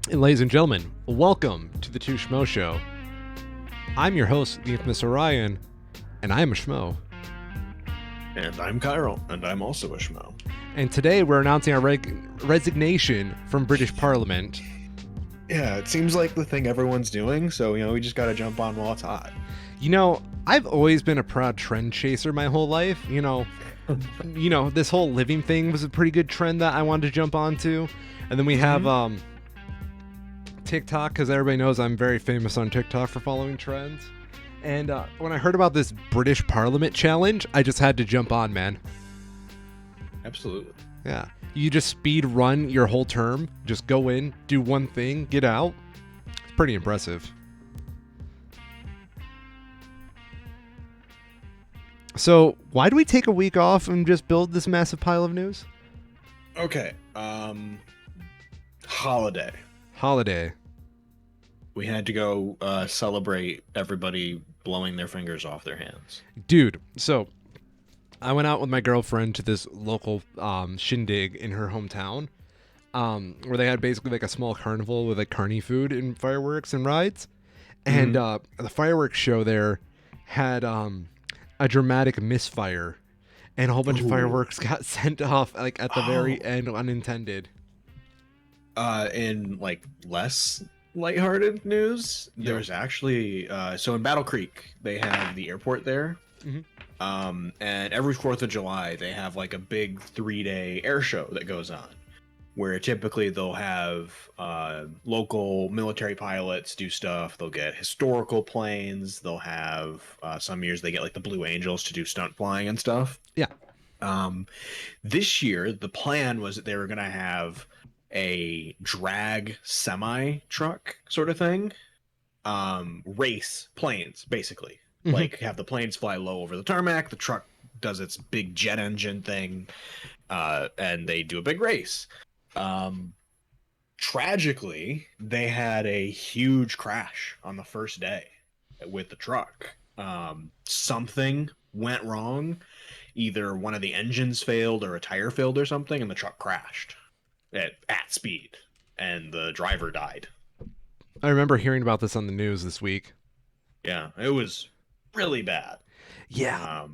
And ladies and gentlemen, welcome to the Schmoes Show. I'm your host, the infamous Orion, and I am a Schmo. And I'm Kyril, and I'm also a Schmo. And today we're announcing our resignation from British Parliament. Yeah, it seems like the thing everyone's doing, so, we just gotta jump on while it's hot. I've always been a proud trend chaser my whole life. This whole living thing was a pretty good trend that I wanted to jump onto. And then we have TikTok, because everybody knows I'm very famous on TikTok for following trends. And when I heard about this British Parliament challenge, I just had to jump on, man. Absolutely. Yeah. You just speed run your whole term. Just go in, do one thing, get out. It's pretty impressive. So, why do we take a week off and just build this massive pile of news? Okay. Holiday. We had to go celebrate everybody blowing their fingers off their hands. Dude, so I went out with my girlfriend to this local shindig in her hometown, where they had basically like a small carnival with like carny food and fireworks and rides. And the fireworks show there had a dramatic misfire, and a whole bunch of fireworks got sent off like at the very end, unintended. In like less lighthearted news, there's actually so in Battle Creek they have the airport there. And every 4th of July they have like a big 3-day air show that goes on, where typically they'll have local military pilots do stuff. They'll get historical planes. They'll have some years they get like the Blue Angels to do stunt flying and stuff. Yeah. This year the plan was that they were going to have a drag semi truck sort of thing, race planes basically. Like have the planes fly low over the tarmac, the truck does its big jet engine thing, and they do a big race. Tragically, they had a huge crash on the first day with the truck. Something went wrong. Either one of the engines failed or a tire failed or something, and the truck crashed at speed, and the driver died. I remember hearing about this on the news this week. Yeah, it was really bad. Yeah.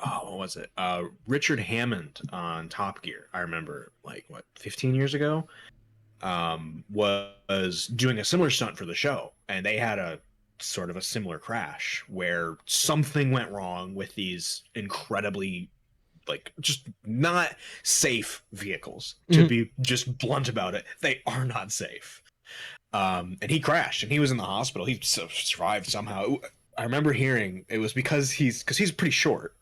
What was it? Richard Hammond on Top Gear, I remember, 15 years ago, was doing a similar stunt for the show, and they had a sort of a similar crash where something went wrong with these incredibly just not safe vehicles. To be just blunt about it, they are not safe. And he crashed, and he was in the hospital. He survived somehow. I remember hearing it was because he's pretty short.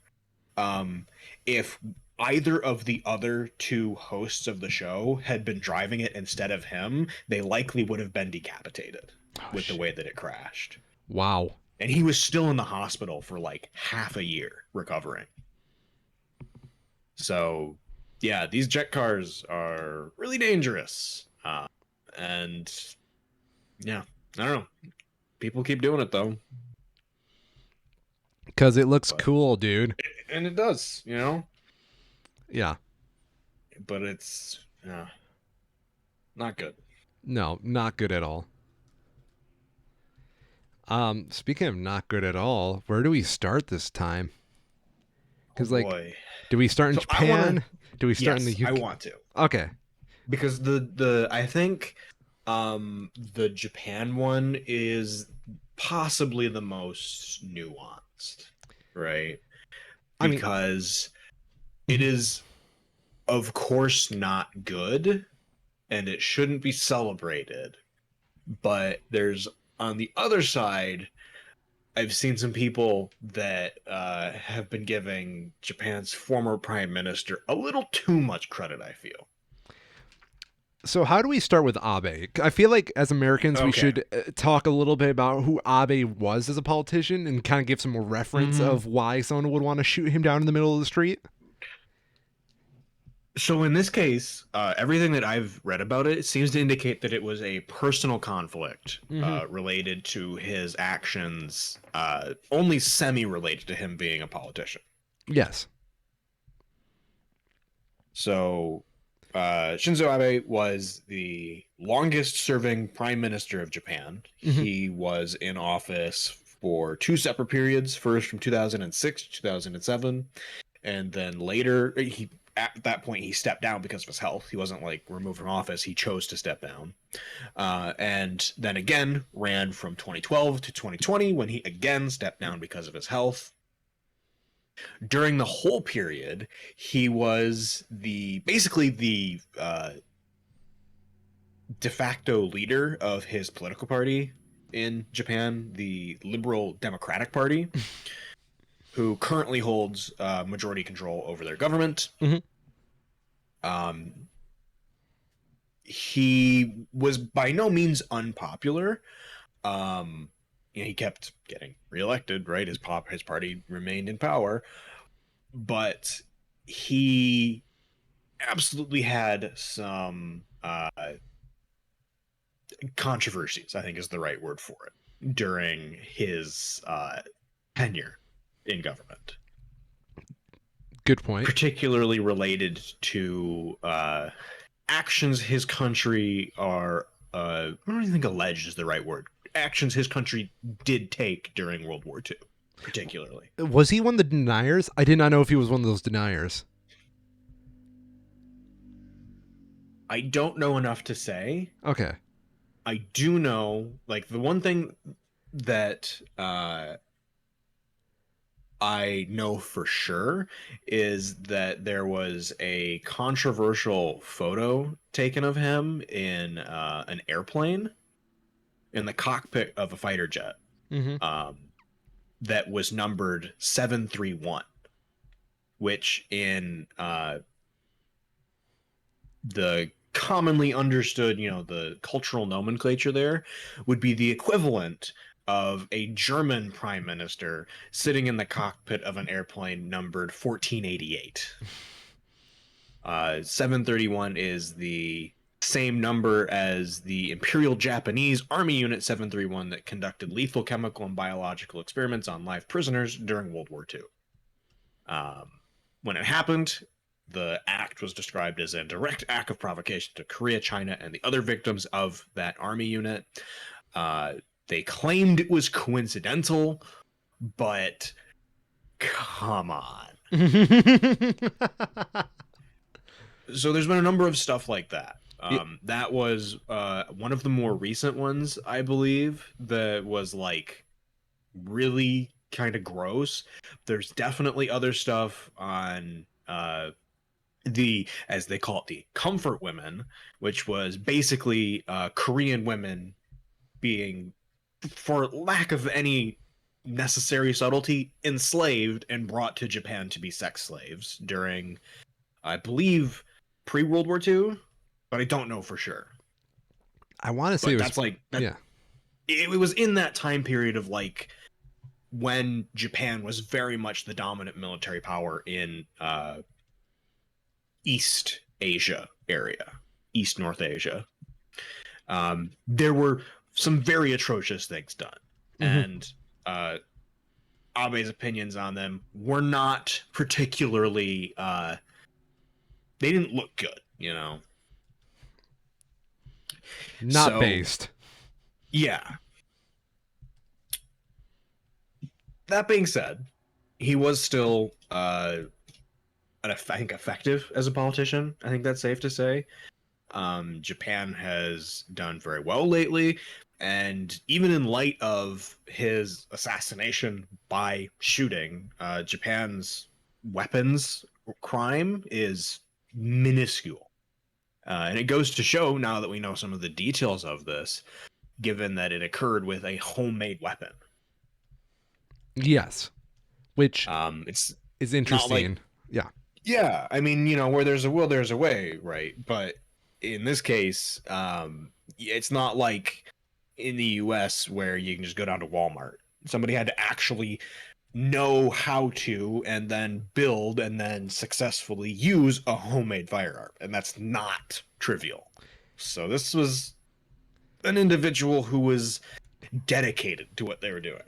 If either of the other two hosts of the show had been driving it instead of him, they likely would have been decapitated with the way that it crashed. Wow. And he was still in the hospital for like half a year recovering. So, yeah, these jet cars are really dangerous. And, yeah, I don't know. People keep doing it, though. Because it looks cool, dude. And it does, Yeah. But it's not good. No, not good at all. Speaking of not good at all, where do we start this time? Because, do we start in Japan? Do we start in the UK? I want to. Okay. Because I think the Japan one is possibly the most nuanced, right? Because it is, of course, not good, and it shouldn't be celebrated. But there's, on the other side, I've seen some people that have been giving Japan's former prime minister a little too much credit, I feel. So how do we start with Abe? I feel like as Americans, we should talk a little bit about who Abe was as a politician and kind of give some more reference of why someone would want to shoot him down in the middle of the street. So in this case, everything that I've read about it seems to indicate that it was a personal conflict related to his actions, only semi-related to him being a politician. Yes. So Shinzo Abe was the longest serving prime minister of Japan. Hmm. He was in office for two separate periods, first from 2006 to 2007, and then later he at that point he stepped down because of his health. He wasn't like removed from office, he chose to step down. And then again ran from 2012 to 2020 when he again stepped down because of his health. During the whole period, he was the basically the de facto leader of his political party in Japan, the Liberal Democratic Party, who currently holds majority control over their government. Hmm. Um, he was by no means unpopular. He kept getting reelected, right? His party remained in power, but he absolutely had some controversies, I think is the right word for it, during his tenure in government, Good point. particularly related to actions his country are, I don't even think alleged is the right word, actions his country did take during World War II, particularly. Was he one of the deniers? I did not know if he was one of those deniers. I don't know enough to say. Okay. I do know, like, the one thing that I know for sure is that there was a controversial photo taken of him in an airplane in the cockpit of a fighter jet, Hmm. um, that was numbered 731, which in the commonly understood, the cultural nomenclature there would be the equivalent of a German prime minister sitting in the cockpit of an airplane numbered 1488. 731 is the same number as the Imperial Japanese Army Unit 731 that conducted lethal chemical and biological experiments on live prisoners during World War II. When it happened, the act was described as a direct act of provocation to Korea, China, and the other victims of that army unit. They claimed it was coincidental, but come on. So there's been a number of stuff like that. Yeah. That was one of the more recent ones, I believe, that was like really kind of gross. There's definitely other stuff on the, as they call it, the comfort women, which was basically Korean women being, for lack of any necessary subtlety, enslaved and brought to Japan to be sex slaves during, I believe, pre-World War II, but I don't know for sure. I want to say But it was. that's like that. Yeah. It was in that time period of like when Japan was very much the dominant military power in East Asia area, East North Asia. There were some very atrocious things done, Hmm. and Abe's opinions on them were not particularly. They didn't look good. Not So based. yeah. That being said, he was still, I think, effective as a politician. I think that's safe to say. Japan has done very well lately, and even in light of his assassination by shooting, Japan's weapons crime is minuscule. And it goes to show, now that we know some of the details of this, given that it occurred with a homemade weapon. Yes. Which It's is not like, interesting. Yeah. yeah, I mean, where there's a will, there's a way, right? But in this case, it's not like in the US where you can just go down to Walmart. Somebody had to actually know how to and then build and then successfully use a homemade firearm. And that's not trivial. So this was an individual who was dedicated to what they were doing.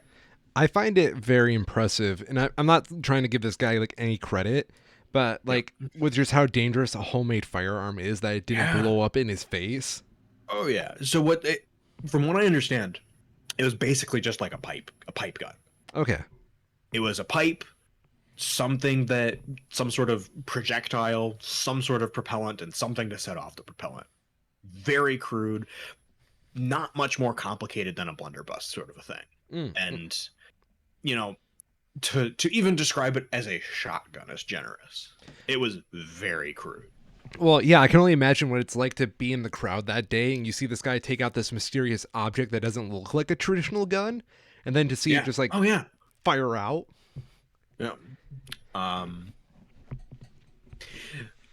I find it very impressive, and I'm not trying to give this guy like any credit, But Yep. like with just how dangerous a homemade firearm is that it didn't Yeah. blow up in his face. Oh yeah. So from what I understand, it was basically just like a pipe gun. Okay. It was a pipe, something that some sort of projectile, some sort of propellant, and something to set off the propellant. Very crude, not much more complicated than a blunderbuss sort of a thing. Mm. And you know, to even describe it as a shotgun is generous. It was very crude. Well, yeah, I can only imagine what it's like to be in the crowd that day and you see this guy take out this mysterious object that doesn't look like a traditional gun, and then to see it Yeah. just like Oh yeah. fire out. Yeah. Um.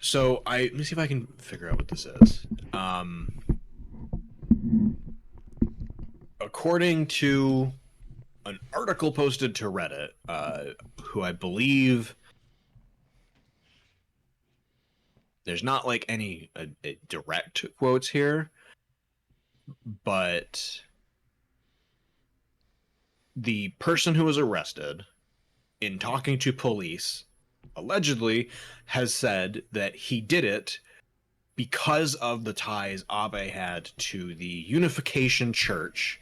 So let me see if I can figure out what this is. According to an article posted to Reddit, who I believe there's not like any direct quotes here, but the person who was arrested in talking to police allegedly has said that he did it because of the ties Abe had to the Unification Church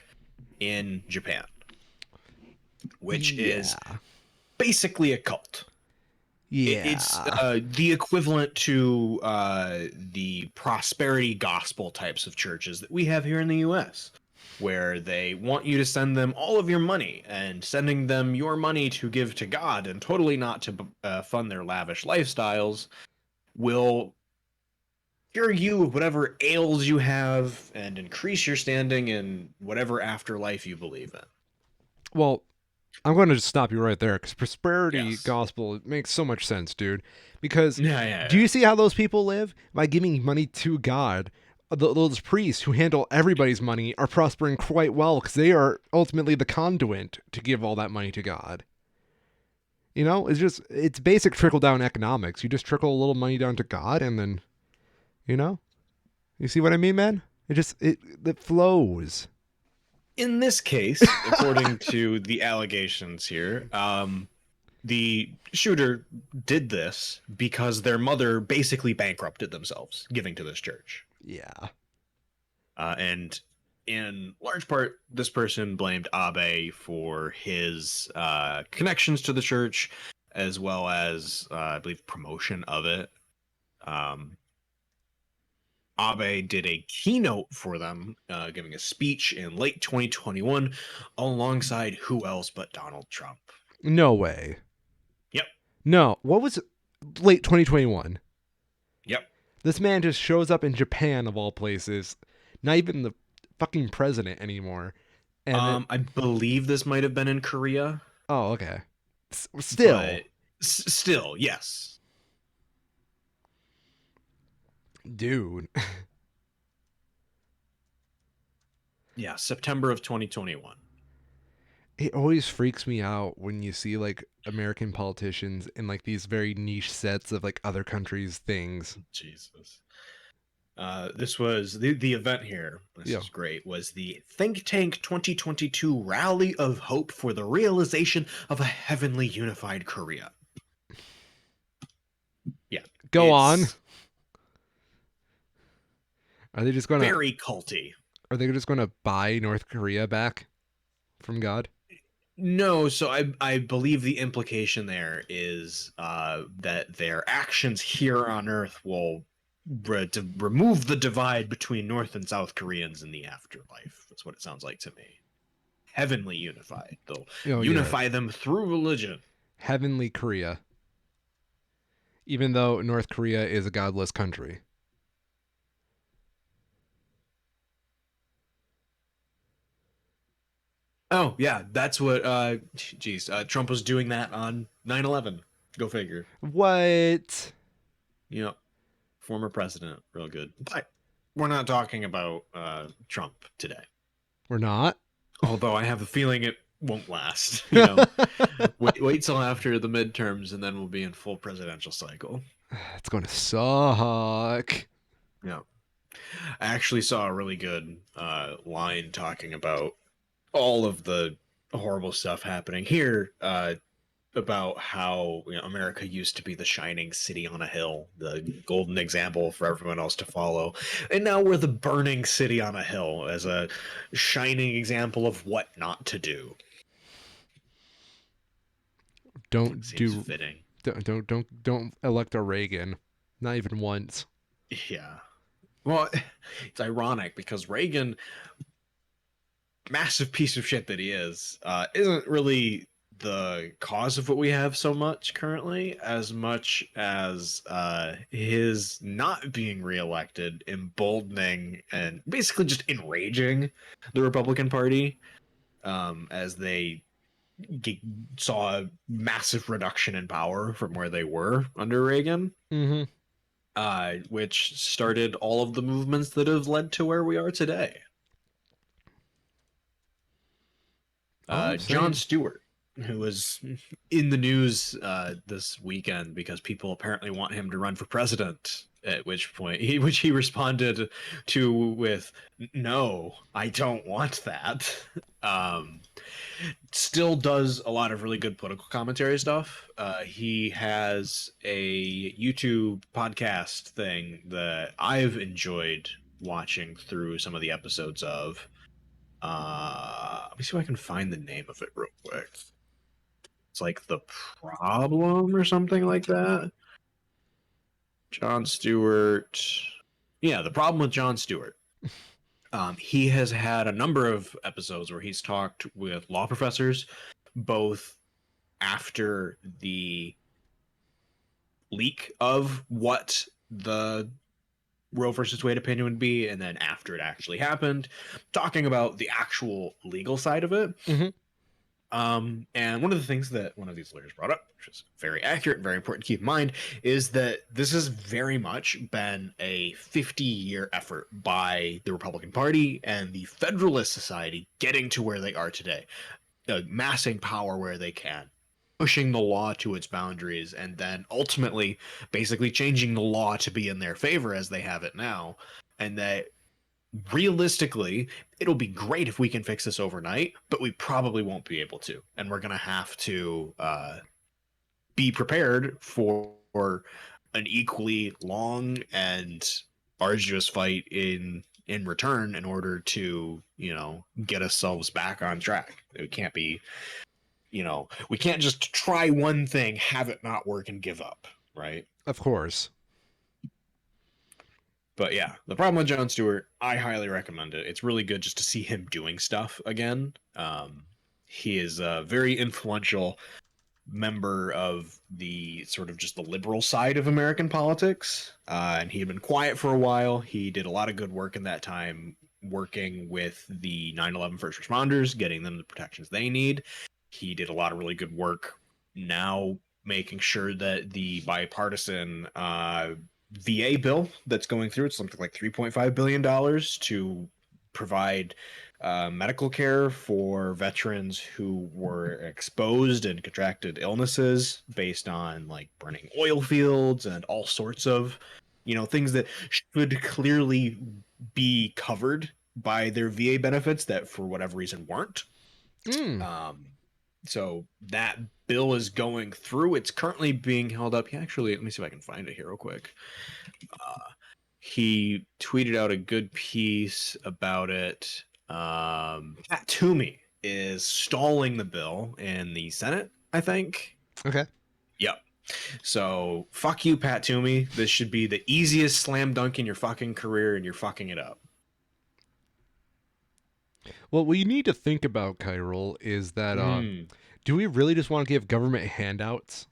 in Japan, which Yeah. is basically a cult. It's Yeah. the equivalent to the prosperity gospel types of churches that we have here in the US, where they want you to send them all of your money, and sending them your money to give to God and totally not to fund their lavish lifestyles will cure you of whatever ails you have and increase your standing in whatever afterlife you believe in. Well, I'm going to just stop you right there because prosperity Yes. gospel it makes so much sense, dude. Because Yeah, yeah, do yeah. you see how those people live? By giving money to God. Those priests who handle everybody's money are prospering quite well because they are ultimately the conduit to give all that money to God. You know, it's basic trickle down economics. You just trickle a little money down to God, and then you know, you see what I mean, man? It flows. In this case, according to the allegations here, the shooter did this because their mother basically bankrupted themselves giving to this church. Yeah. And in large part, this person blamed Abe for his connections to the church, as well as, I believe, promotion of it. Um, Abe did a keynote for them, giving a speech in late 2021 alongside who else but Donald Trump. No way. Yep. No. What was late 2021? Yep. This man just shows up in Japan of all places, not even the fucking president anymore. And then, I believe this might have been in Korea, oh, okay. Still, but still, yes. dude. Yeah, September of 2021. It always freaks me out when you see like American politicians in like these very niche sets of like other countries' things. Jesus. This was the event here. This Yeah. is great. Was the Think Tank 2022 Rally of Hope for the Realization of a Heavenly Unified Korea. Yeah, Go on. it's Are they just gonna very culty. are they just gonna buy North Korea back from God? No, so I believe the implication there is that their actions here on Earth will to remove the divide between North and South Koreans in the afterlife. That's what it sounds like to me. Heavenly unified. They'll Oh yeah. unify them through religion. Heavenly Korea. Even though North Korea is a godless country. Oh yeah, that's what. Geez, Trump was doing that on 9/11. Go figure. What? You know, former president, real good. But we're not talking about Trump today. We're not? Although I have a feeling it won't last. You know, wait till after the midterms, and then we'll be in full presidential cycle. It's gonna suck. Yeah, I actually saw a really good line talking about all of the horrible stuff happening here. about how America used to be the shining city on a hill, the golden example for everyone else to follow, and now we're the burning city on a hill as a shining example of what not to do. Don't Seems do fitting. don't elect a Reagan, not even once. Yeah. Well, it's ironic because Reagan, massive piece of shit that he is, isn't really the cause of what we have so much currently, as much as his not being reelected emboldening and basically just enraging the Republican Party, as they g- saw a massive reduction in power from where they were under Reagan, Mm-hmm. which started all of the movements that have led to where we are today. All I'm John saying. Stewart, who was in the news this weekend because people apparently want him to run for president. At which he responded to with, "No, I don't want that." Um, Still does a lot of really good political commentary stuff. He has a YouTube podcast thing that I've enjoyed watching through some of the episodes of. Let me see if I can find the name of it real quick. It's like The Problem or something like that. John Stewart. Yeah, The Problem with John Stewart. He has had a number of episodes where he's talked with law professors, both after the leak of what the Roe versus Wade opinion would be, and then after it actually happened, talking about the actual legal side of it. Mm-hmm. And one of the things that one of these lawyers brought up, which is very accurate and very important to keep in mind, is that this has very much been a 50-year effort by the Republican Party and the Federalist Society getting to where they are today, amassing power where they can, pushing the law to its boundaries, and then ultimately basically changing the law to be in their favor as they have it now. And that realistically, it'll be great if we can fix this overnight, but we probably won't be able to. And we're going to have to be prepared for an equally long and arduous fight in return in order to, get ourselves back on track. It can't be, we can't just try one thing, have it not work, and give up, right? Of course. But yeah, The Problem with Jon Stewart, I highly recommend it. It's really good just to see him doing stuff again. He is a very influential member of the sort of just the liberal side of American politics. And he had been quiet for a while. He did a lot of good work in that time, working with the 9/11 first responders, getting them the protections they need. He did a lot of really good work now making sure that the bipartisan VA bill that's going through, it's something like $3.5 billion to provide medical care for veterans who were exposed and contracted illnesses based on like burning oil fields and all sorts of, things that should clearly be covered by their VA benefits that for whatever reason weren't. Mm. So that bill is going through. It's currently being held up. Actually, let me see if I can find it here real quick. He tweeted out a good piece about it. Pat Toomey is stalling the bill in the Senate, I think. Okay. Yep. So fuck you, Pat Toomey. This should be the easiest slam dunk in your fucking career, and you're fucking it up. Well, what you need to think about, Kyril, is that Mm, do we really just want to give government handouts?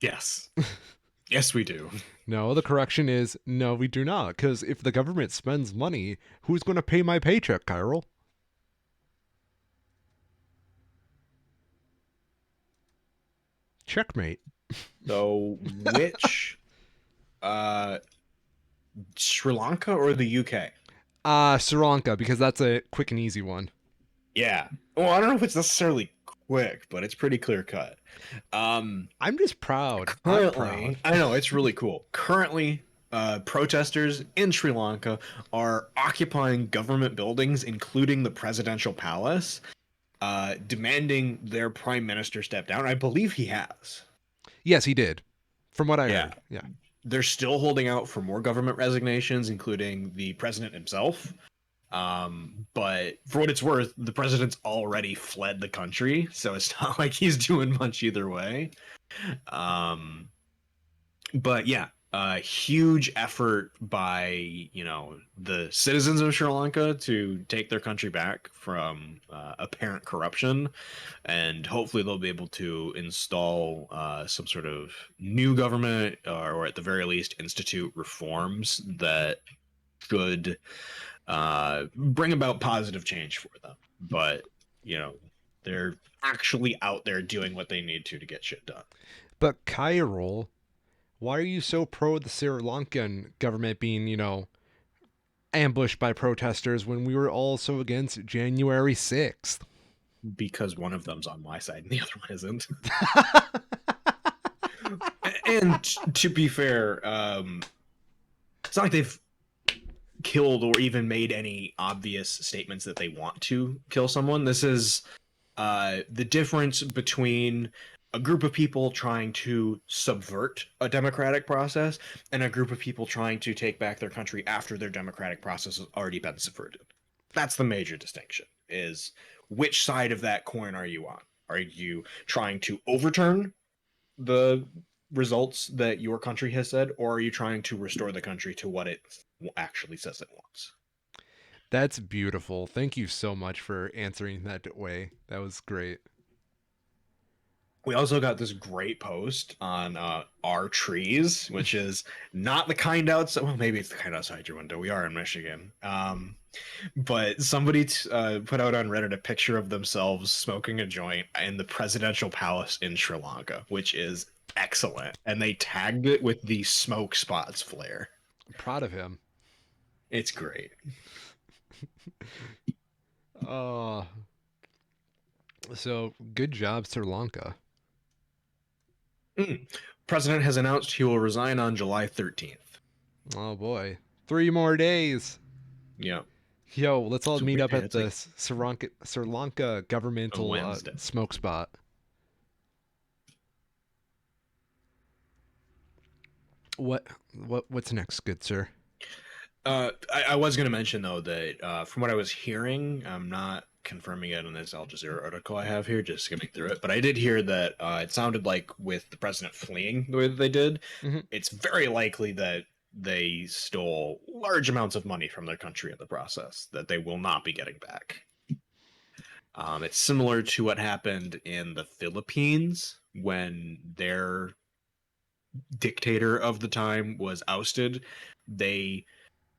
yes. Yes, we do. No, the correction is no, we do not. Because if the government spends money, who's going to pay my paycheck, Kyril? Checkmate. So which Sri Lanka or the UK? Sri Lanka, because that's a quick and easy one. Yeah. Well, I don't know if it's necessarily quick, but it's pretty clear cut. I'm just proud. I'm proud. Currently, I know it's really cool. Currently, protesters in Sri Lanka are occupying government buildings, including the presidential palace, demanding their prime minister step down. I believe he has. Yes, he did. From what I Yeah. heard. Yeah. They're still holding out for more government resignations, including the president himself. But for what it's worth, the president's already fled the country, so it's not like he's doing much either way. Um, but yeah, a huge effort by the citizens of Sri Lanka to take their country back from apparent corruption, and hopefully they'll be able to install some sort of new government, or at the very least institute reforms that should bring about positive change for them. But they're actually out there doing what they need to get shit done. But Kyril, why are you so pro the Sri Lankan government being, ambushed by protesters when we were all so against January 6th? Because one of them's on my side and the other one isn't. And to be fair, it's not like they've killed or even made any obvious statements that they want to kill someone. This is the difference between a group of people trying to subvert a democratic process and a group of people trying to take back their country after their democratic process has already been subverted. That's the major distinction, is which side of that coin are you on? Are you trying to overturn the results that your country has said, or are you trying to restore the country to what it actually says it wants? That's beautiful. Thank you so much for answering that way. That was great. We also got this great post on our trees, which is not the kind outside. Well, maybe it's the kind outside your window. We are in Michigan. But somebody put out on Reddit a picture of themselves smoking a joint in the presidential palace in Sri Lanka, which is excellent. And they tagged it with the smoke spots flare. I'm proud of him. It's great. Uh, so good job, Sri Lanka. President has announced he will resign on July 13th. Oh boy. 3 more days. Yeah. Yo, let's all So meet up at it's the like Sri Lanka a governmental Wednesday. smoke spot. What's next, good sir? I was going to mention though that from what I was hearing, I'm not confirming it in this Al Jazeera article I have here, just skimming through it, but I did hear that it sounded like with the president fleeing the way that they did, it's very likely that they stole large amounts of money from their country in the process that they will not be getting back. It's similar to what happened in the Philippines when their dictator of the time was ousted. They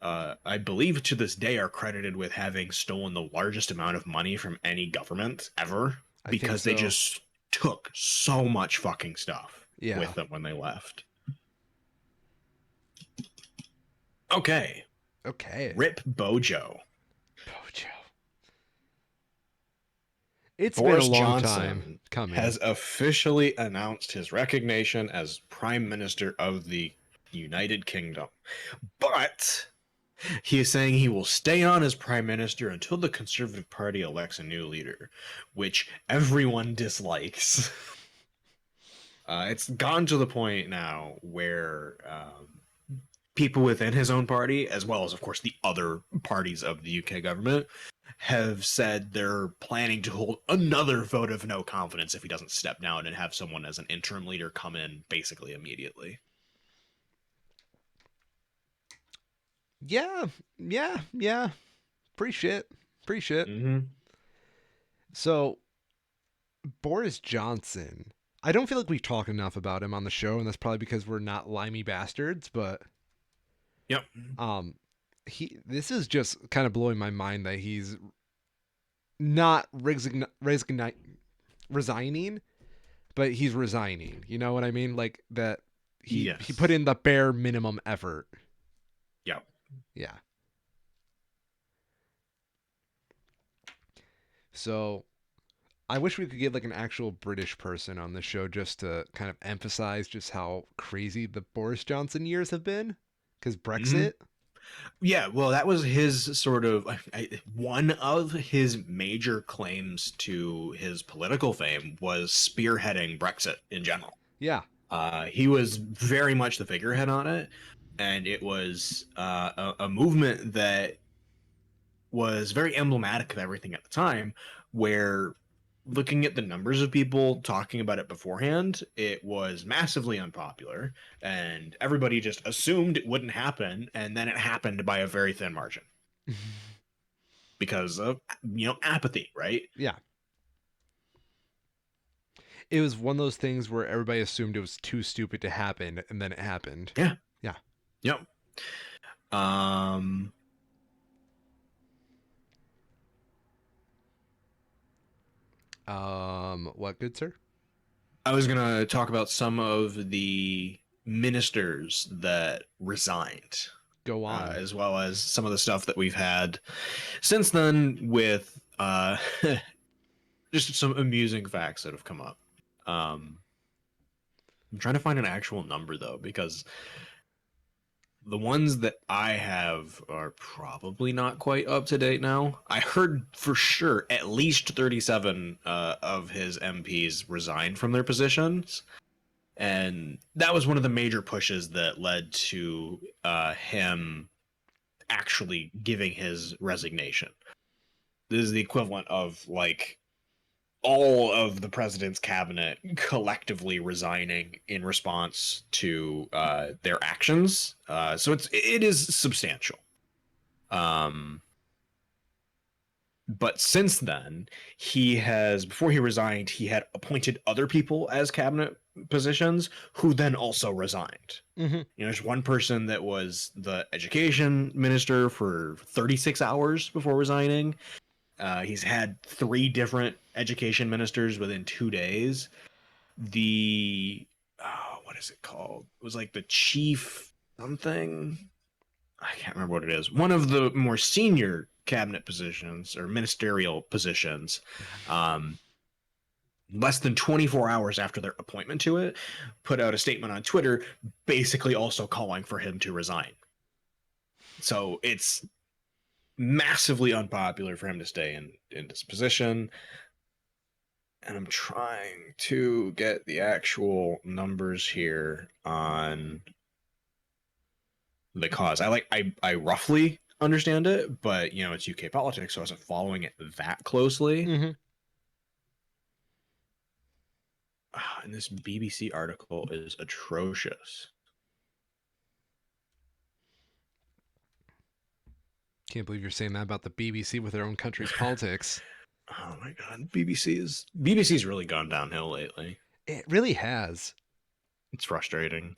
I believe to this day are credited with having stolen the largest amount of money from any government ever, I think because they so. just took so much fucking stuff Yeah. with them when they left. Okay. Okay. Rip Bojo. Bojo. It's Boris been a long Johnson time coming. has officially announced his resignation as Prime Minister of the United Kingdom. But he is saying he will stay on as Prime Minister until the Conservative Party elects a new leader, which everyone dislikes. It's gone to the point now where people within his own party, as well as, of course, the other parties of the UK government, have said they're planning to hold another vote of no confidence if he doesn't step down and have someone as an interim leader come in basically immediately. Yeah. Appreciate. Mm-hmm. So, Boris Johnson. I don't feel like we've talked enough about him on the show, and that's probably because we're not limey bastards, but Yep. this is just kind of blowing my mind that he's not resigning, but he's resigning. You know what I mean? Like that he put in the bare minimum effort. Yep. Yeah. So I wish we could get like an actual British person on the show just to kind of emphasize just how crazy the Boris Johnson years have been, because Brexit. Yeah, well, that was his sort of one of his major claims to his political fame was spearheading Brexit in general. Yeah. He was very much the figurehead on it, and it was a movement that was very emblematic of everything at the time, where looking at the numbers of people talking about it beforehand, it was massively unpopular, and everybody just assumed it wouldn't happen, and then it happened by a very thin margin because of apathy, right? Yeah. It was one of those things where everybody assumed it was too stupid to happen, and then it happened. Yeah. Yeah. Yep. Um, What good, sir? I was gonna talk about some of the ministers that resigned, Go on. as well as some of the stuff that we've had since then with just some amusing facts that have come up. Um, I'm trying to find an actual number though, because the ones that I have are probably not quite up to date now. I heard for sure at least 37 of his MPs resigned from their positions. And that was one of the major pushes that led to him actually giving his resignation. This is the equivalent of like all of the president's cabinet collectively resigning in response to their actions. So it is substantial. Um, but since then, he has before he resigned, he had appointed other people as cabinet positions who then also resigned. Mm-hmm. There's one person that was the education minister for 36 hours before resigning. He's had 3 different education ministers within 2 days. What is it called? It was like the chief something. I can't remember what it is. One of the more senior cabinet positions or ministerial positions. Less than 24 hours after their appointment to it, put out a statement on Twitter, basically also calling for him to resign. So it's massively unpopular for him to stay in this position. And I'm trying to get the actual numbers here on the cause. I roughly understand it, but it's UK politics, so I wasn't following it that closely. Mm-hmm. And this BBC article is atrocious. Can't believe you're saying that about the BBC with their own country's politics. Oh my god, BBC's really gone downhill lately. It really has. It's frustrating.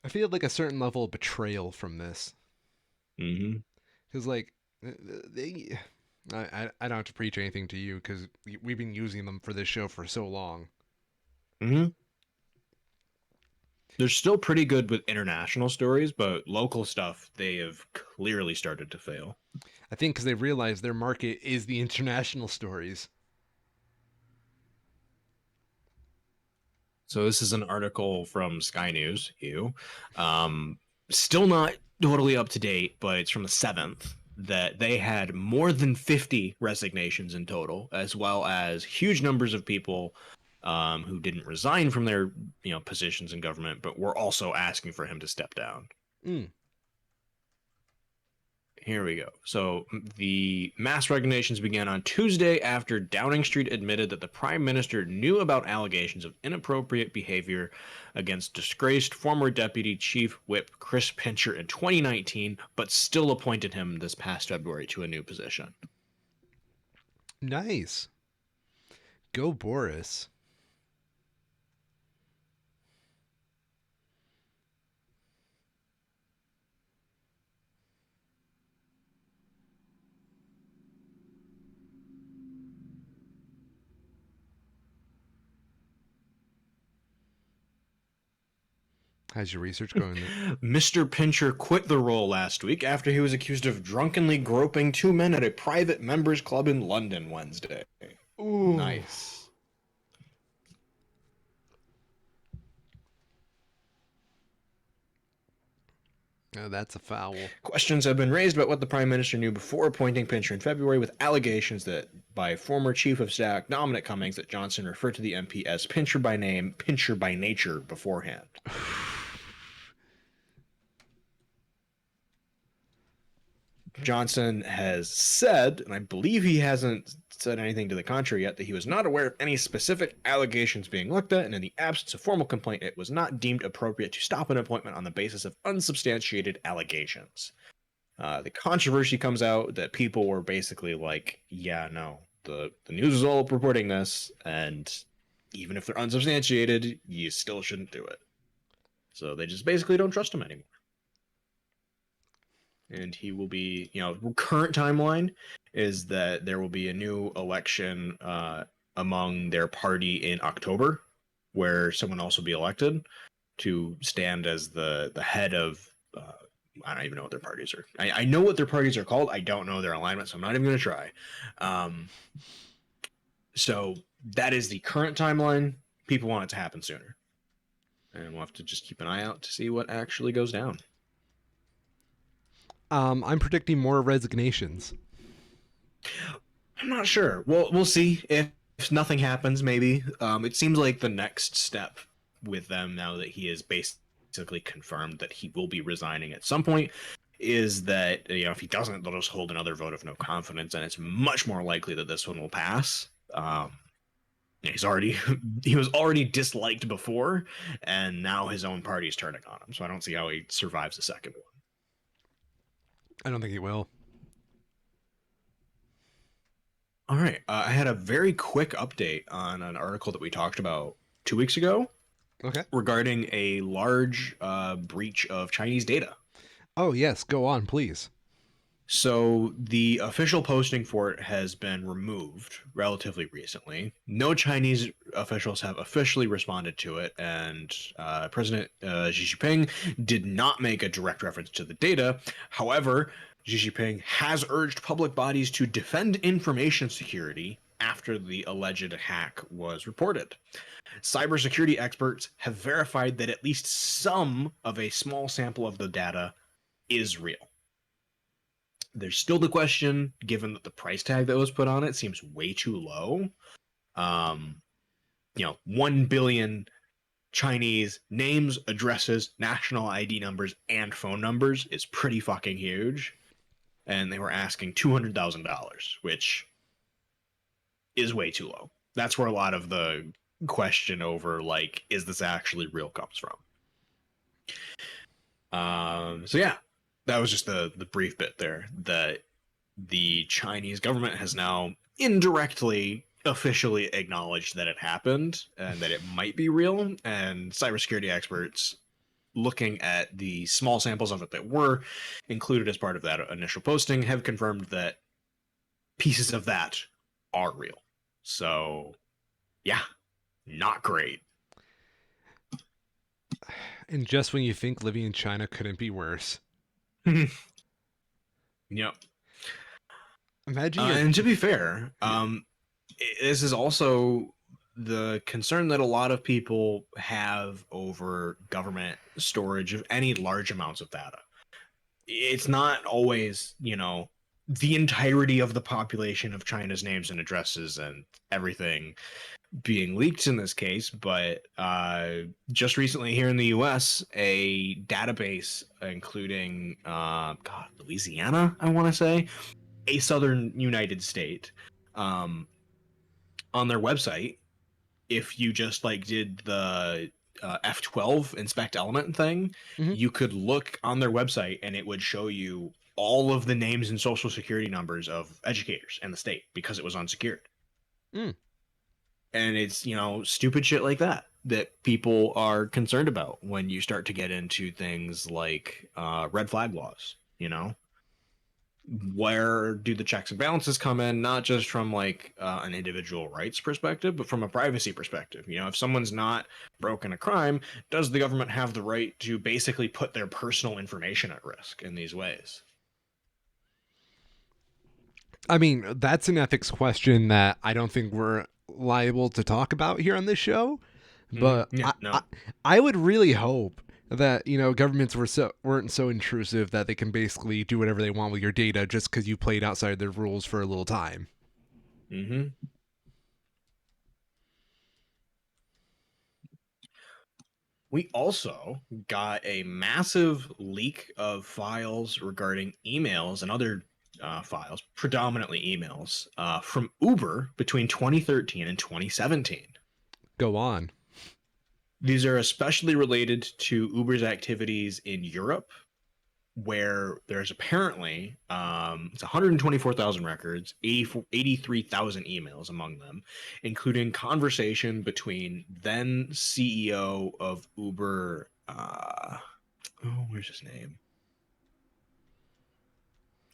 I feel like a certain level of betrayal from this. Mm-hmm. Because, like, they. I don't have to preach anything to you because we've been using them for this show for so long. Mm-hmm. They're still pretty good with international stories, but local stuff, they have clearly started to fail. I think because they realize their market is the international stories. So this is an article from Sky News. Still not totally up to date, but it's from the 7th that they had more than 50 resignations in total, as well as huge numbers of people who didn't resign from their positions in government, but were also asking for him to step down. Mm. Here we go. So the mass resignations began on Tuesday after Downing Street admitted that the Prime Minister knew about allegations of inappropriate behavior against disgraced former Deputy Chief Whip Chris Pincher in 2019, but still appointed him this past February to a new position. Nice. Go Boris. How's your research going? Mr. Pincher quit the role last week after he was accused of drunkenly groping 2 men at a private members club in London Wednesday. Ooh. Nice. That's a foul. Questions have been raised about what the Prime Minister knew before appointing Pincher in February, with allegations that by former Chief of Staff Dominic Cummings that Johnson referred to the MP as Pincher by name, Pincher by nature beforehand. Johnson has said, and I believe he hasn't said anything to the contrary yet, that he was not aware of any specific allegations being looked at, and in the absence of formal complaint, it was not deemed appropriate to stop an appointment on the basis of unsubstantiated allegations. The controversy comes out that people were basically like, yeah, no, the news is all reporting this, and even if they're unsubstantiated, you still shouldn't do it. So they just basically don't trust him anymore. And he will be, current timeline is that there will be a new election among their party in October, where someone else will be elected to stand as the head of. I don't even know what their parties are. I know what their parties are called. I don't know their alignment, so I'm not even going to try. So that is the current timeline. People want it to happen sooner. And we'll have to just keep an eye out to see what actually goes down. I'm predicting more resignations. I'm not sure. Well, we'll see if nothing happens. Maybe. It seems like the next step with them, now that he is basically confirmed that he will be resigning at some point, is that if he doesn't, they'll just hold another vote of no confidence, and it's much more likely that this one will pass. He was already disliked before, and now his own party's turning on him. So I don't see how he survives the second one. I don't think he will. All right. I had a very quick update on an article that we talked about 2 weeks ago. Okay. Regarding a large breach of Chinese data. Oh, yes. Go on, please. So the official posting for it has been removed relatively recently. No Chinese officials have officially responded to it, and President Xi Jinping did not make a direct reference to the data. However, Xi Jinping has urged public bodies to defend information security after the alleged hack was reported. Cybersecurity experts have verified that at least some of a small sample of the data is real. There's still the question, given that the price tag that was put on it seems way too low. 1 billion Chinese names, addresses, national ID numbers, and phone numbers is pretty fucking huge. And they were asking $200,000, which is way too low. That's where a lot of the question over, like, is this actually real comes from. So yeah, that was just the brief bit there, that the Chinese government has now indirectly officially acknowledged that it happened and that it might be real, and cybersecurity experts looking at the small samples of it that were included as part of that initial posting have confirmed that pieces of that are real. So yeah, not great. And just when you think living in China couldn't be worse. Yep. Imagine and to be fair, this is also the concern that a lot of people have over government storage of any large amounts of data. It's not always, the entirety of the population of China's names and addresses and everything being leaked in this case, but just recently here in the US, a database including Louisiana, I want to say, a southern United state, on their website, if you just did the F12 inspect element thing, you could look on their website and it would show you all of the names and social security numbers of educators in the state because it was unsecured. And it's, stupid shit like that people are concerned about when you start to get into things like red flag laws. Where do the checks and balances come in? Not just from an individual rights perspective, but from a privacy perspective. If someone's not broken a crime, does the government have the right to basically put their personal information at risk in these ways? I mean, that's an ethics question that I don't think we're liable to talk about here on this show. But no. I would really hope that governments weren't so intrusive that they can basically do whatever they want with your data just because you played outside their rules for a little time. Mm-hmm. We also got a massive leak of files regarding emails and other files, predominantly emails, from Uber between 2013 and 2017. Go on. These are especially related to Uber's activities in Europe, where there's apparently it's 124,000 records, 83,000 emails among them, including conversation between then CEO of Uber. Where's his name?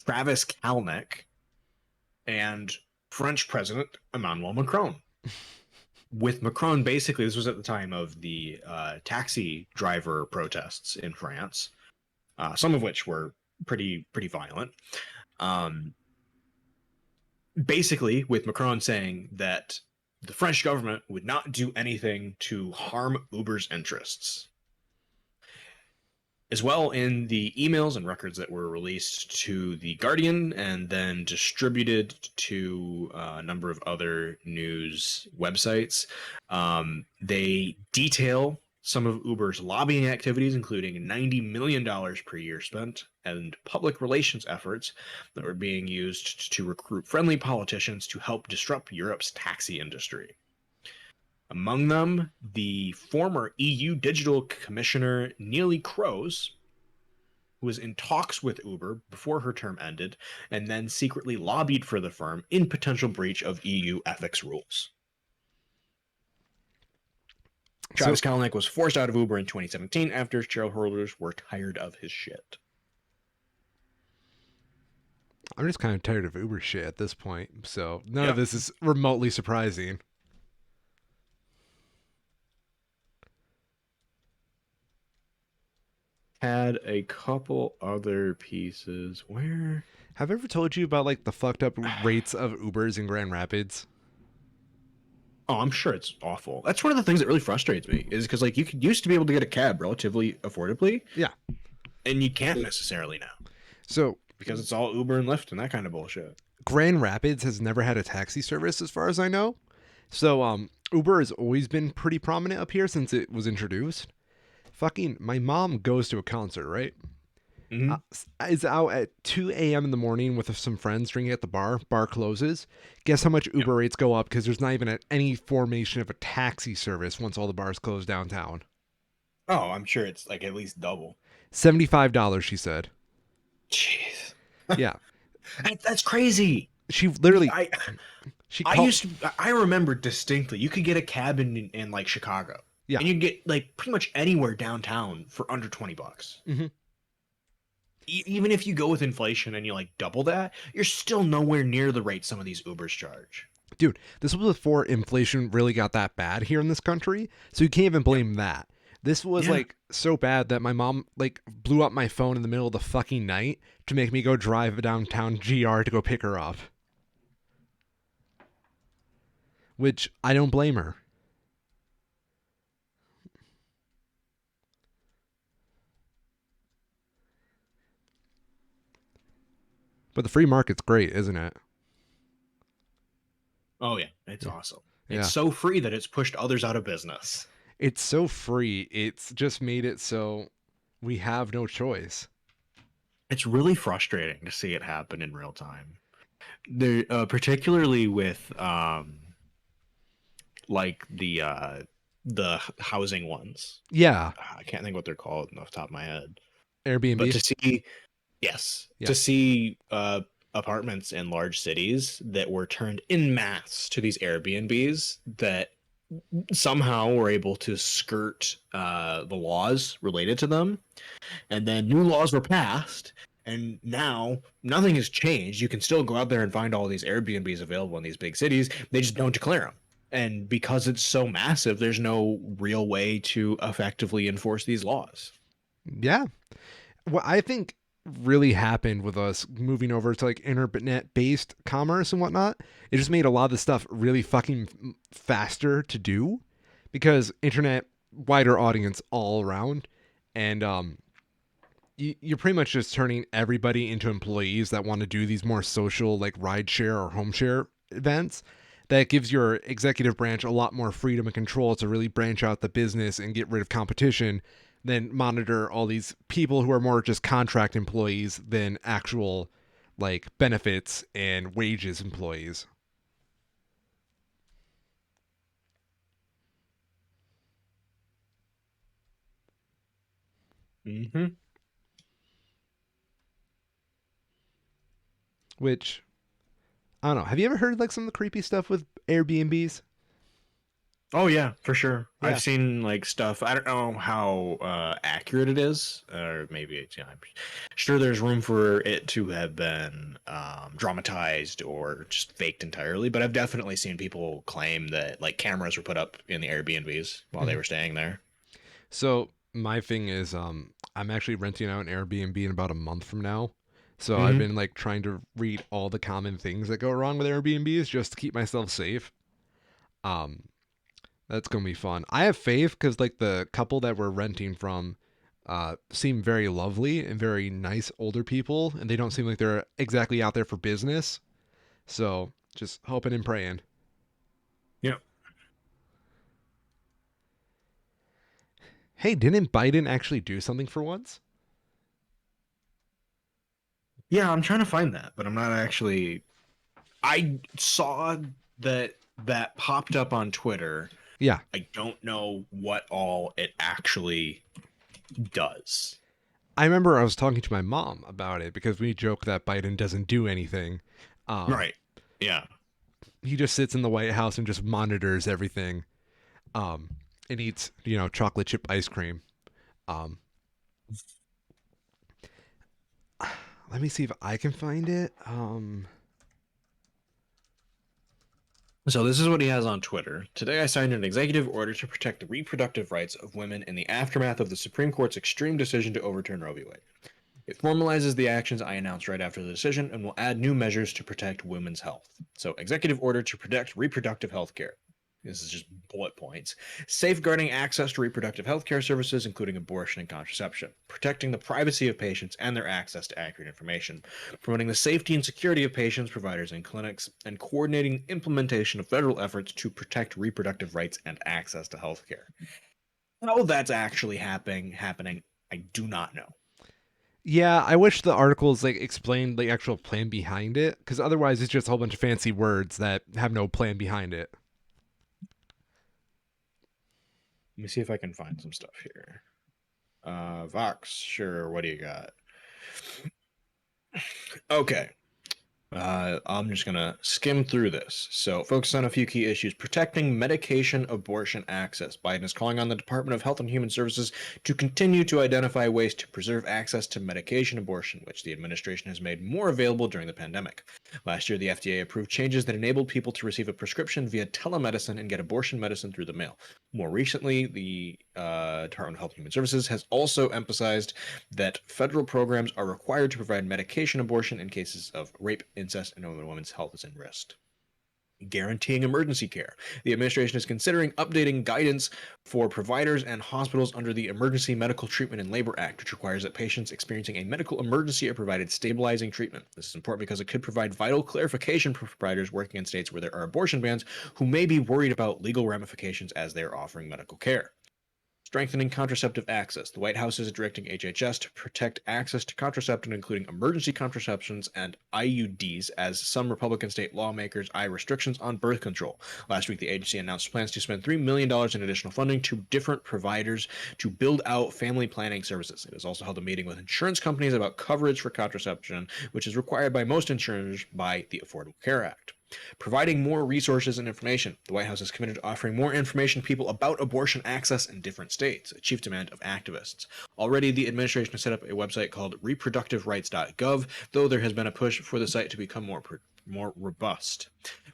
Travis Kalanick and French President Emmanuel Macron. With Macron, basically, this was at the time of the taxi driver protests in France, some of which were pretty violent. Basically, with Macron saying that the French government would not do anything to harm Uber's interests. As well, in the emails and records that were released to The Guardian and then distributed to a number of other news websites, they detail some of Uber's lobbying activities, including $90 million per year spent, and public relations efforts that were being used to recruit friendly politicians to help disrupt Europe's taxi industry. Among them, the former EU Digital Commissioner Neelie Kroes, who was in talks with Uber before her term ended, and then secretly lobbied for the firm in potential breach of EU ethics rules. Travis Kalanick was forced out of Uber in 2017 after shareholders were tired of his shit. I'm just kind of tired of Uber shit at this point, so none of this is remotely surprising. Had a couple other pieces. Where? Have I ever told you about like the fucked up rates of Ubers in Grand Rapids? Oh, I'm sure it's awful. That's one of the things that really frustrates me, is because like you used to be able to get a cab relatively affordably. Yeah. And you can't necessarily now. So because it's all Uber and Lyft and that kind of bullshit. Grand Rapids has never had a taxi service as far as I know. So Uber has always been pretty prominent up here since it was introduced. Fucking my mom goes to a concert, right? Mm-hmm. Is out at 2 a.m. in the morning with some friends drinking at the bar. Bar closes. Guess how much Uber rates go up because there's not even any formation of a taxi service once all the bars close downtown. Oh, I'm sure it's like at least double. $75, she said. Jeez. Yeah. That's crazy. She literally... I remember distinctly, you could get a cab in like Chicago. Yeah. And you can get like pretty much anywhere downtown for under $20. Mm-hmm. Even if you go with inflation and you like double that, you're still nowhere near the rate some of these Ubers charge. Dude, this was before inflation really got that bad here in this country, so you can't even blame that. This was like so bad that my mom like blew up my phone in the middle of the fucking night to make me go drive downtown GR to go pick her up. Which I don't blame her. But the free market's great, isn't it? Oh, yeah. It's awesome. It's so free that it's pushed others out of business. It's so free. It's just made it so we have no choice. It's really frustrating to see it happen in real time. There, particularly with like the housing ones. Yeah. I can't think what they're called off the top of my head. Airbnb. But to see apartments in large cities that were turned en masse to these Airbnbs that somehow were able to skirt the laws related to them, and then new laws were passed, and now nothing has changed. You can still go out there and find all these Airbnbs available in these big cities. They just don't declare them. And because it's so massive, there's no real way to effectively enforce these laws. Yeah. What I think really happened with us moving over to like internet-based commerce and whatnot, it just made a lot of the stuff really fucking faster to do because internet, wider audience all around. and you're pretty much just turning everybody into employees that want to do these more social, like ride share or home share events. That gives your executive branch a lot more freedom and control to really branch out the business and get rid of competition than monitor all these people who are more just contract employees than actual like benefits and wages employees. Hmm. Which I don't know. Have you ever heard like some of the creepy stuff with Airbnbs? Oh yeah, for sure. I've Yeah. seen like stuff. I don't know how accurate it is, or maybe it's. I'm sure there's room for it to have been dramatized or just faked entirely. But I've definitely seen people claim that like cameras were put up in the Airbnbs while they Mhm. were staying there. So my thing is, I'm actually renting out an Airbnb in about a month from now. So I've Hmm. been like trying to read all the common things that go wrong with Airbnbs just to keep myself safe. Um, that's gonna be fun. I have faith because like the couple that we're renting from, seem very lovely and very nice older people, and they don't seem like they're exactly out there for business. So just hoping and praying. Yeah. Hey, didn't Biden actually do something for once? Yeah, I'm trying to find that, but I'm not actually. I saw that that popped up on Twitter. Yeah, I don't know what all it actually does. I remember I was talking to my mom about it because we joke that Biden doesn't do anything. Um, Right. Yeah. he just sits in the White House and just monitors everything. Um, and eats, chocolate chip ice cream. Um, let me see if I can find it. So this is what he has on Twitter. Today I signed an executive order to protect the reproductive rights of women in the aftermath of the Supreme Court's extreme decision to overturn Roe v. Wade. It formalizes the actions I announced right after the decision and will add new measures to protect women's health. So, executive order to protect reproductive health care. This is just bullet points. Safeguarding access to reproductive health care services, including abortion and contraception. Protecting the privacy of patients and their access to accurate information. Promoting the safety and security of patients, providers, and clinics. And coordinating the implementation of federal efforts to protect reproductive rights and access to health care. How that's actually happening, I do not know. Yeah, I wish the articles like explained the actual plan behind it, because otherwise it's just a whole bunch of fancy words that have no plan behind it. Let me see if I can find some stuff here. Vox, sure. What do you got? Okay. I'm just gonna skim through this. So, focus on a few key issues. Protecting medication abortion access. Biden is calling on the Department of Health and Human Services to continue to identify ways to preserve access to medication abortion, which the administration has made more available during the pandemic. Last year, the FDA approved changes that enabled people to receive a prescription via telemedicine and get abortion medicine through the mail. More recently, the Department of Health and Human Services has also emphasized that federal programs are required to provide medication abortion in cases of rape, incest, and when a woman's health is in risk. Guaranteeing emergency care. The administration is considering updating guidance for providers and hospitals under the Emergency Medical Treatment and Labor Act, which requires that patients experiencing a medical emergency are provided stabilizing treatment. This is important because it could provide vital clarification for providers working in states where there are abortion bans who may be worried about legal ramifications as they are offering medical care. Strengthening contraceptive access. The White House is directing HHS to protect access to contraception, including emergency contraceptions and IUDs, as some Republican state lawmakers eye restrictions on birth control. Last week, the agency announced plans to spend $3 million in additional funding to different providers to build out family planning services. It has also held a meeting with insurance companies about coverage for contraception, which is required by most insurers by the Affordable Care Act. Providing more resources and information. The White House is committed to offering more information to people about abortion access in different states, a chief demand of activists. Already, the administration has set up a website called reproductiverights.gov, though there has been a push for the site to become more robust.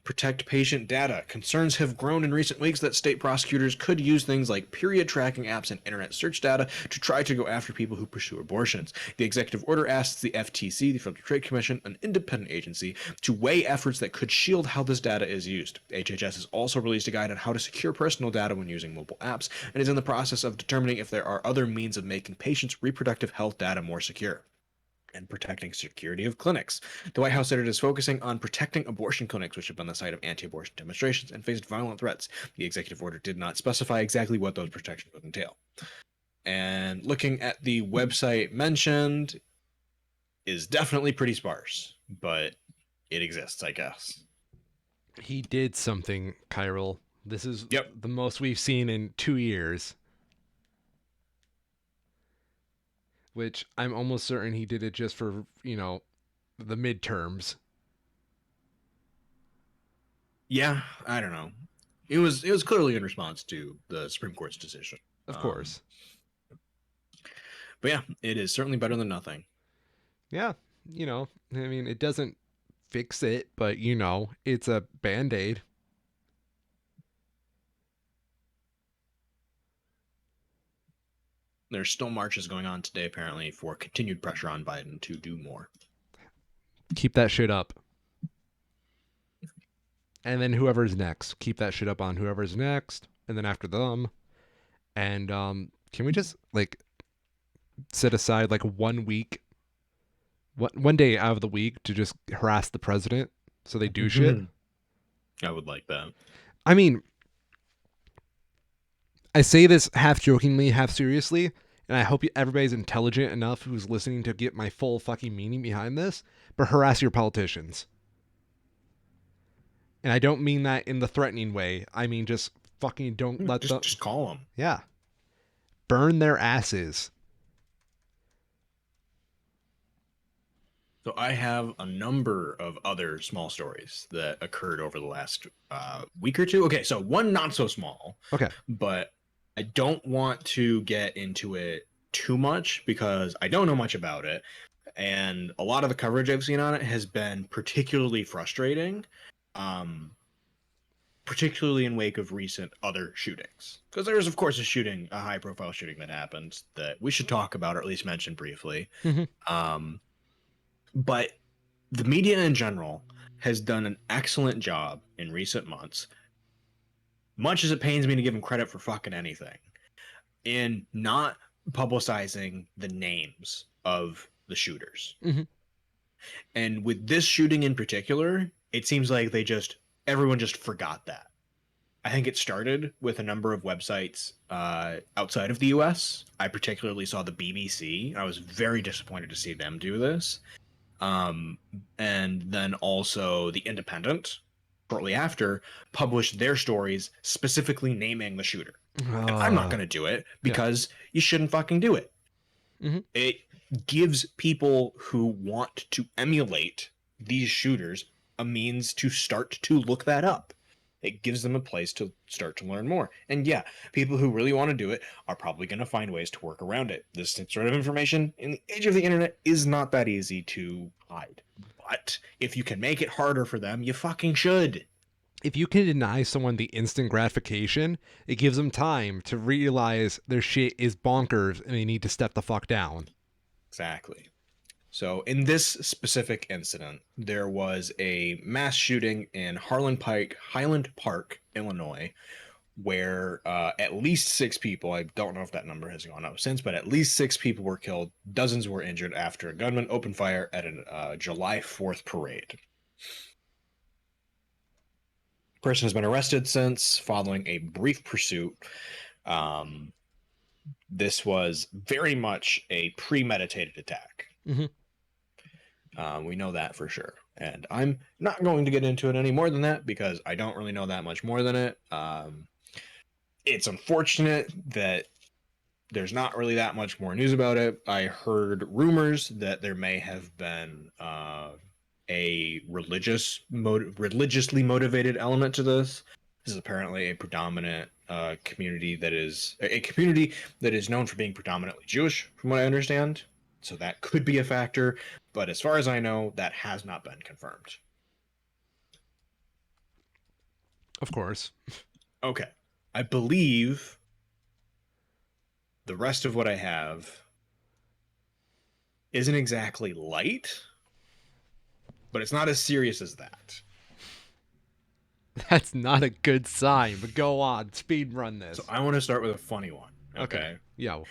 Protect patient data. Concerns have grown in recent weeks that state prosecutors could use things like period tracking apps and internet search data to try to go after people who pursue abortions. The executive order asks the FTC, the Federal Trade Commission, an independent agency, to weigh efforts that could shield how this data is used. HHS has also released a guide on how to secure personal data when using mobile apps and is in the process of determining if there are other means of making patients' reproductive health data more secure. And protecting security of clinics. The White House said it is focusing on protecting abortion clinics, which have been the site of anti-abortion demonstrations and faced violent threats. The executive order did not specify exactly what those protections would entail. And looking at the website mentioned is definitely pretty sparse, but it exists, I guess. He did something, Kyril. This is Yep. the most we've seen in 2 years. Which I'm almost certain he did it just for, the midterms. Yeah, I don't know. It was clearly in response to the Supreme Court's decision. Of course. But yeah, it is certainly better than nothing. Yeah, I mean, it doesn't fix it, but, it's a band aid. There's still marches going on today, apparently, for continued pressure on Biden to do more. Keep that shit up. And then whoever's next, keep that shit up on whoever's next, and then after them. And can we just set aside 1 week, one day out of the week to just harass the president so they do shit? I would like that. I mean, I say this half jokingly, half seriously, and I hope everybody's intelligent enough who's listening to get my full fucking meaning behind this, but harass your politicians. And I don't mean that in the threatening way. I mean just fucking don't let them... Just call them. Yeah. Burn their asses. So I have a number of other small stories that occurred over the last week or two. Okay, so one not so small. Okay. But I don't want to get into it too much because I don't know much about it. And a lot of the coverage I've seen on it has been particularly frustrating. Particularly in wake of recent other shootings. Because there's, of course, a high-profile shooting that happened that we should talk about or at least mention briefly. But the media in general has done an excellent job in recent months, much as it pains me to give them credit for fucking anything, in not publicizing the names of the shooters. And with this shooting in particular, it seems like everyone just forgot that. I think it started with a number of websites outside of the US. I particularly saw the BBC. I was very disappointed to see them do this. And then also the Independent, shortly after, published their stories specifically naming the shooter. And I'm not going to do it because you shouldn't fucking do it. It gives people who want to emulate these shooters a means to start to look that up. It gives them a place to start to learn more. And yeah, people who really want to do it are probably going to find ways to work around it. This sort of information in the age of the internet is not that easy to hide. But if you can make it harder for them, you fucking should. If you can deny someone the instant gratification, it gives them time to realize their shit is bonkers and they need to step the fuck down. Exactly. So in this specific incident, there was a mass shooting in Highland Park, Illinois, where at least 6 people, I don't know if that number has gone up since, but at least 6 people were killed. Dozens were injured after a gunman opened fire at a July 4th parade. Person has been arrested since following a brief pursuit. This was very much a premeditated attack. We know that for sure. And I'm not going to get into it any more than that because I don't really know that much more than it. It's unfortunate that there's not really that much more news about it. I heard rumors that there may have been a religiously motivated element to this. This is apparently a predominant community that is known for being predominantly Jewish, from what I understand. So that could be a factor, but as far as I know, that has not been confirmed. Of course. Okay. I believe the rest of what I have isn't exactly light, but it's not as serious as that. That's not a good sign, but go on. Speed run So this. I want to start with a funny one. Okay. Okay. Yeah.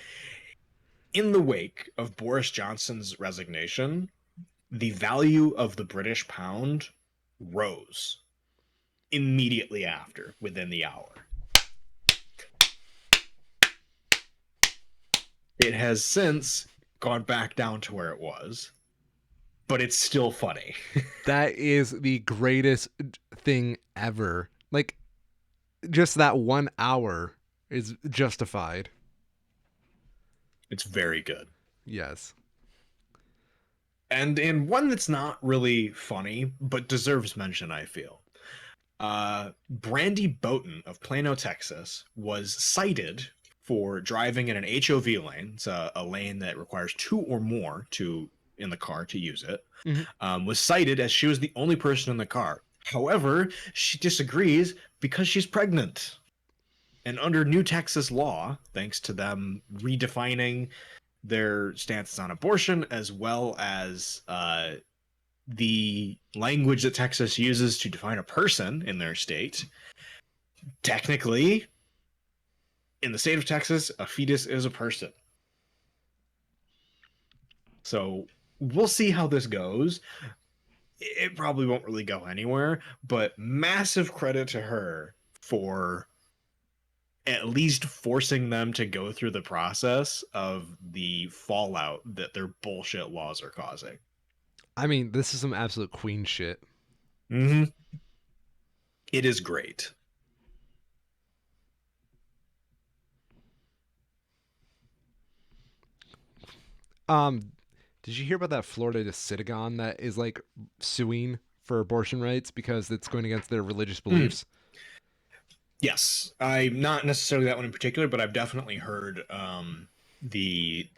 In the wake of Boris Johnson's resignation, the value of the British pound rose immediately after, within the hour. It has since gone back down to where it was, but it's still funny. That is the greatest thing ever. Like, just that 1 hour is justified. It's very good. Yes. And in one that's not really funny, but deserves mention, I feel. Brandy Bowton of Plano, Texas, was cited for driving in an HOV lane. It's a lane that requires two or more to in the car to use it. Mm-hmm. Was cited as she was the only person in the car. However, she disagrees because she's pregnant. And under new Texas law, thanks to them redefining their stances on abortion as well as the language that Texas uses to define a person in their state, technically, in the state of Texas, a fetus is a person. So we'll see how this goes. It probably won't really go anywhere, but massive credit to her for at least forcing them to go through the process of the fallout that their bullshit laws are causing. I mean, this is some absolute queen shit. Mm-hmm. It is great. Um, did you hear about that Florida synagogue that is like suing for abortion rights because it's going against their religious Mm. beliefs? Yes, I'm not necessarily that one in particular, but I've definitely heard the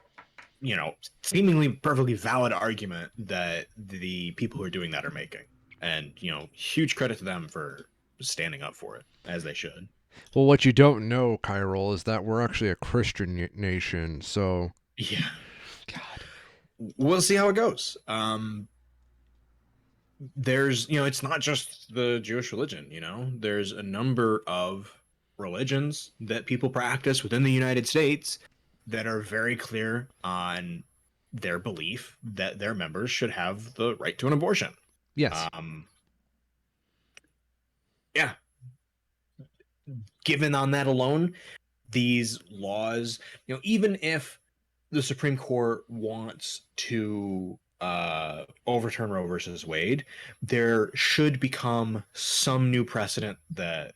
seemingly perfectly valid argument that the people who are doing that are making, and huge credit to them for standing up for it as they should. Well, what you don't know, Kyrol, is that we're actually a Christian nation. So, Yeah, God. we'll see how it goes. There's it's not just the Jewish religion. There's a number of religions that people practice within the United States that are very clear on their belief that their members should have the right to an abortion. Yes. Um, yeah, given on that alone, these laws, even if the Supreme Court wants to overturn Roe versus Wade, there should become some new precedent that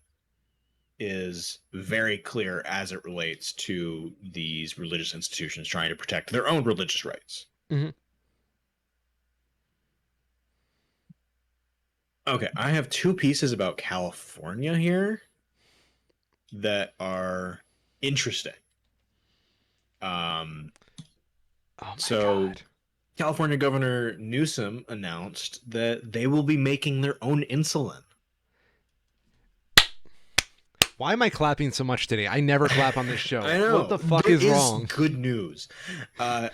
is very clear as it relates to these religious institutions trying to protect their own religious rights. Mm-hmm. Okay, I have two pieces about California here that are interesting. Um, Oh my so God. California Governor Newsom announced that they will be making their own insulin. Why am I clapping so much today? I never clap on this show. I What know. the fuck There is is wrong? good news.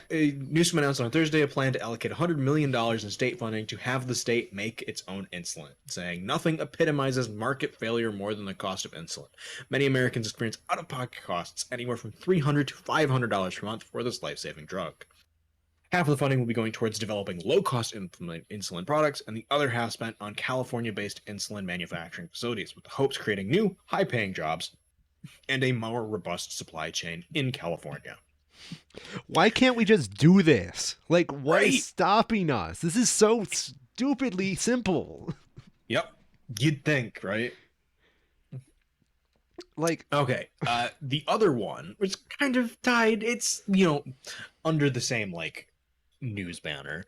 Newsom announced on Thursday a plan to allocate $100 million in state funding to have the state make its own insulin, saying nothing epitomizes market failure more than the cost of insulin. Many Americans experience out-of-pocket costs anywhere from $300 to $500 per month for this life-saving drug. Half of the funding will be going towards developing low-cost insulin products, and the other half spent on California-based insulin manufacturing facilities, with the hopes creating new, high-paying jobs and a more robust supply chain in California. Why can't we just do this? Like, what is Right. stopping us? This is so stupidly simple. Yep. You'd think, right? Like, Okay. The other one was kind of tied. It's, under the same, news banner.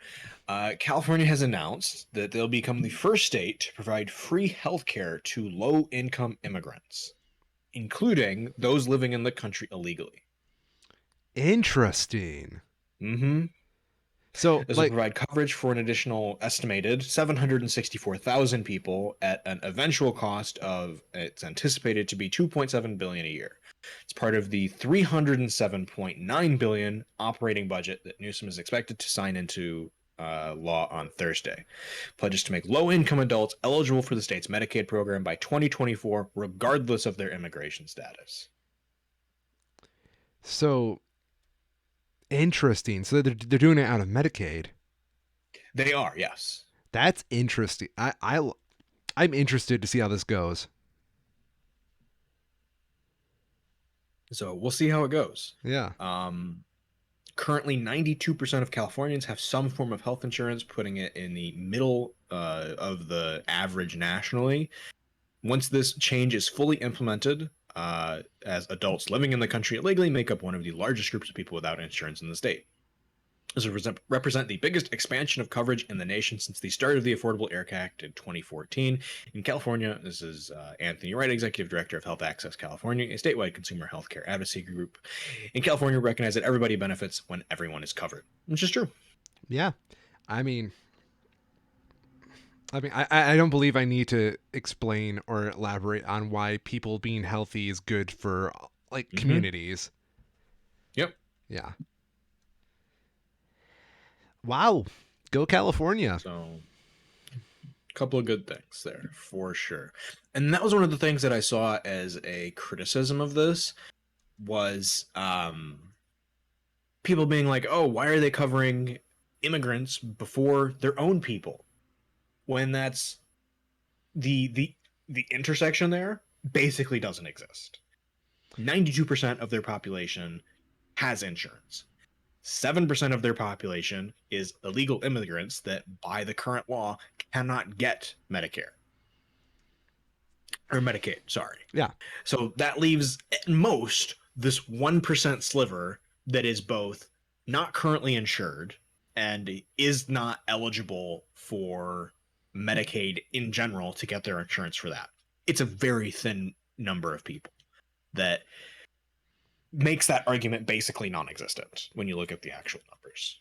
California has announced that they'll become the first state to provide free healthcare to low-income immigrants, including those living in the country illegally. interesting. Mm-hmm. So, This will like, provide coverage for an additional estimated 764,000 people at an eventual cost of, it's anticipated to be 2.7 billion a year. It's part of the 307.9 billion operating budget that Newsom is expected to sign into law on Thursday. Pledges to make low-income adults eligible for the state's Medicaid program by 2024, regardless of their immigration status. so interesting. So they're doing it out of Medicaid. They are, yes. That's interesting. I'm interested to see how this goes. So we'll see how it goes. Yeah. Currently, 92% of Californians have some form of health insurance, putting it in the middle of the average nationally. Once this change is fully implemented, as adults living in the country illegally make up one of the largest groups of people without insurance in the state. This will represent the biggest expansion of coverage in the nation since the start of the Affordable Care Act in 2014. In California, this is Anthony Wright, Executive Director of Health Access California, a statewide consumer healthcare advocacy group. In California, we recognize that everybody benefits when everyone is covered, which is true. Yeah. I mean, I don't believe I need to explain or elaborate on why people being healthy is good for like communities. Yep. Yeah. Wow. Go California. So, a couple of good things there for sure. And that was one of the things that I saw as a criticism of this was people being like, "Oh, why are they covering immigrants before their own people?" When that's the intersection there basically doesn't exist. 92% of their population has insurance. 7% of their population is illegal immigrants that, by the current law, cannot get Medicare. Or Medicaid, sorry. Yeah. So that leaves, at most, this 1% sliver that is both not currently insured and is not eligible for Medicaid in general to get their insurance for that. It's a very thin number of people that makes that argument basically non-existent when you look at the actual numbers.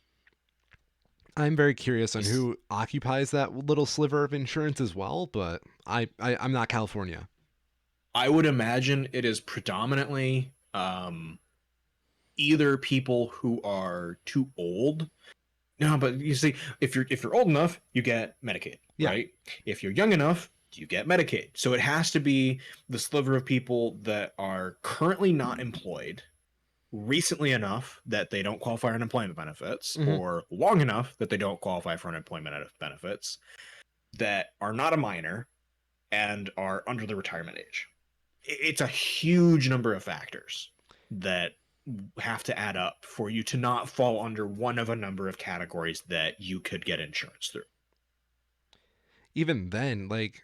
I'm very curious on who occupies that little sliver of insurance as well, but I'm not California. I would imagine it is predominantly either people who are too old. No, but you see, if you're old enough, you get Medicaid, Yeah. right? If you're young enough, you get Medicaid. So it has to be the sliver of people that are currently not employed, recently enough that they don't qualify for unemployment benefits, or long enough that they don't qualify for unemployment benefits, that are not a minor and are under the retirement age. It's a huge number of factors that have to add up for you to not fall under one of a number of categories that you could get insurance through. Even then, like,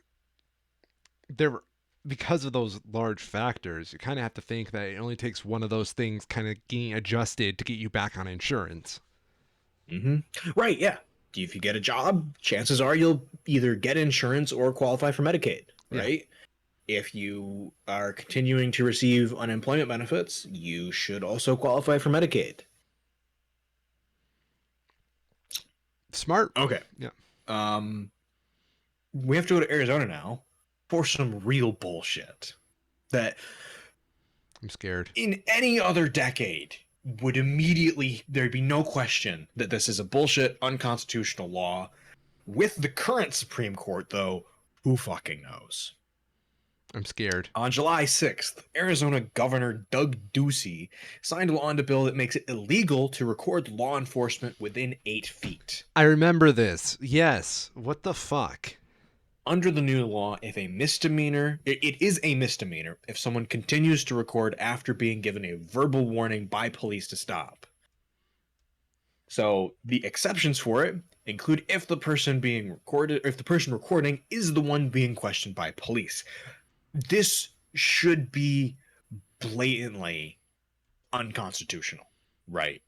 because of those large factors, you kind of have to think that it only takes one of those things kind of getting adjusted to get you back on insurance. Right, yeah. If you get a job, chances are you'll either get insurance or qualify for Medicaid, right? Yeah. If you are continuing to receive unemployment benefits, you should also qualify for Medicaid. Smart. Okay. Yeah. We have to go to Arizona now for some real bullshit that I'm scared. In any other decade would immediately, there'd be no question that this is a bullshit unconstitutional law. With the current Supreme Court, though, who fucking knows? I'm scared. On July 6th, Arizona Governor Doug Ducey signed a law into bill that makes it illegal to record law enforcement within 8 feet. I remember this. Yes. What the fuck? Under the new law, if a misdemeanor, it is a misdemeanor if someone continues to record after being given a verbal warning by police to stop. So the exceptions for it include if the person being recorded, or if the person recording is the one being questioned by police. This should be blatantly unconstitutional, right?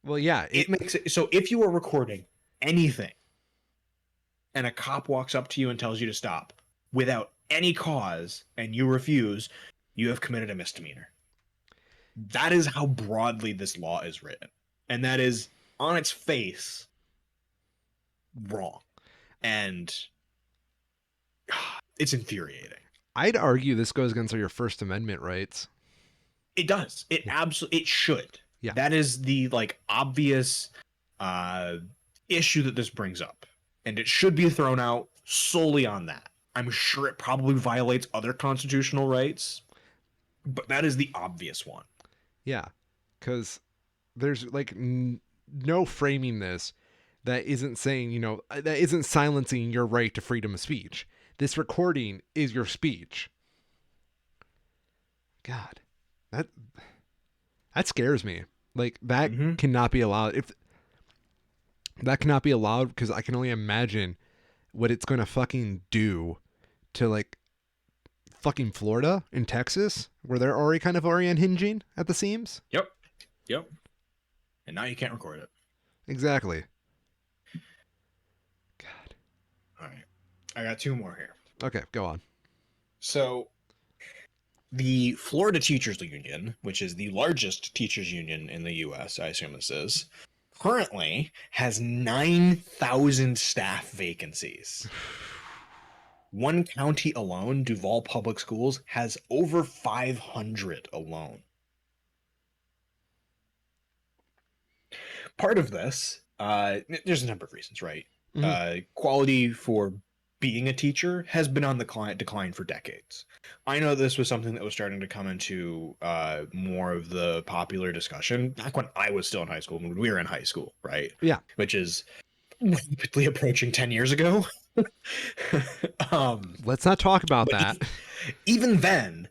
Well, yeah. It makes it so if you are recording anything and a cop walks up to you and tells you to stop without any cause and you refuse, you have committed a misdemeanor. That is how broadly this law is written. And that is on its face wrong. And it's infuriating. I'd argue this goes against your First Amendment rights. It does. It absolutely, it should. Yeah. That is the like obvious issue that this brings up. And it should be thrown out solely on that. I'm sure it probably violates other constitutional rights, but that is the obvious one. Yeah. Because there's like no framing this that isn't saying, that isn't silencing your right to freedom of speech. This recording is your speech. God, that scares me. Like that cannot be allowed. If that cannot be allowed, because I can only imagine what it's going to fucking do to like fucking Florida and Texas, where they're already unhinging at the seams. Yep. And now you can't record it. Exactly. God. All right. I got two more here. Okay, go on. So, the Florida Teachers Union, which is the largest teachers union in the U.S., I assume this is, currently has 9,000 staff vacancies. One county alone, Duval Public Schools, has over 500 alone. Part of this, there's a number of reasons, right? Quality for being a teacher has been on the decline for decades. I know this was something that was starting to come into more of the popular discussion back when I was still in high school, when we were in high school, right? Yeah. Which is rapidly approaching 10 years ago. Let's not talk about that. Even then,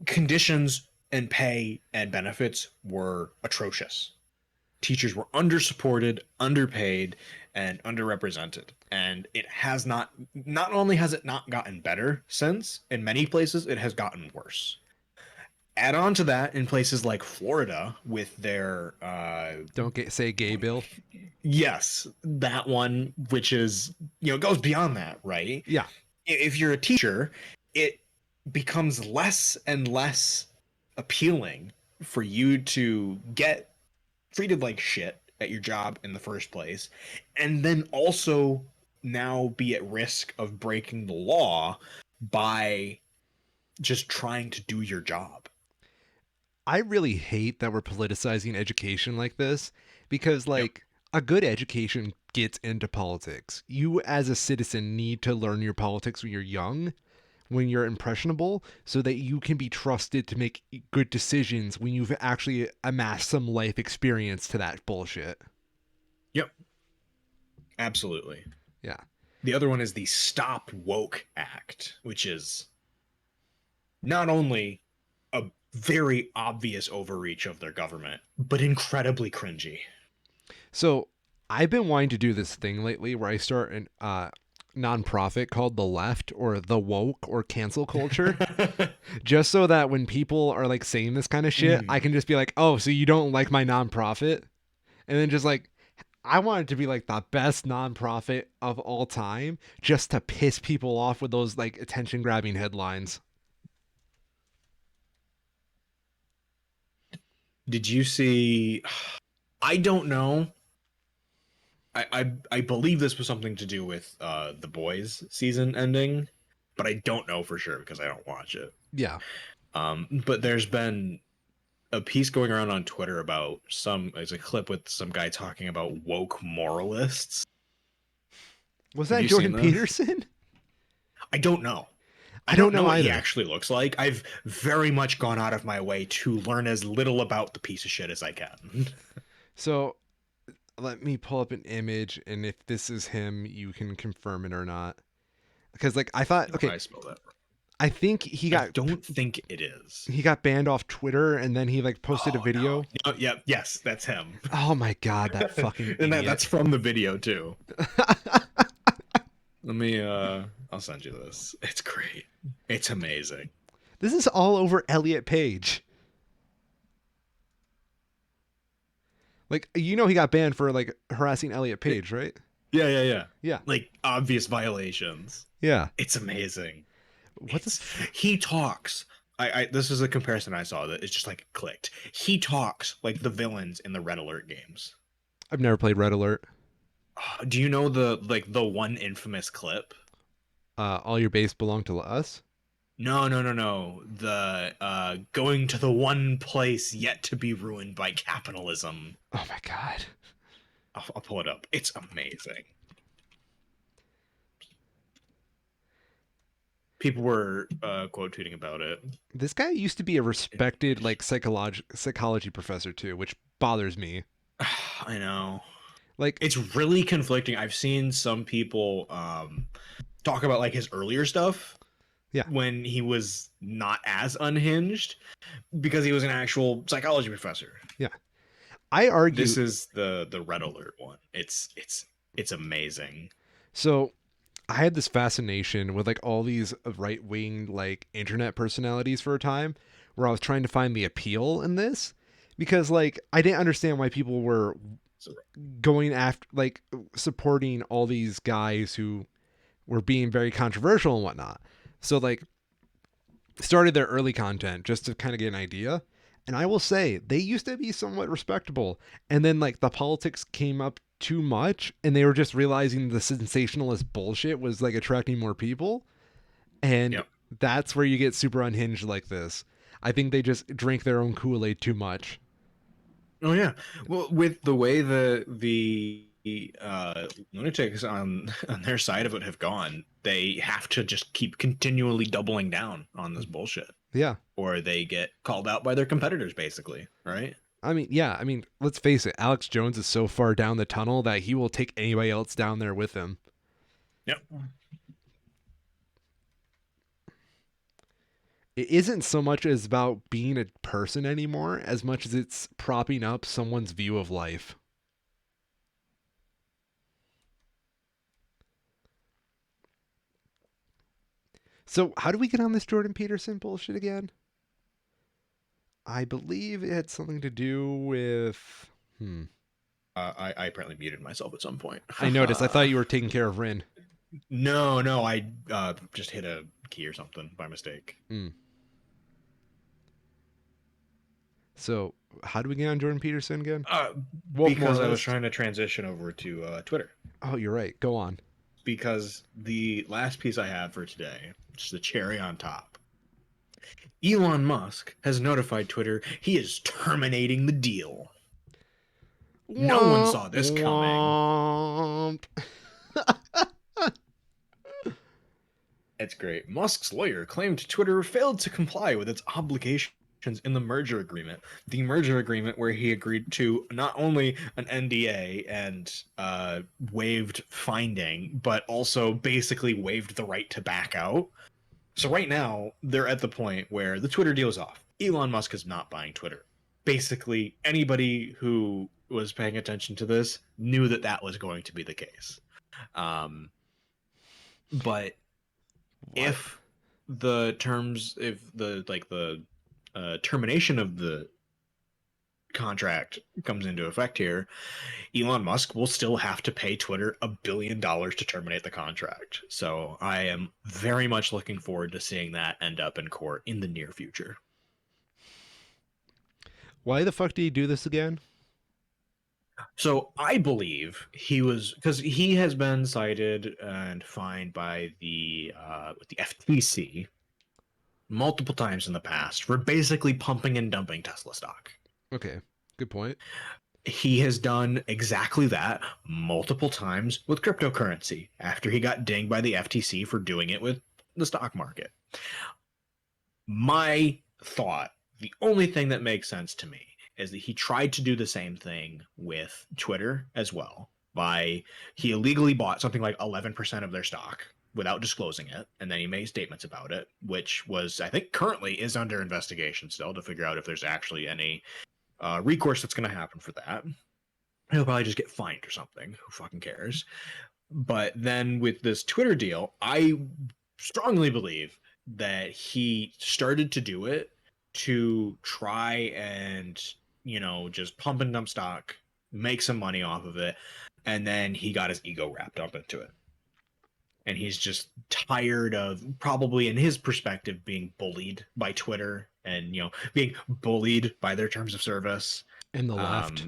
conditions and pay and benefits were atrocious. Teachers were undersupported, underpaid, and underrepresented. And it has not only has it not gotten better since, in many places, it has gotten worse. Add on to that in places like Florida with their... say gay bill. Yes, that one, which is, goes beyond that, right? Yeah. If you're a teacher, it becomes less and less appealing for you to get treated like shit at your job in the first place, and then also now be at risk of breaking the law by just trying to do your job. I really hate that we're politicizing education like this, because a good education gets into politics. You as a citizen need to learn your politics when you're young, when you're impressionable, so that you can be trusted to make good decisions when you've actually amassed some life experience to that bullshit. Yep. Absolutely. Yeah. The other one is the Stop Woke Act, which is not only a very obvious overreach of their government, but incredibly cringy. So I've been wanting to do this thing lately where I start an nonprofit called The Left, or The Woke, or Cancel Culture, just so that when people are like saying this kind of shit, I can just be like, oh, so you don't like my nonprofit? And then just like, I want it to be like the best nonprofit of all time, just to piss people off with those like attention grabbing headlines. Did you see? I don't know. I believe this was something to do with The Boys season ending, but I don't know for sure because I don't watch it. Yeah. But there's been a piece going around on Twitter about there's a clip with some guy talking about woke moralists. Was that Jordan Peterson? I don't know. I don't know what he actually looks like. I've very much gone out of my way to learn as little about the piece of shit as I can. So let me pull up an image, and if this is him, you can confirm it or not. Because I thought, okay, I spelled that. I think he got. I don't think it is. He got banned off Twitter, and then he posted a video. No. Yeah, yes, that's him. Oh my god, that fucking and that's from the video too. Let me I'll send you this. It's great. It's amazing. This is all over Elliot Page. He got banned for harassing Elliot Page, right? Yeah. Yeah. Obvious violations. Yeah. It's amazing. What he talks. I this is a comparison I saw that it's just clicked. He talks like the villains in the Red Alert games. I've never played Red Alert. Do you know the one infamous clip? All your base belong to us. No, no, no, no. The going to the one place yet to be ruined by capitalism. Oh my god. I'll pull it up. It's amazing. People were quote tweeting about it. This guy used to be a respected like psychology professor too, which bothers me. I know. Like, It's really conflicting. I've seen some people talk about like his earlier stuff yeah, when he was not as unhinged because he was an actual psychology professor. yeah. I argue This is the Red Alert one. It's amazing. so. I had this fascination with like all these right wing like internet personalities for a time, where I was trying to find the appeal in this, because like I didn't understand why people were So, going after like supporting all these guys who were being very controversial and whatnot. So like started their early content just to kind of get an idea. And I will say they used to be somewhat respectable. And then like the politics came up too much and they were just realizing the sensationalist bullshit was like attracting more people. And yep. that's where you get super unhinged like this. I think they just drink their own Kool-Aid too much. Oh yeah. Well, with the way the lunatics on their side of it have gone, they have to just keep continually doubling down on this bullshit, Yeah. or they get called out by their competitors, basically, right? I mean, yeah, I mean, let's face it, Alex Jones is so far down the tunnel that he will take anybody else down there with him. Yep. It isn't so much as about being a person anymore as much as it's propping up someone's view of life. So, how do we get on this Jordan Peterson bullshit again? I believe it had something to do with. I apparently muted myself at some point. I noticed. I thought you were taking care of Rin. No, no, I just hit a key or something by mistake. Hmm. So, how do we get on Jordan Peterson again? Uh, Woke because I was moralist. trying to transition over to Twitter. Oh, you're right. Go on. Because the last piece I have for today, which is the cherry on top, Elon Musk has notified Twitter he is terminating the deal. No one Womp saw this coming. womp. It's great. Musk's lawyer claimed Twitter failed to comply with its obligations in the merger agreement. The merger agreement where he agreed to not only an NDA and waived finding, but also basically waived the right to back out. So right now, they're at the point where the Twitter deal is off. Elon Musk is not buying Twitter. Basically, anybody who was paying attention to this knew that that was going to be the case. But What? if the termination of the contract comes into effect here, Elon Musk will still have to pay Twitter $1 billion to terminate the contract. So I am very much looking forward to seeing that end up in court in the near future. Why the fuck did he do this again? So I believe he was, because he has been cited and fined by the FTC multiple times in the past for basically pumping and dumping Tesla stock. Okay, good point. He has done exactly that multiple times with cryptocurrency after he got dinged by the FTC for doing it with the stock market. My thought, the only thing that makes sense to me is that he tried to do the same thing with Twitter as well. By he illegally bought something like 11% of their stock without disclosing it, and then he made statements about it, which was, I think, currently is under investigation still to figure out if there's actually any recourse that's going to happen for that. He'll probably just get fined or something. Who fucking cares? But then with this Twitter deal, I strongly believe that he started to do it to try and, just pump and dump stock, make some money off of it, and then he got his ego wrapped up into it. And he's just tired of, probably in his perspective, being bullied by Twitter and, being bullied by their terms of service. And the left.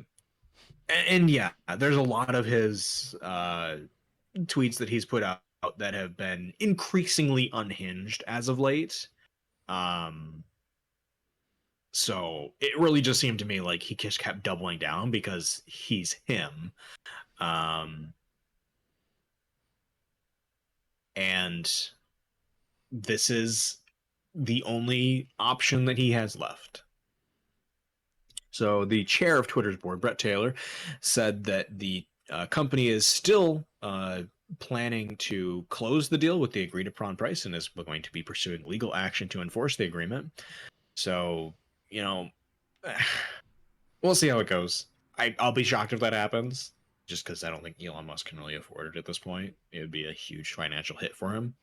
And yeah, there's a lot of his tweets that he's put out that have been increasingly unhinged as of late. Um, so it really just seemed to me like he just kept doubling down because he's him. Um, and this is the only option that he has left. So the chair of Twitter's board, Brett Taylor, said that the company is still planning to close the deal with the agreed upon price and is going to be pursuing legal action to enforce the agreement. So, you know, we'll see how it goes. I'll be shocked if that happens, just because I don't think Elon Musk can really afford it at this point. It would be a huge financial hit for him,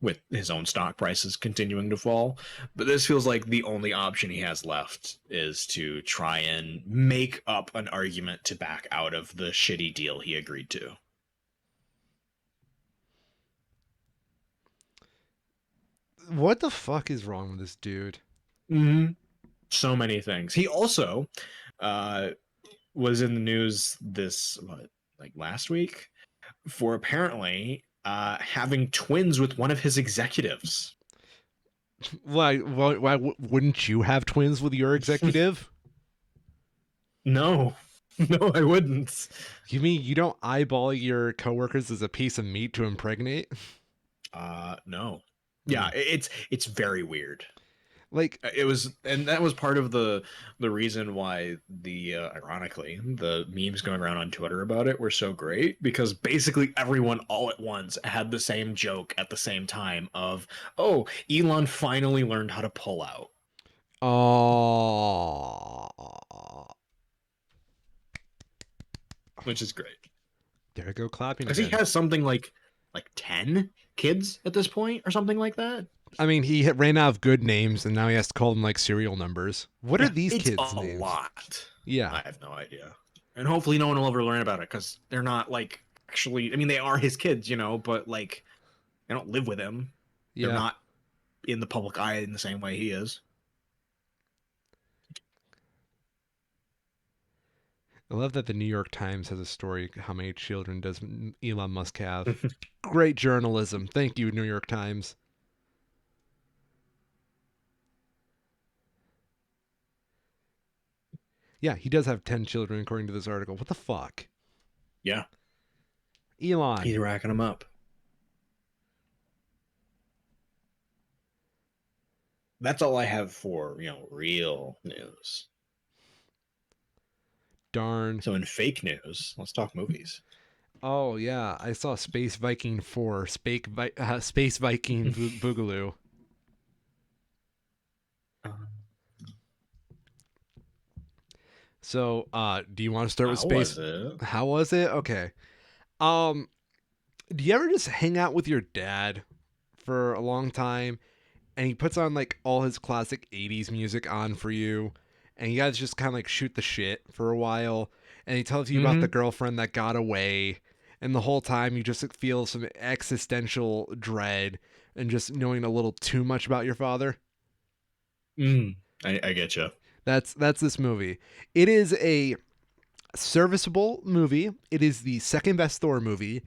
with his own stock prices continuing to fall. But this feels like the only option he has left is to try and make up an argument to back out of the shitty deal he agreed to. What the fuck is wrong with this dude? Mm-hmm. So many things. He also uh, was in the news this like last week for apparently having twins with one of his executives. Why wouldn't you have twins with your executive? No, no, I wouldn't. You mean you don't eyeball your coworkers as a piece of meat to impregnate? No. Hmm. Yeah, it's very weird. Like, It was, and that was part of the reason why the ironically the memes going around on Twitter about it were so great, because basically everyone all at once had the same joke at the same time of, oh, Elon finally learned how to pull out, oh, which is great there I go clapping because he again. has something like 10 kids at this point or something like that. I mean, he ran out of good names, and now he has to call them like serial numbers. What are Yeah, these it's kids' a names? lot. Yeah, I have no idea. And hopefully no one will ever learn about it because they're not like actually, I mean, they are his kids, but like they don't live with him. They're yeah. not in the public eye in the same way he is. I love that the New York Times has a story. How many children does Elon Musk have? Great journalism. Thank you, New York Times. Yeah, he does have 10 children, according to this article. What the fuck? Yeah, Elon. he's racking them up. That's all I have for, real news. Darn. So in fake news, let's talk movies. Oh, yeah. I saw Space Viking 4, Space Viking Boogaloo. So, do you want to start with How Space? was it? How was it? Okay. Um, do you ever just hang out with your dad for a long time and he puts on like all his classic 80s music on for you and you guys just kind of like shoot the shit for a while and he tells you about the Mm-hmm. girlfriend that got away and the whole time you just feel some existential dread and just knowing a little too much about your father? I get you. That's this movie. It is a serviceable movie. It is the second best Thor movie.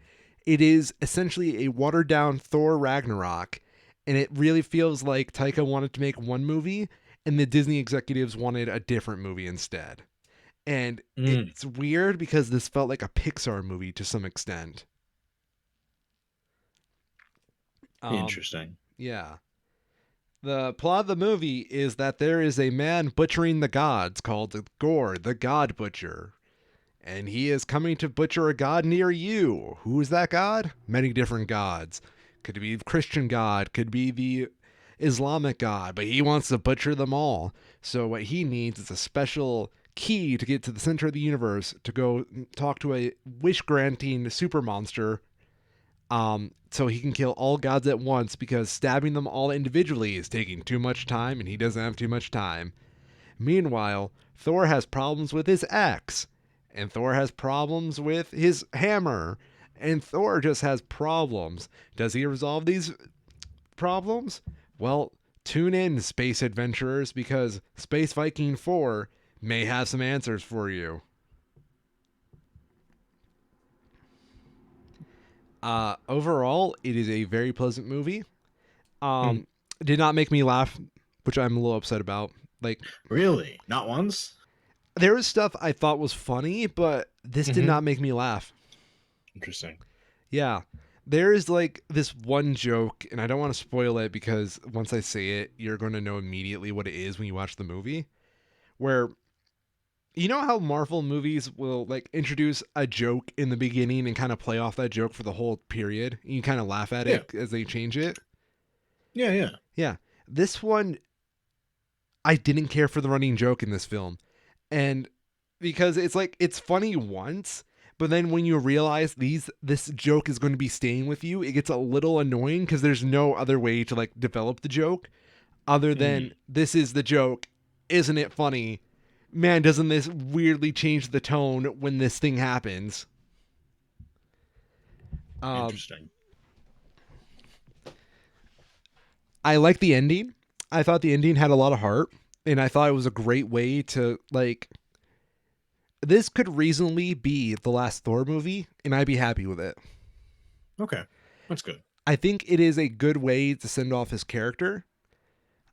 It is essentially a watered down Thor Ragnarok, and it really feels like Taika wanted to make one movie, and the Disney executives wanted a different movie instead. And Mm. it's weird because this felt like a Pixar movie to some extent. Um, Interesting. yeah. The plot of the movie is that there is a man butchering the gods called Gore, the God Butcher, and he is coming to butcher a god near you. Who is that god? Many different gods. Could be the Christian god, could be the Islamic god, but he wants to butcher them all. So what he needs is a special key to get to the center of the universe to go talk to a wish granting super monster, so he can kill all gods at once because stabbing them all individually is taking too much time and he doesn't have too much time. Meanwhile, Thor has problems with his axe, and Thor has problems with his hammer, and Thor just has problems. Does he resolve these problems? Well, tune in, space adventurers, because Space Viking 4 may have some answers for you. Overall, it is a very pleasant movie. Hmm. Um, did not make me laugh, which I'm a little upset about. Like, Really? Not once? there was stuff I thought was funny, but this did Hmm. not make me laugh. Interesting. Yeah. There is like this one joke, and I don't want to spoil it because once I say it, you're going to know immediately what it is when you watch the movie. Where you know how Marvel movies will like introduce a joke in the beginning and kind of play off that joke for the whole period? And you kind of laugh at Yeah. it as they change it. Yeah, yeah. Yeah. This one, I didn't care for the running joke in this film. And because it's like it's funny once, but then when you realize this joke is going to be staying with you, it gets a little annoying because there's no other way to like develop the joke other than Mm, this is the joke. Isn't it funny? Man, doesn't this weirdly change the tone when this thing happens? Um, interesting. I like the ending. I thought the ending had a lot of heart, and I thought it was a great way to like. This could reasonably be the last Thor movie, and I'd be happy with it. Okay. That's good. I think it is a good way to send off his character.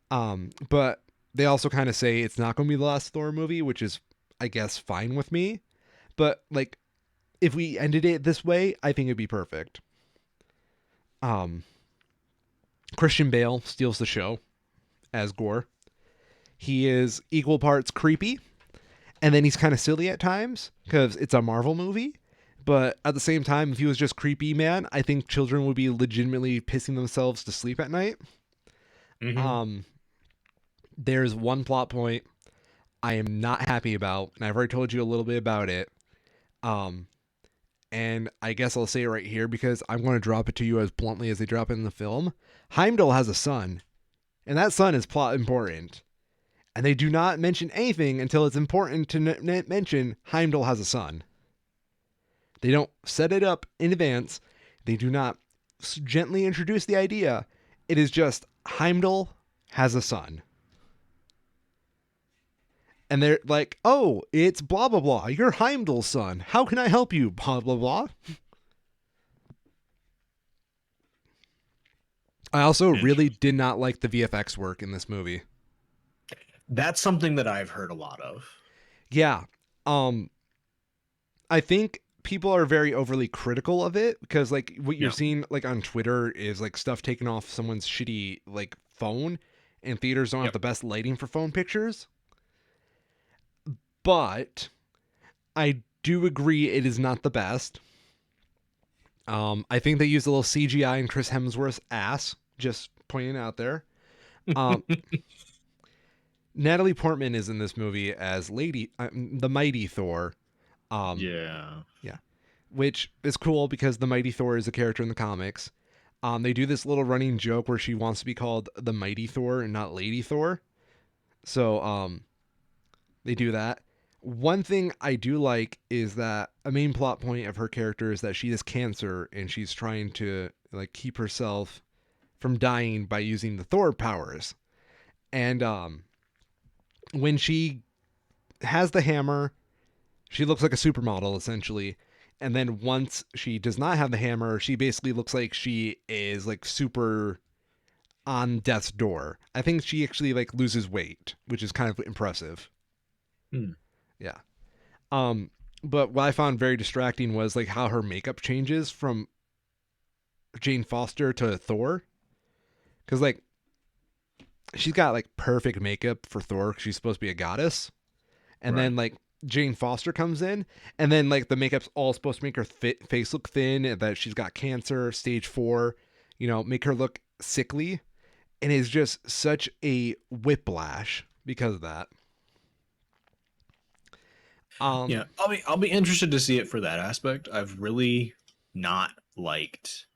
But they also kind of say it's not going to be the last Thor movie, which is, I guess, fine with me. But like, if we ended it this way, I think it'd be perfect. Um, Christian Bale steals the show as Gore. He is equal parts creepy, and then he's kind of silly at times because it's a Marvel movie. But at the same time, if he was just creepy, man, I think children would be legitimately pissing themselves to sleep at night. Hmm. Um, there's one plot point I am not happy about, and I've already told you a little bit about it. Um, and I guess I'll say it right here because I'm going to drop it to you as bluntly as they drop it in the film. Heimdall has a son, and that son is plot important. And they do not mention anything until it's important to mention Heimdall has a son. They don't set it up in advance. They do not gently introduce the idea. It is just Heimdall has a son. And they're like, oh, it's blah, blah, blah. You're Heimdall's son. How can I help you? Blah, blah, blah. I also really Interesting. did not like the VFX work in this movie. That's something that I've heard a lot of. Yeah. Um, I think people are very overly critical of it because like what you're Yeah. seeing like on Twitter is like stuff taken off someone's shitty like phone and theaters don't have Yep. the best lighting for phone pictures. But I do agree it is not the best. I think they used a little CGI in Chris Hemsworth's ass, just pointing out there. Um, Natalie Portman is in this movie as Lady, the Mighty Thor. Um, Yeah. yeah, which is cool because the Mighty Thor is a character in the comics. They do this little running joke where she wants to be called the Mighty Thor and not Lady Thor. So they do that. One thing I do like is that a main plot point of her character is that she has cancer and she's trying to like keep herself from dying by using the Thor powers. And when she has the hammer, she looks like a supermodel essentially. And then once she does not have the hammer, she basically looks like she is like super on death's door. I think she actually like loses weight, which is kind of impressive. Hmm. Yeah. Um but what I found very distracting was like how her makeup changes from Jane Foster to Thor cuz like she's got like perfect makeup for Thor 'cause she's supposed to be a goddess. And Right. then like Jane Foster comes in, and then like the makeup's all supposed to make her face look thin, and that she's got cancer, stage 4, make her look sickly, and it's just such a whiplash because of that. Um, Yeah. I'll be interested to see it for that aspect. I've really not liked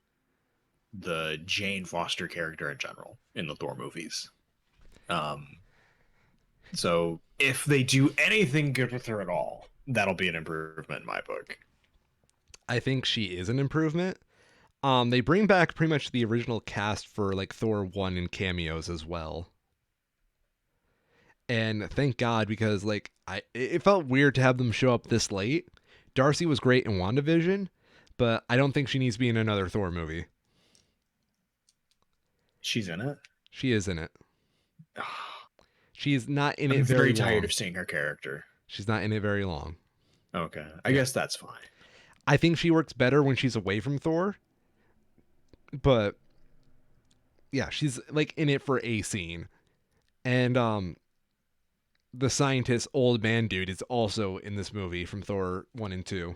the Jane Foster character in general in the Thor movies. Um, so if they do anything good with her at all, that'll be an improvement in my book. I think she is an improvement. They bring back pretty much the original cast for like Thor 1 and cameos as well. And thank God because like it felt weird to have them show up this late. Darcy was great in WandaVision, but I don't think she needs to be in another Thor movie. She's in it. She is in it. She's not in I'm it very very tired long. of seeing her character. She's not in it very long. Okay, I Yeah. guess that's fine. I think she works better when she's away from Thor, but yeah, she's like in it for a scene. And the scientist old man dude is also in this movie from Thor 1 and 2.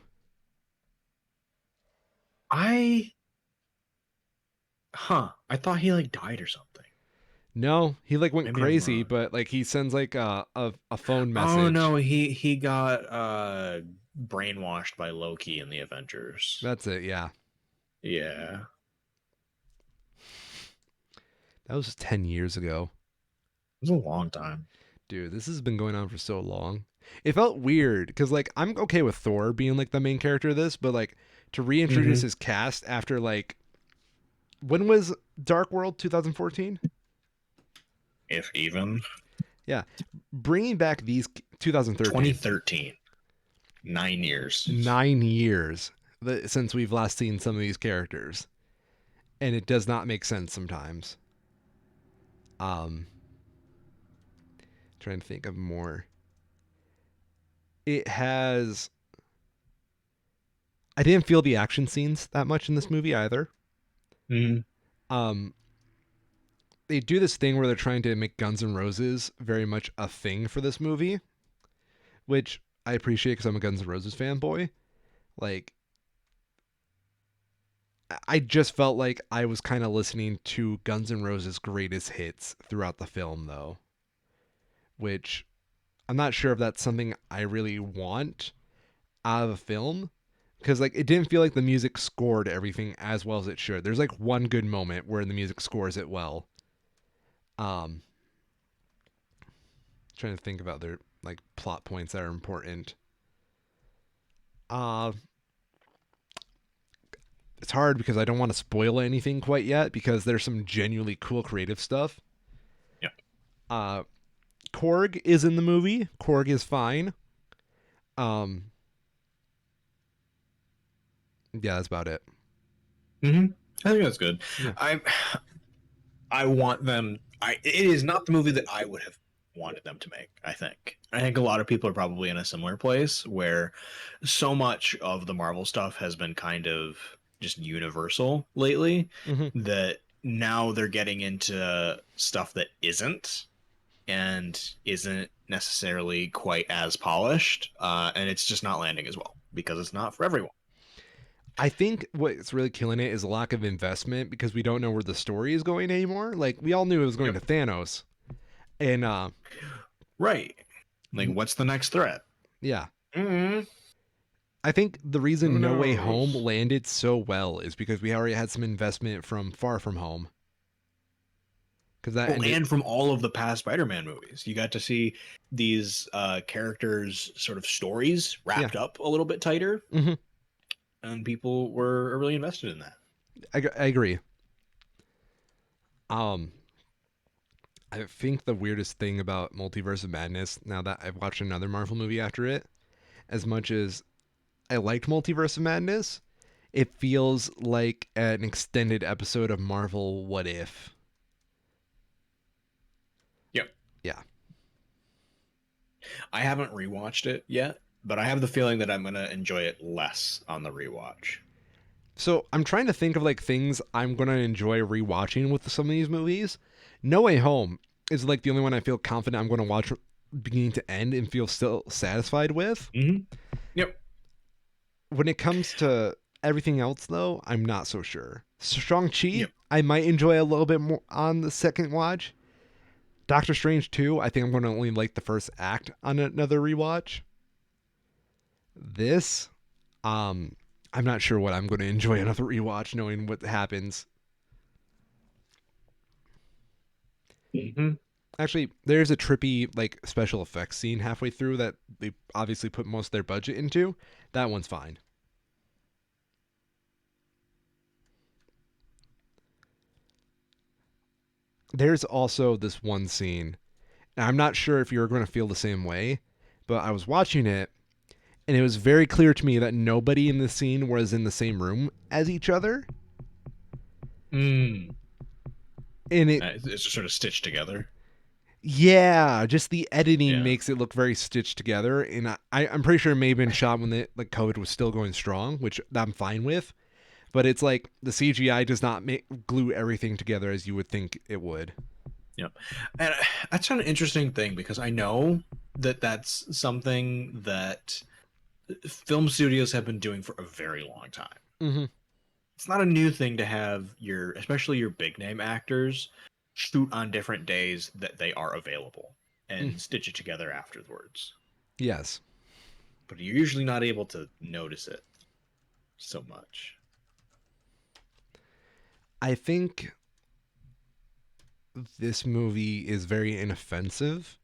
I I thought he like died or something. No, he like went Maybe I'm crazy, wrong. but like he sends like a phone Oh message. no, he got brainwashed by Loki in the Avengers. That's it, yeah. Yeah. That was 10 years ago. It was a long time. Dude, this has been going on for so long. It felt weird because like I'm okay with Thor being like the main character of this, but like to reintroduce Mm-hmm. his cast after like when was Dark World 2014? If even Yeah, bringing back these 2013, 2013, 9 years. 9 years since we've last seen some of these characters, and it does not make sense sometimes. Um, trying to think of more. It has. I didn't feel the action scenes that much in this movie either. Mm-hmm. Um, they do this thing where they're trying to make Guns N' Roses very much a thing for this movie, which I appreciate because I'm a Guns N' Roses fanboy. Like, I just felt like I was kind of listening to Guns N' Roses' greatest hits throughout the film, though, which I'm not sure if that's something I really want out of a film because like it didn't feel like the music scored everything as well as it should. There's like one good moment where the music scores it well. Um, trying to think about their like plot points that are important. Uh, it's hard because I don't want to spoil anything quite yet because there's some genuinely cool creative stuff. Yeah. Uh, Korg is in the movie. Korg is fine. Um, yeah, that's about it. Mm-hmm. I think that's good. Yeah. I want them. It is not the movie that I would have wanted them to make. I think a lot of people are probably in a similar place where so much of the Marvel stuff has been kind of just universal lately Mm-hmm. that now they're getting into stuff that isn't necessarily quite as polished, and it's just not landing as well because it's not for everyone. I think what's really killing it is a lack of investment because we don't know where the story is going anymore. Like we all knew it was going Yep. to Thanos, and Right. Like, what's the next threat? yeah, Mm-hmm. I think the Who reason No Way Home knows? landed so well is because we already had some investment from Far From Home. Because that Oh, ended, and from all of the past Spider-Man movies, you got to see these characters' sort of stories yeah, wrapped up a little bit tighter, hmm and people were really invested in that. I agree. Um, I think the weirdest thing about Multiverse of Madness, now that I've watched another Marvel movie after it, as much as I liked Multiverse of Madness, it feels like an extended episode of Marvel What If. Yep. Yeah. I haven't rewatched it yet, but I have the feeling that I'm gonna enjoy it less on the rewatch. So I'm trying to think of like things I'm gonna enjoy rewatching with some of these movies. No Way Home is like the only one I feel confident I'm gonna watch beginning to end and feel still satisfied with. Mm-hmm. Yep. When it comes to everything else, though, I'm not so sure. Shang-Chi, Yep. I might enjoy a little bit more on the second watch. Doctor Strange 2, I think I'm going to only like the first act on another rewatch. This, um, I'm not sure what I'm going to enjoy another rewatch knowing what happens. Mm-hmm. Actually, there's a trippy like special effects scene halfway through that they obviously put most of their budget into. That one's fine. There's also this one scene. And I'm not sure if you're going to feel the same way, but I was watching it And it was very clear to me that nobody in the scene was in the same room as each other. Mm. And it, It's just sort of stitched together. yeah, just the editing Yeah. makes it look very stitched together. And I'm pretty sure it may have been shot when like COVID was still going strong, which I'm fine with. But it's like the CGI does not glue everything together as you would think it would. Yeah. And that's an interesting thing because I know that that's something that film studios have been doing for a very long time. Mm-hmm. It's not a new thing to have especially your big name actors shoot on different days that they are available Mm. and stitch it together afterwards. Yes. But you're usually not able to notice it so much. I think this movie is very inoffensive.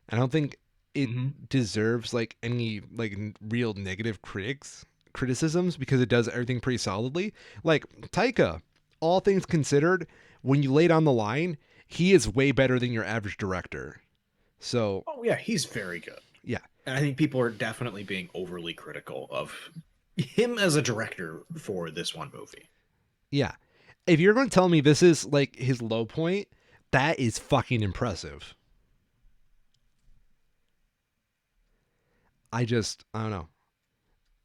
I don't think it Mm-hmm. deserves like any like real negative criticisms because it does everything pretty solidly. Like Taika, all things considered, when you lay down the line, he is way better than your average director. So Oh yeah, he's very good. yeah, And I think people are definitely being overly critical of him as a director for this one movie. yeah. If you're going to tell me this is like his low point, that is fucking impressive. I don't know.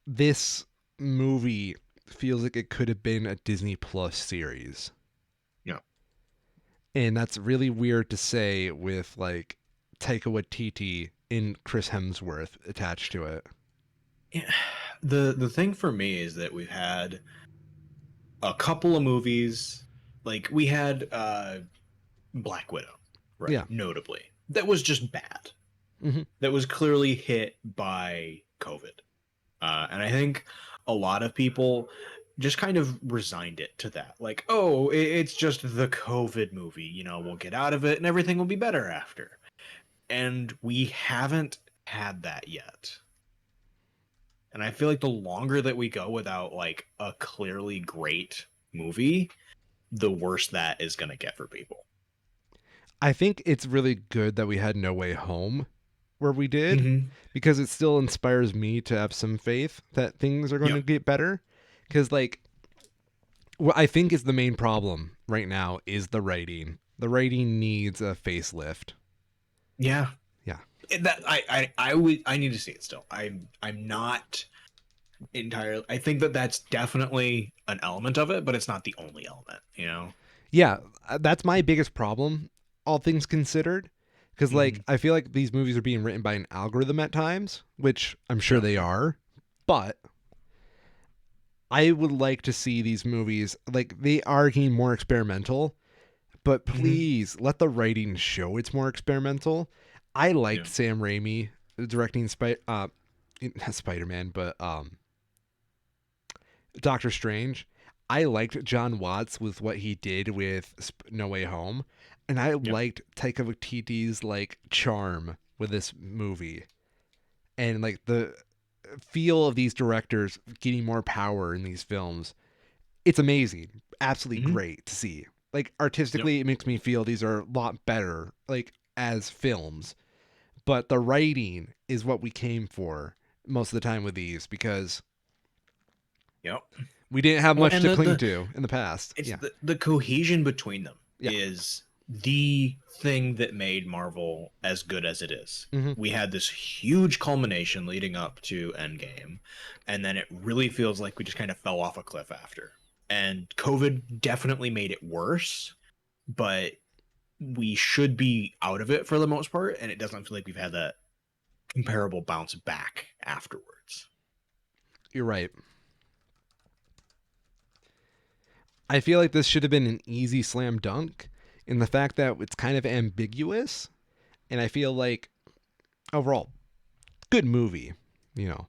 This movie feels like it could have been a Disney Plus series. Yeah. And that's really weird to say with like Taika Waititi and Chris Hemsworth attached to it. Yeah. The thing for me is that we've had a couple of movies, like we had Black Widow, right? Yeah. Notably. That was just bad. Hmm. That was clearly hit by COVID. And I think a lot of people just kind of resigned it to that. Like, oh, it's just the COVID movie. We'll get out of it and everything will be better after. And we haven't had that yet. And I feel like the longer that we go without like a clearly great movie, the worse that is going to get for people. I think it's really good that we had No Way Home where we did Mm-hmm. because it still inspires me to have some faith that things are going Yep. to get better. Because, like, what I think is the main problem right now is the writing. The writing needs a facelift. Yeah. Yeah. That I need to see it still. I'm not entirely. I think that that's definitely an element of it, but it's not the only element. Yeah, that's my biggest problem, all things considered. Because, like, Hmm. I feel like these movies are being written by an algorithm at times, which I'm sure Yeah. they are. But I would like to see these movies, like, they are getting more experimental, but Hmm. please let the writing show it's more experimental. I liked Yeah. Sam Raimi directing not Spider-Man, but Doctor Strange. I liked John Watts with what he did with No Way Home, and I Yeah. liked Taika Waititi's like charm with this movie, and like the feel of these directors getting more power in these films. It's amazing, absolutely Hmm. great to see. Like Yep. artistically, it makes me feel these are a lot better, like as films. But the writing is what we came for most of the time with these because Yep. we didn't have Well, much and to the cling the to in the past. it's Yeah. the cohesion between them Yeah. is the thing that made Marvel as good as it is. Hmm. We had this huge culmination leading up to Endgame, and then it really feels like we just kind of fell off a cliff after. And COVID definitely made it worse, but we should be out of it for the most part, and it doesn't feel like we've had that comparable bounce back afterwards. You're right. I feel like this should have been an easy slam dunk in the fact that it's kind of ambiguous. And I feel like overall, good movie, you know,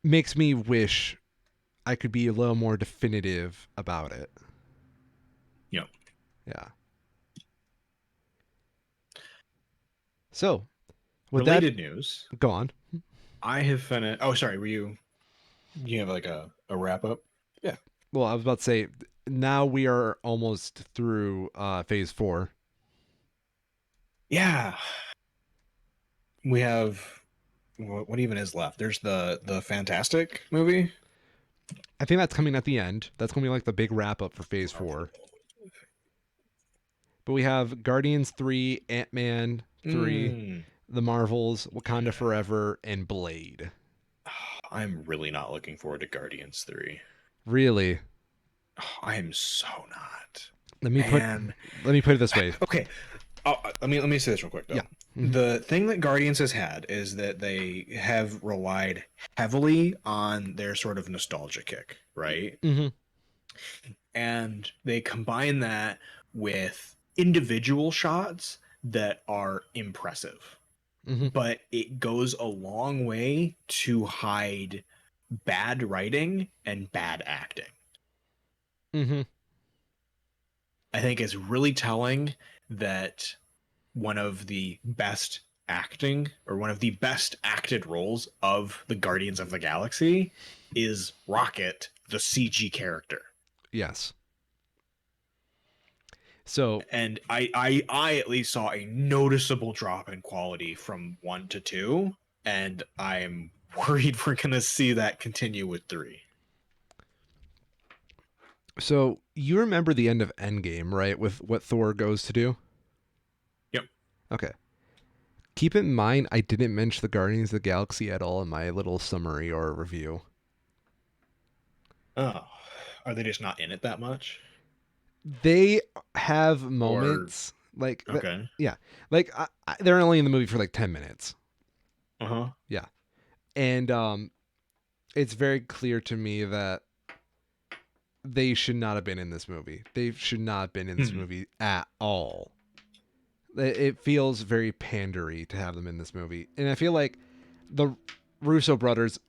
makes me wish I could be a little more definitive about it. You know, Yeah. So, with that, related news, go on. I have finished. Oh, sorry, were you? You have like a wrap up? Yeah. Well, I was about to say, now we are almost through phase 4. Yeah. We have what even is left? There's the Fantastic movie. I think that's coming at the end. That's going to be like the big wrap up for Phase 4. But we have Guardians 3, Ant-Man 3, Mm. The Marvels, Wakanda Forever, and Blade. I'm really not looking forward to Guardians 3. Really? I am so not. Let me put Man. let me put it this way. Okay. Let me say this real quick though. Yeah. Mm-hmm. The thing that Guardians has had is that they have relied heavily on their sort of nostalgia kick, right? Mm-hmm. And they combine that with individual shots that are impressive. Mm-hmm. But it goes a long way to hide bad writing and bad acting. Mm-hmm. I think it's really telling that one of the best acting or one of the best acted roles of the Guardians of the Galaxy is Rocket, the CG character. Yes. So And I at least saw a noticeable drop in quality from 1 to 2, and I'm worried we're gonna see that continue with 3. so you remember the end of Endgame, right? With what Thor goes to do? Yep. Okay. Keep in mind I didn't mention the Guardians of the Galaxy at all in my little summary or review. Oh, are they just not in it that much? They have Or moments like okay. yeah, like they're only in the movie for like 10 minutes. Uh-huh. Yeah. And it's very clear to me that they should not have been in this movie. They should not have been in this Hmm. movie at all. It feels very pandery to have them in this movie. And I feel like the Russo brothers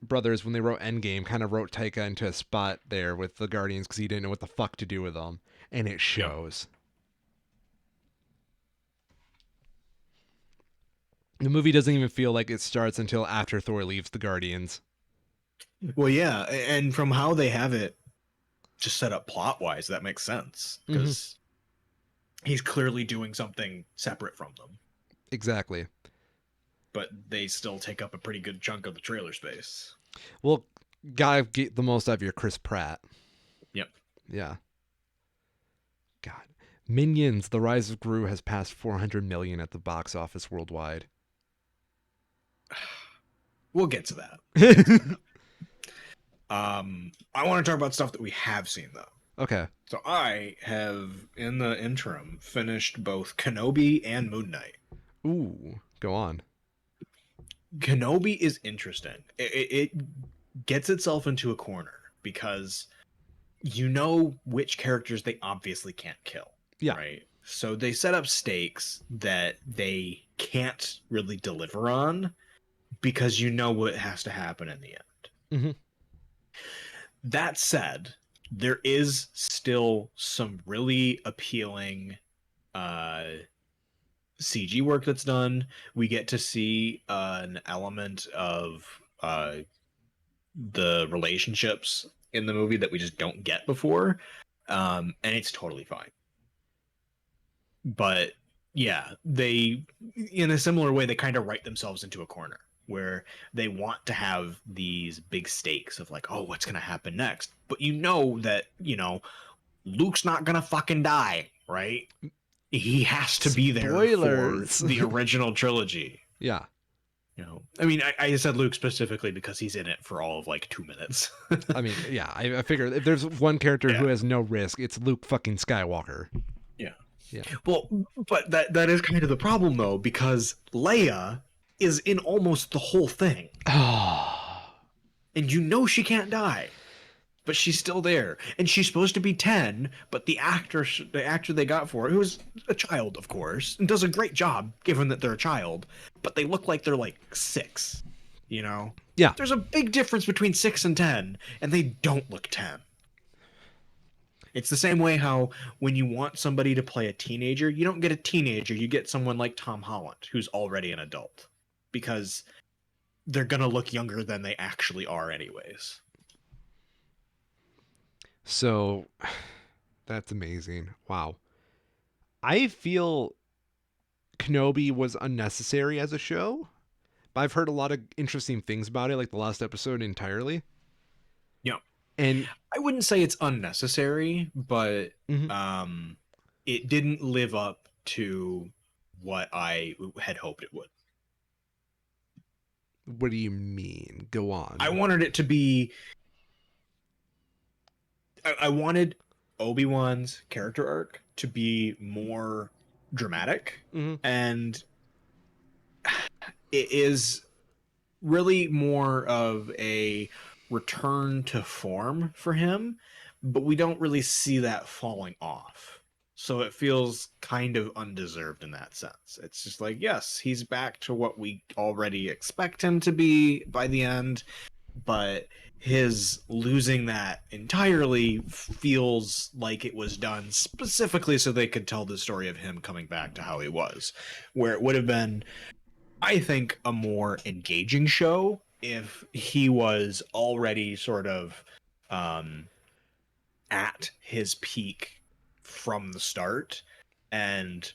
when they wrote Endgame kind of wrote Taika into a spot there with the Guardians because he didn't know what the fuck to do with them, and it Yep. shows. The movie doesn't even feel like it starts until after Thor leaves the Guardians. Well, yeah, and from how they have it just set up plot wise, that makes sense Mm-hmm. because he's clearly doing something separate from them, Exactly. but they still take up a pretty good chunk of the trailer space. Well, gotta get the most out of your Chris Pratt. Yep. Yeah. God. Minions: The Rise of Gru has passed 400 million at the box office worldwide. We'll get to that. I want to talk about stuff that we have seen though. Okay. So I have, in the interim, finished both Kenobi and Moon Knight. Ooh, go on. Kenobi is interesting. It gets itself into a corner because you know which characters they obviously can't kill, Yeah. right? So they set up stakes that they can't really deliver on because you know what has to happen in the end. Mm-hmm. That said, there is still some really appealing CG work that's done. We get to see an element of the relationships in the movie that we just don't get before, and it's totally fine. But yeah, they, in a similar way, they kind of write themselves into a corner where they want to have these big stakes of like, oh, what's gonna happen next? But you know that, Luke's not gonna fucking die, right? He has to be there for Spoilers. the original trilogy. Yeah. I mean, I said Luke specifically because he's in it for all of like 2 minutes. I mean, yeah, I figure if there's one character who Yeah. has no risk, it's Luke fucking Skywalker. Yeah. Yeah. Well, but that is kind of the problem though, because Leia is in almost the whole thing, and you know she can't die, but she's still there, and she's supposed to be 10. But the actor they got for it, who is a child, of course, and does a great job given that they're a child, but they look like they're like 6. Yeah. There's a big difference between 6 and 10, and they don't look 10. It's the same way how when you want somebody to play a teenager, you don't get a teenager, you get someone like Tom Holland, who's already an adult, because they're going to look younger than they actually are anyways. So that's amazing. Wow. I feel Kenobi was unnecessary as a show, but I've heard a lot of interesting things about it, like the last episode entirely. Yeah. And I wouldn't say it's unnecessary, but mhm. um, it didn't live up to what I had hoped it would. What do you mean? Go I on. wanted it to be. I wanted Obi-Wan's character arc to be more dramatic, Hmm. and it is really more of a return to form for him, but we don't really see that falling off. So it feels kind of undeserved in that sense. It's just like, yes, he's back to what we already expect him to be by the end, but his losing that entirely feels like it was done specifically so they could tell the story of him coming back to how he was, where it would have been, I think, a more engaging show if he was already sort of um, at his peak from the start and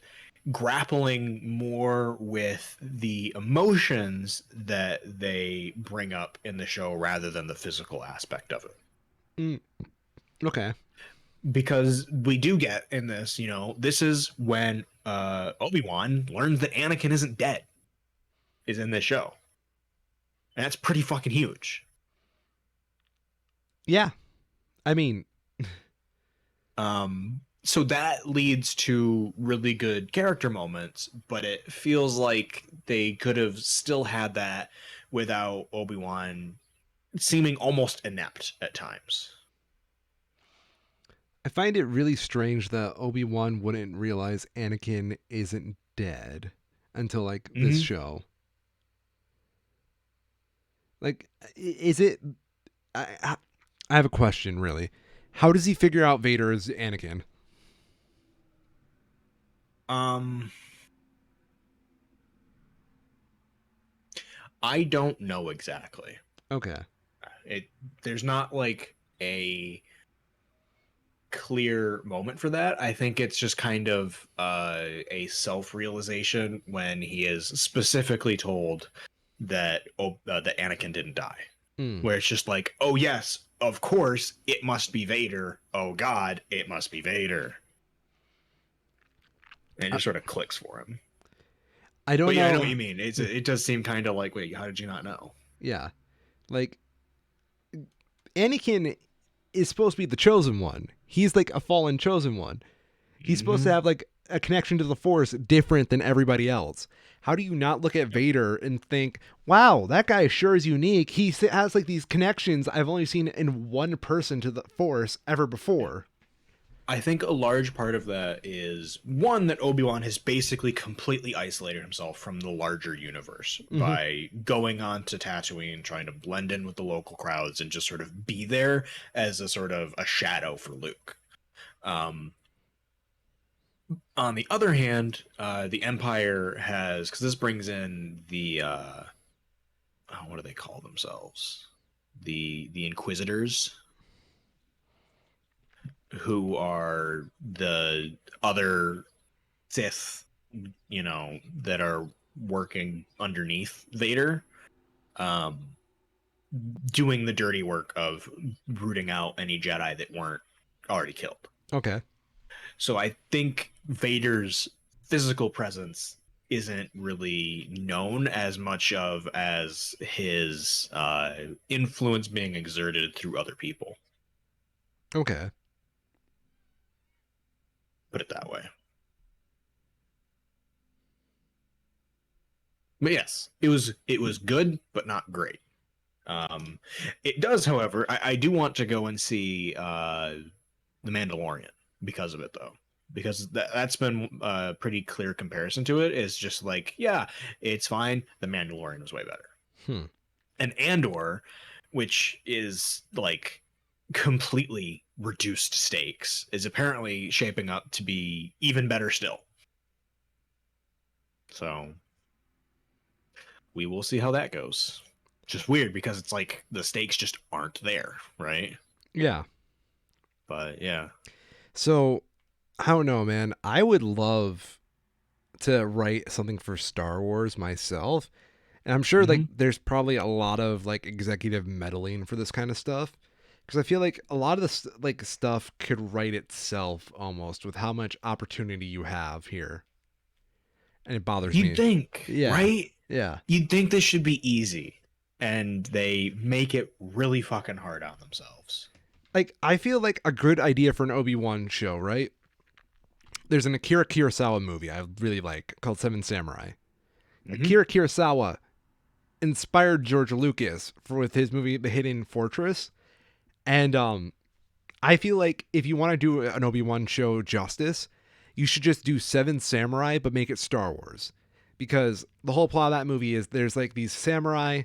grappling more with the emotions that they bring up in the show rather than the physical aspect of it. Mm, okay. Because we do get in this, this is when Obi-Wan learns that Anakin isn't dead, is in this show. And that's pretty fucking huge. Yeah. I mean, So that leads to really good character moments, but it feels like they could have still had that without Obi-Wan seeming almost inept at times. I find it really strange that Obi-Wan wouldn't realize Anakin isn't dead until like this Mm-hmm. show. Like, is it? I have a question, really. How does he figure out Vader is Anakin? Um, I don't know exactly. Okay. It There's not like a clear moment for that. I think it's just kind of a self-realization when he is specifically told that Anakin didn't die. Mm. Where it's just like, oh yes, of course, it must be Vader. Oh God, it must be Vader. And it I, just sort of clicks for him. I don't But yeah, I know what know. you mean. It does seem kind of like, wait, how did you not know? Yeah. Like, Anakin is supposed to be the chosen one. He's like a fallen chosen one. He's supposed to Mm-hmm. have like a connection to the Force different than everybody else. How do you not look at Yep. Vader and think, wow, that guy sure is unique? He has like these connections I've only seen in one person to the Force ever before. I think a large part of that is one that Obi-Wan has basically completely isolated himself from the larger universe Mm-hmm. by going on to Tatooine, trying to blend in with the local crowds and just sort of be there as a sort of a shadow for Luke. Um, on the other hand, the Empire has, because this brings in the what do they call themselves? The Inquisitors, who are the other Sith, that are working underneath Vader, um, doing the dirty work of rooting out any Jedi that weren't already killed. Okay. So I think Vader's physical presence isn't really known as much of as his influence being exerted through other people. Okay. Put it that way. But yes, it was good, but not great. Um, it does, however, I do want to go and see the Mandalorian because of it, though, because that's been a pretty clear comparison to it. Is just like, yeah, it's fine. The Mandalorian was way better, Hmm. and Andor, which is like completely reduced stakes, is apparently shaping up to be even better still. So we will see how that goes. Just weird because it's like the stakes just aren't there, right? Yeah. But yeah. So I don't know, man. I would love to write something for Star Wars myself. And I'm sure like Hmm. there's probably a lot of like executive meddling for this kind of stuff because I feel like a lot of this like stuff could write itself almost with how much opportunity you have here, and it bothers You'd me. think, Yeah, right? yeah. You'd think this should be easy, and they make it really fucking hard on themselves. Like I feel like a good idea for an Obi-Wan show, right? There's an Akira Kurosawa movie I really like called Seven Samurai. Hmm. Akira Kurosawa inspired George Lucas for with his movie The Hidden Fortress, and I feel like if you want to do an Obi-Wan show justice, you should just do Seven Samurai but make it Star Wars. Because the whole plot of that movie is there's like these samurai,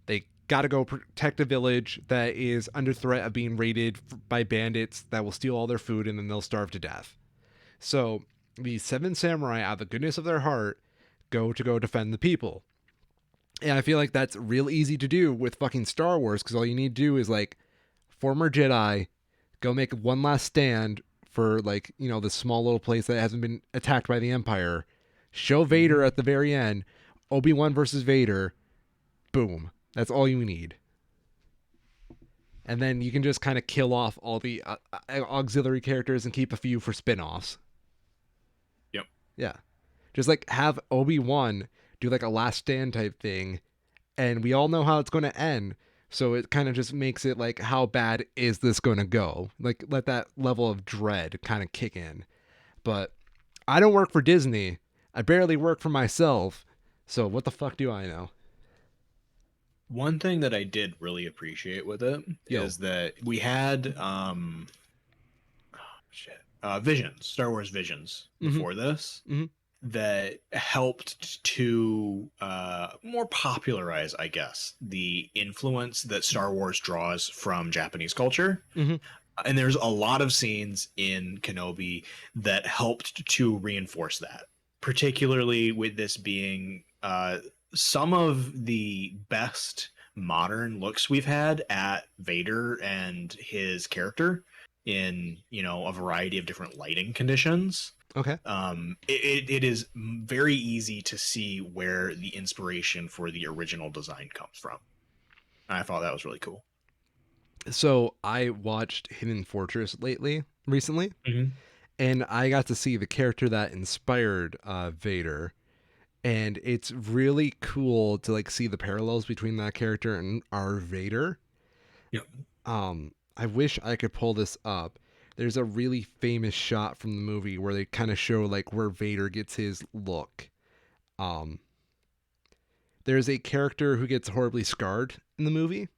they got to go protect a village that is under threat of being raided by bandits that will steal all their food and then they'll starve to death. So these seven samurai, out of the goodness of their heart, go defend the people. And I feel like that's real easy to do with fucking Star Wars because all you need to do is like former Jedi go make one last stand for like this small little place that hasn't been attacked by the Empire. Show Vader Hmm. at the very end, Obi-Wan versus Vader. Boom. That's all you need. And then you can just kind of kill off all the auxiliary characters and keep a few for spin-offs. Yep. Yeah. Just like have Obi-Wan do like a last stand type thing, and we all know how it's going to end. So it kind of just makes it like, how bad is this going to go? Like, let that level of dread kind of kick in. But I don't work for Disney. I barely work for myself. So what the fuck do I know? One thing that I did really appreciate with it Yo. is that we had shit Visions, Star Wars Visions Mm-hmm. before this Mm-hmm. that helped to more popularize, I guess, the influence that Star Wars draws from Japanese culture. Mm-hmm. And there's a lot of scenes in Kenobi that helped to reinforce that, particularly with this being some of the best modern looks we've had at Vader and his character in a variety of different lighting conditions. Okay. It is very easy to see where the inspiration for the original design comes from. And I thought that was really cool. So I watched Hidden Fortress recently, Hmm. and I got to see the character that inspired Vader, and it's really cool to like see the parallels between that character and our Vader. Yep. I wish I could pull this up. There's a really famous shot from the movie where they kind of show like where Vader gets his look. Um, there's a character who gets horribly scarred in the movie,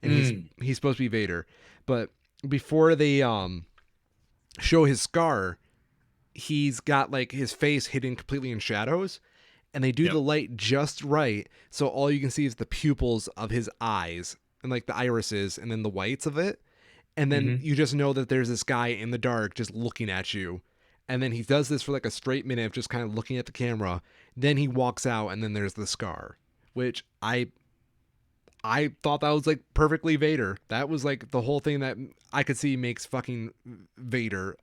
and Mm. he's supposed to be Vader, but before they show his scar, he's got like his face hidden completely in shadows, and they do Yep. the light just right so all you can see is the pupils of his eyes and like the irises and then the whites of it, and then Hmm. you just know that there's this guy in the dark just looking at you, and then he does this for like a straight minute of just kind of looking at the camera, then he walks out and then there's the scar, which I thought that was like perfectly Vader. That was like the whole thing that I could see makes fucking Vader.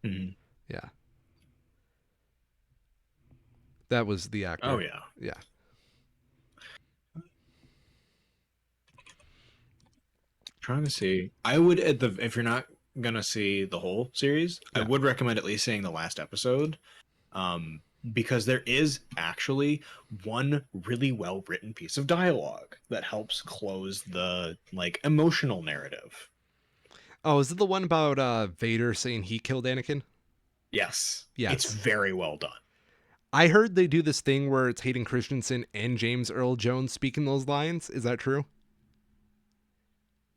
Hmm. Yeah, that was the Oh actor. yeah. Yeah. Trying to see. I would at the if you're not gonna see the whole series, I Yeah. would recommend at least seeing the last episode. Um, because there is actually one really well written piece of dialogue that helps close the like emotional narrative. Oh, is it the one about Vader saying he killed Anakin? Yes. It's Yes. very well done. I heard they do this thing where it's Hayden Christensen and James Earl Jones speaking those lines. Is that true?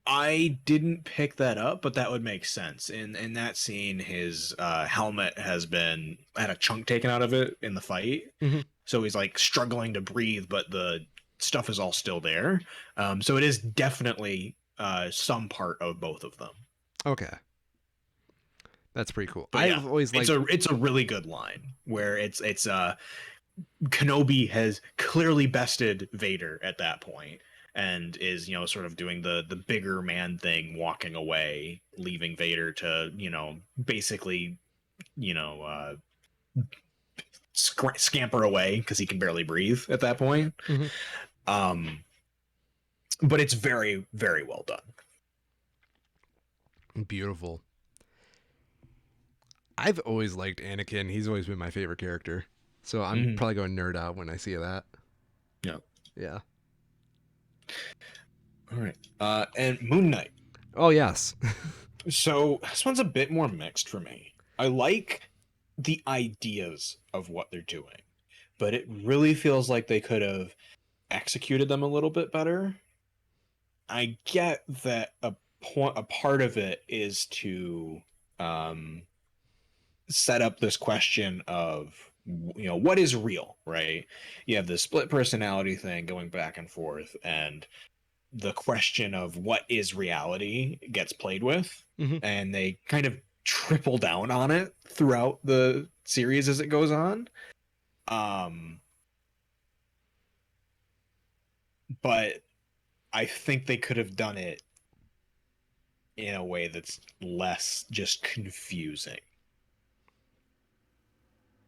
I didn't pick that up, but that would make sense. In that scene, his helmet has been had a chunk taken out of it in the fight, Mm-hmm. so he's like struggling to breathe, but the stuff is all still there. So it is definitely some part of both of them. Okay, that's pretty cool. But yeah, I've always liked. it's a really good line where it's Kenobi has clearly bested Vader at that point and is sort of doing the bigger man thing, walking away, leaving Vader to basically you know uh scamper away because he can barely breathe at that point. Hmm. Um, but it's very, very well done. Beautiful. I've always liked Anakin. He's always been my favorite character. So I'm Mhm. probably going to nerd out when I see that. Yeah. Yeah. All right. And Moon Knight. Oh, yes. So this one's a bit more mixed for me. I like the ideas of what they're doing, but it really feels like they could have executed them a little bit better. I get that a part of it is to um, set up this question of what is real, right? You have the split personality thing going back and forth, and the question of what is reality gets played with, Hmm. and they kind of triple down on it throughout the series as it goes on. Um, but I think they could have done it in a way that's less just confusing.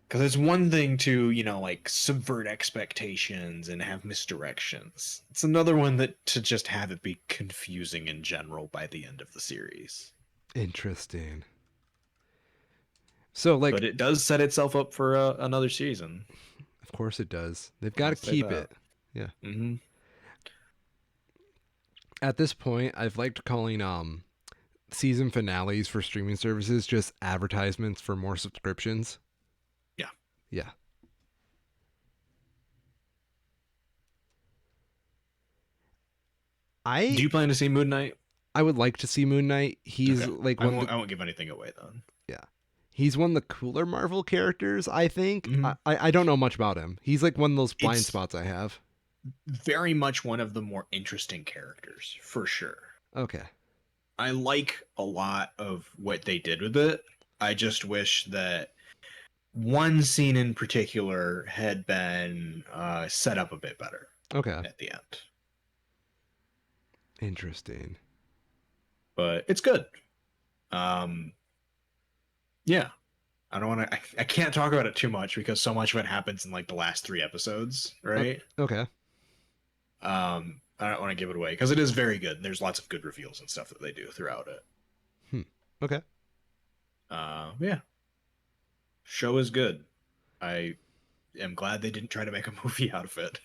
Because it's one thing to, like subvert expectations and have misdirections. It's another one that to just have it be confusing in general by the end of the series. Interesting. So, But like, it does set itself up for another season. of course it does. They've got I'll to say keep that. it. Yeah. Mm-hmm. At this point, I've liked calling season finales for streaming services just advertisements for more subscriptions. Yeah. Yeah. Do I you plan to see Moon Knight? I would like to see Moon Knight. He's Okay. like I one of won't. the I won't give anything away then. yeah. He's one of the cooler Marvel characters, I think. Mm-hmm. I don't know much about him. He's like one of those blind It's spots I have. very much one of the more interesting characters, for sure. Okay. I like a lot of what they did with it. I just wish that one scene in particular had been set up a bit better Okay. at the end. Interesting. But it's good. Um, yeah, I don't want to. I can't talk about it too much because so much of it happens in like the last 3 episodes, right? Okay. I don't want to give it away because it is very good. There's lots of good reveals and stuff that they do throughout it. Hmm. Okay. Yeah, show is good. I am glad they didn't try to make a movie out of it.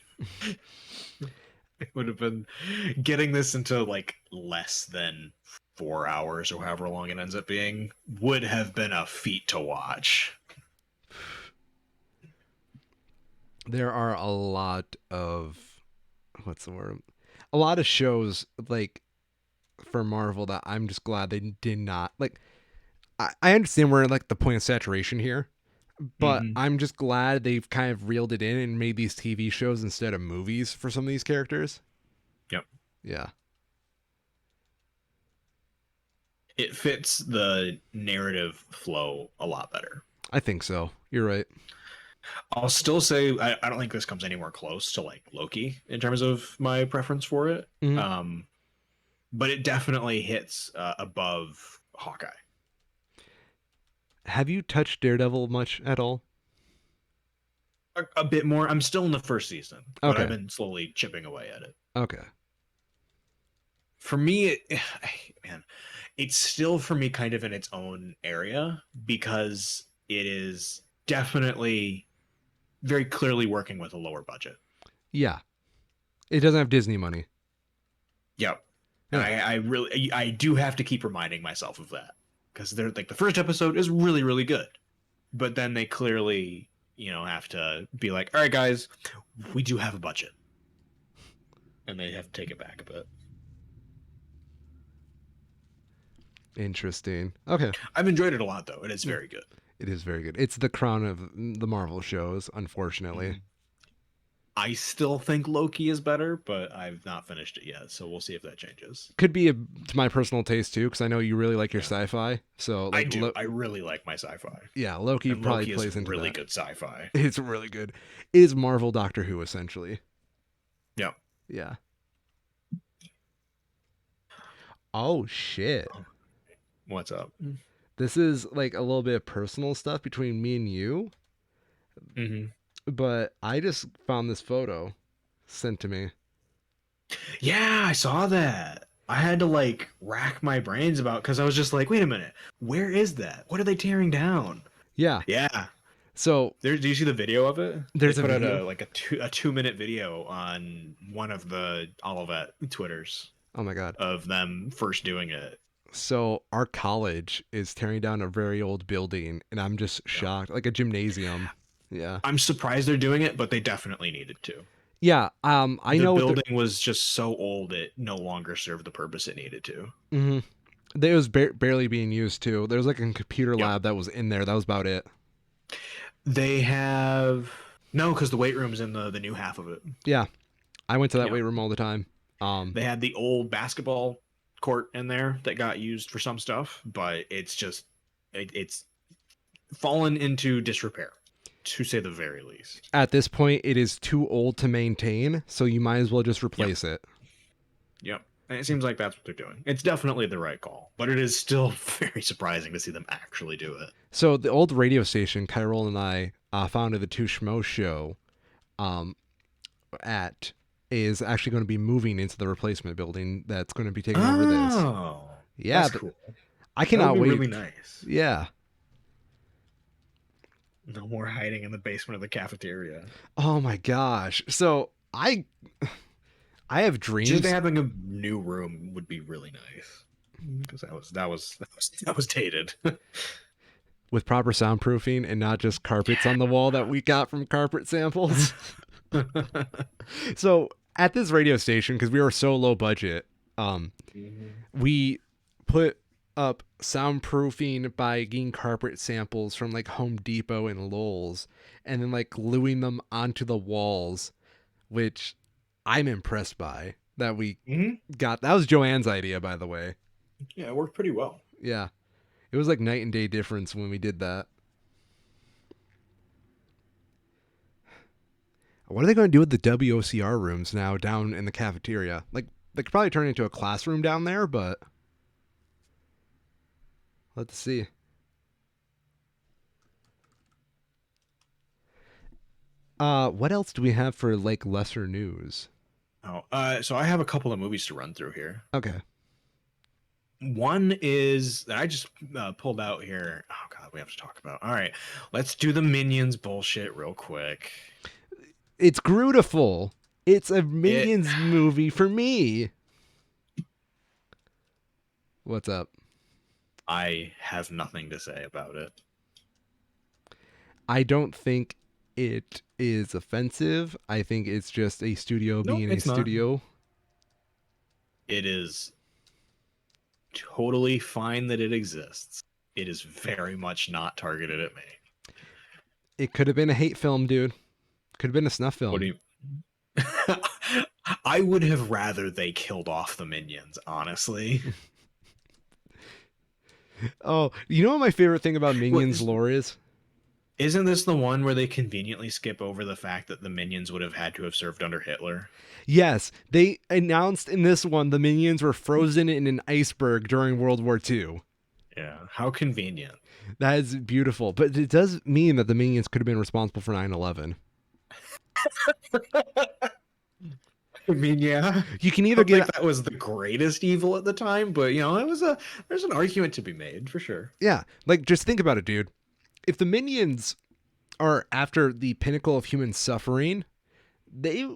It would have been getting this into like less than 4 hours or however long it ends up being would have been a feat to watch. There are a lot of what's the word? A lot of shows like for Marvel that I'm just glad they did not like. I understand we're at like the point of saturation here, but Mm-hmm. I'm just glad they've kind of reeled it in and made these TV shows instead of movies for some of these characters. Yep. Yeah. It fits the narrative flow a lot better. I think so. You're right. I'll still say I don't think this comes anywhere close to like Loki in terms of my preference for it. Mhm. But it definitely hits above Hawkeye. Have you touched Daredevil much at all? A bit more. I'm still in the first season, but I've Okay. been slowly chipping away at it. Okay. For me, man, it's still for me kind of in its own area because it is definitely very clearly working with a lower budget. Yeah. It doesn't have Disney money. Yep. And Yeah. I really I do have to keep reminding myself of that because they're like the first episode is really really good, but then they clearly have to be like, all right guys, we do have a budget, and they have to take it back a bit. Interesting. Okay. I've enjoyed it a lot though. It is very good. It is very good. It's the crown of the Marvel shows, unfortunately. Mhm. I still think Loki is better, but I've not finished it yet, so we'll see if that changes. Could be to my personal taste too, because I know you really like your Yeah. sci-fi. So I like, do. I really like my sci-fi, yeah, Loki and probably Loki is plays into really that. good sci-fi. It's really good. It is Marvel Doctor Who essentially. Yeah. Yeah. Oh shit. What's up? This is like a little bit of personal stuff between me and you. Hmm. But I just found this photo sent to me. Yeah, I saw that. I had to like rack my brains about because I was just like, wait a minute, where is that? What are they tearing down? Yeah. Yeah. So There, do you see the video of it? They there's a put out video. a 2 minute video on one of the Olivet Twitters Oh my God. of them first doing it. So our college is tearing down a very old building, and I'm just Yep. shocked. Like a gymnasium. Yeah. I'm surprised they're doing it, but they definitely needed to. Yeah. I The know what the. building was just so old it no longer served the purpose it needed to. Mhm. It was barely being used too. There was like a computer Yep. lab that was in there. That was about it. They have no, because the weight room's in the new half of it. Yeah. I went to that Yep. weight room all the time. They had the old basketball court in there that got used for some stuff, but it's just it's fallen into disrepair, to say the very least. At this point, it is too old to maintain, so you might as well just Yep. replace it. Yep. And it seems like that's what they're doing. It's definitely the right call, but it is still very surprising to see them actually do it. So the old radio station, Kyrol and I founded the Two Schmoes show um, at is actually going to be moving into the replacement building that's going to be taking over this. Oh, Yeah, that's cool. I That would cannot be wait. really nice. Yeah. No more hiding in the basement of the cafeteria. Oh my gosh. So I have Just dreams having a new room would be really nice. Because that was dated. with proper soundproofing and not just carpets on the wall that we got from carpet samples. So at this radio station, because we were so low budget, we put up soundproofing by getting carpet samples from like Home Depot and Lowe's, and then like gluing them onto the walls, which I'm impressed by that we Hmm. got. That was Joanne's idea, by the way. Yeah, it worked pretty well. Yeah, it was like night and day difference when we did that. What are they going to do with the WOCR rooms now down in the cafeteria? Like, they could probably turn it into a classroom down there, but let's see. What else do we have for like lesser news? Oh, so I have a couple of movies to run through here. Okay. One is that I just pulled out here. Oh God, we have to talk about. All right, let's do the Minions bullshit real quick. It's Grudiful. It's a It, Minions movie for me. What's up? I have nothing to say about it. I don't think it is offensive. I think it's just a studio Nope, being a it's not. studio. It is totally fine that it exists. It is very much not targeted at me. It could have been a hate film, dude. Could have been a snuff film. What do you? I would have rather they killed off the Minions, honestly. Oh, you know what my favorite thing about Minions What, lore is? isn't this the one where they conveniently skip over the fact that the Minions would have had to have served under Hitler? Yes, they announced in this one the Minions were frozen in an iceberg during World War II. Yeah, how convenient. That is beautiful, but it does mean that the Minions could have been responsible for 9/11. I mean, yeah. You can I either don't think get that was the greatest evil at the time, but you know, there's an argument to be made for sure. yeah, like just think about it, dude. If the Minions are after the pinnacle of human suffering, they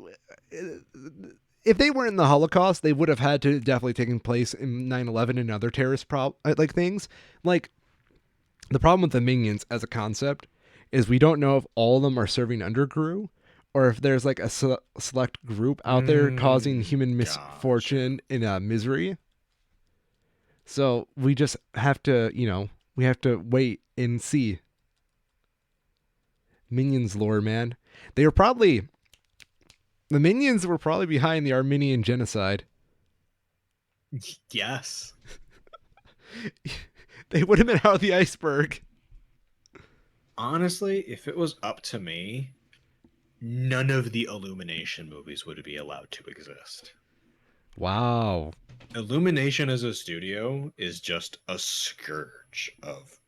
if they weren't in the Holocaust, they would have had to definitely taken place in 9/11 and other terrorist like things. Like the problem with the Minions as a concept is we don't know if all of them are serving under Gru or if there's like a select group out there causing human misfortune and misery. So we just have to, we have to wait and see. Minions lore, man. They were probably the Minions were probably behind the Armenian genocide. Yes. They would have been out of the iceberg. Honestly, if it was up to me, none of the Illumination movies would be allowed to exist. Wow. Illumination as a studio is just a scourge of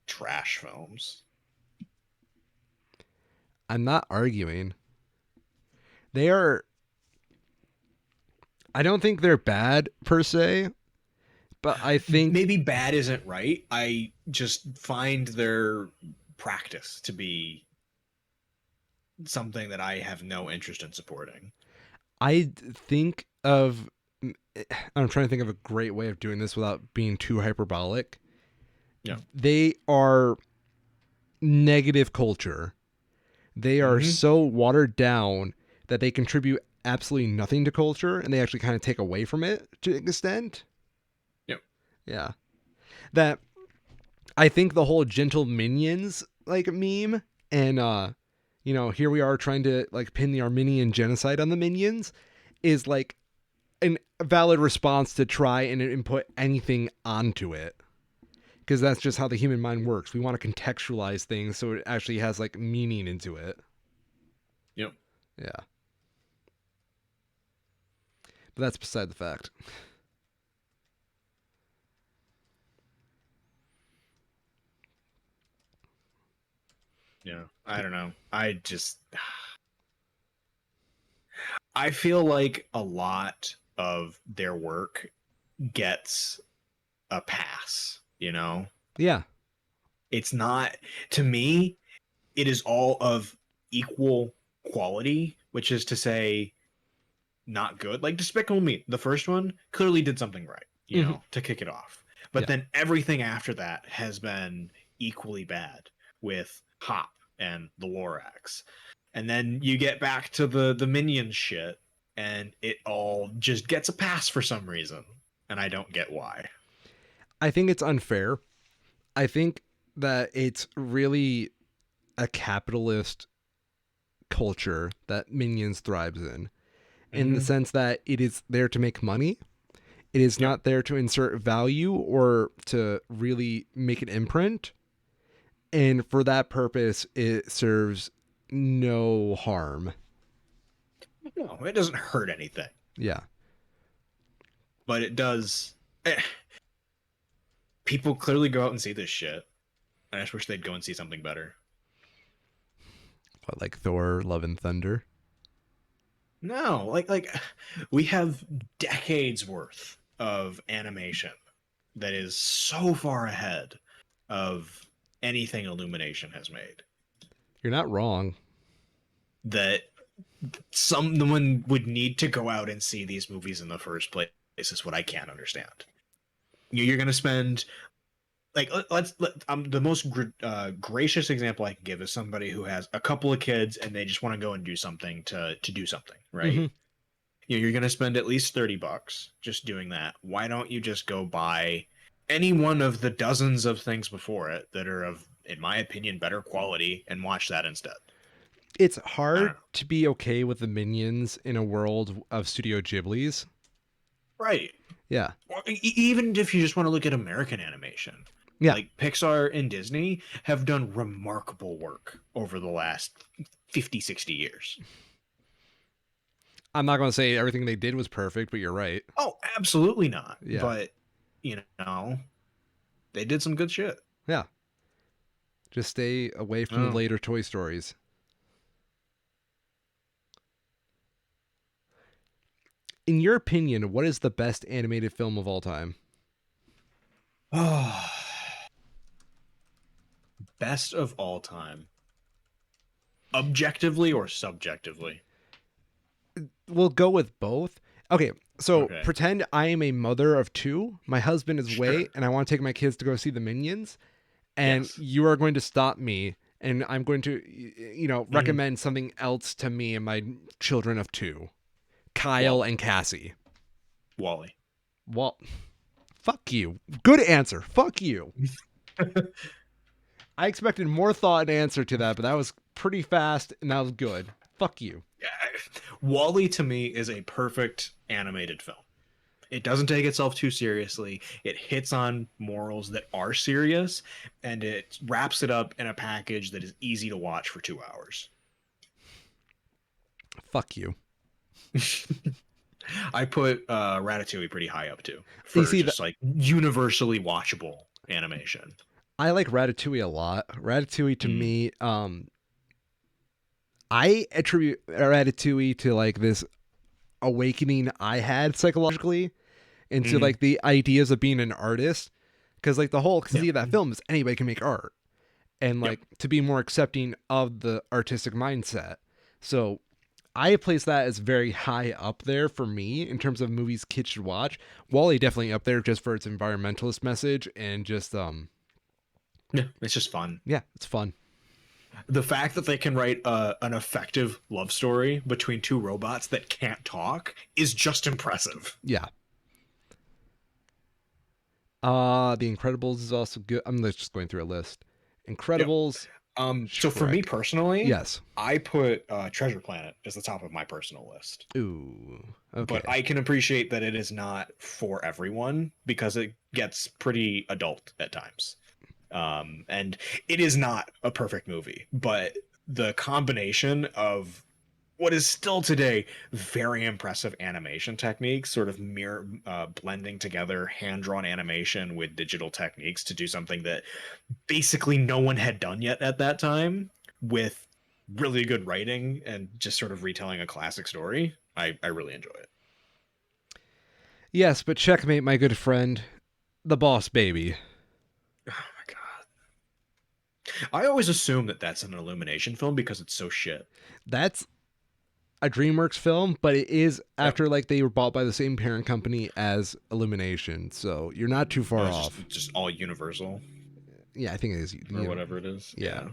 trash films. I'm not arguing. They are. I don't think they're bad per se, but I think Maybe bad isn't right. I just find their practice to be something that I have no interest in supporting. I think of. I'm trying to think of a great way of doing this without being too hyperbolic. Yeah. They are negative culture. They are Mm-hmm. so watered down that they contribute absolutely nothing to culture, and they actually kind of take away from it to an extent. Yep. Yeah. That I think the whole gentle minions like meme and here we are trying to like pin the Armenian genocide on the minions is like an valid response to try and input anything onto it. Because that's just how the human mind works. We want to contextualize things so it actually has like meaning into it. Yep. Yeah. But that's beside the fact. Yeah. I don't know. I feel like a lot of their work gets a pass, you know? Yeah. It's not, to me, it is all of equal quality, which is to say, not good. Like Despicable Me, the first one clearly did something right, Mm-hmm. to kick it off. But Yeah. then everything after that has been equally bad with Hop and the Lorax. And then you get back to the Minion shit, and it all just gets a pass for some reason. And I don't get why. I think it's unfair. I think that it's really a capitalist culture that Minions thrives in the Mm-hmm. sense that it is there to make money. It is Yep. not there to insert value or to really make an imprint. And for that purpose, it serves no harm. No, it doesn't hurt anything, Yeah. but it does. People clearly go out and see this shit. I just wish they'd go and see something better. What, like Thor, Love and Thunder? No, like we have decades worth of animation that is so far ahead of anything Illumination has made You're not wrong. that someone would need to go out and see these movies in the first place. This is what I can't understand. You're going to spend like the most gracious example I can give is somebody who has a couple of kids and they just want to go and do something to do something, right? Mm-hmm. You're going to spend at least $30 just doing that. Why don't you just go buy any one of the dozens of things before it that are of, in my opinion, better quality and watch that instead? It's I don't hard know. to be okay with the Minions in a world of Studio Ghibli's. Right. Yeah. Or even if you just want to look at American animation, Yeah. like Pixar and Disney have done remarkable work over the last 50, 60 years. I'm not going to say everything they did was perfect, but you're right. Oh, absolutely not. Yeah. But, they did some good shit. Yeah. Just stay away from the Oh. later Toy Stories. In your opinion, what is the best animated film of all time? Oh. Best of all time. Objectively or subjectively? We'll go with both. Okay, so Okay. pretend I am a mother of two. My husband is away, Sure. and I want to take my kids to go see the Minions. And Yes. you are going to stop me, and I'm going to, Mhm. recommend something else to me and my children of two, Kyle Wally. and Cassie. Wally. Well, fuck you. Good answer. Fuck you. I expected more thought and answer to that, but that was pretty fast and that was good. Fuck you. Wally to me is a perfect animated film. It doesn't take itself too seriously. It hits on morals that are serious, and it wraps it up in a package that is easy to watch for 2 hours. Fuck you. I put Ratatouille pretty high up too You for see, that just like universally watchable animation. I like Ratatouille a lot. Ratatouille to Mm. me, I attribute Ratatouille to like this awakening I had psychologically into Hmm. like the ideas of being an artist, because like the whole Yeah. conceit of that film is anybody can make art, and Yep. like to be more accepting of the artistic mindset. So I place that as very high up there for me in terms of movies kids should watch. Wally definitely up there just for its environmentalist message and just Yeah. It's just fun. yeah, it's fun. The fact that they can write an effective love story between two robots that can't talk is just impressive. Yeah. The Incredibles is also good. I'm just going through a list. Yep. Incredibles, So for me Shrek. personally, Yes. I put Treasure Planet as the top of my personal list. Ooh. But Okay. I can appreciate that it is not for everyone because it gets pretty adult at times. And it is not a perfect movie, but the combination of what is still today very impressive animation techniques, sort of mirror blending together hand-drawn animation with digital techniques to do something that basically no one had done yet at that time, with really good writing and just sort of retelling a classic story. I really enjoy it. Yes, but checkmate, my good friend, the Boss Baby. Oh my god! I always assume that that's an Illumination film because it's so shit. That's a DreamWorks film, but it is Yep. after like they were bought by the same parent company as Illumination, so you're not too No, far it's off. just all Universal Yeah, I think it is. or You know, whatever it is. yeah.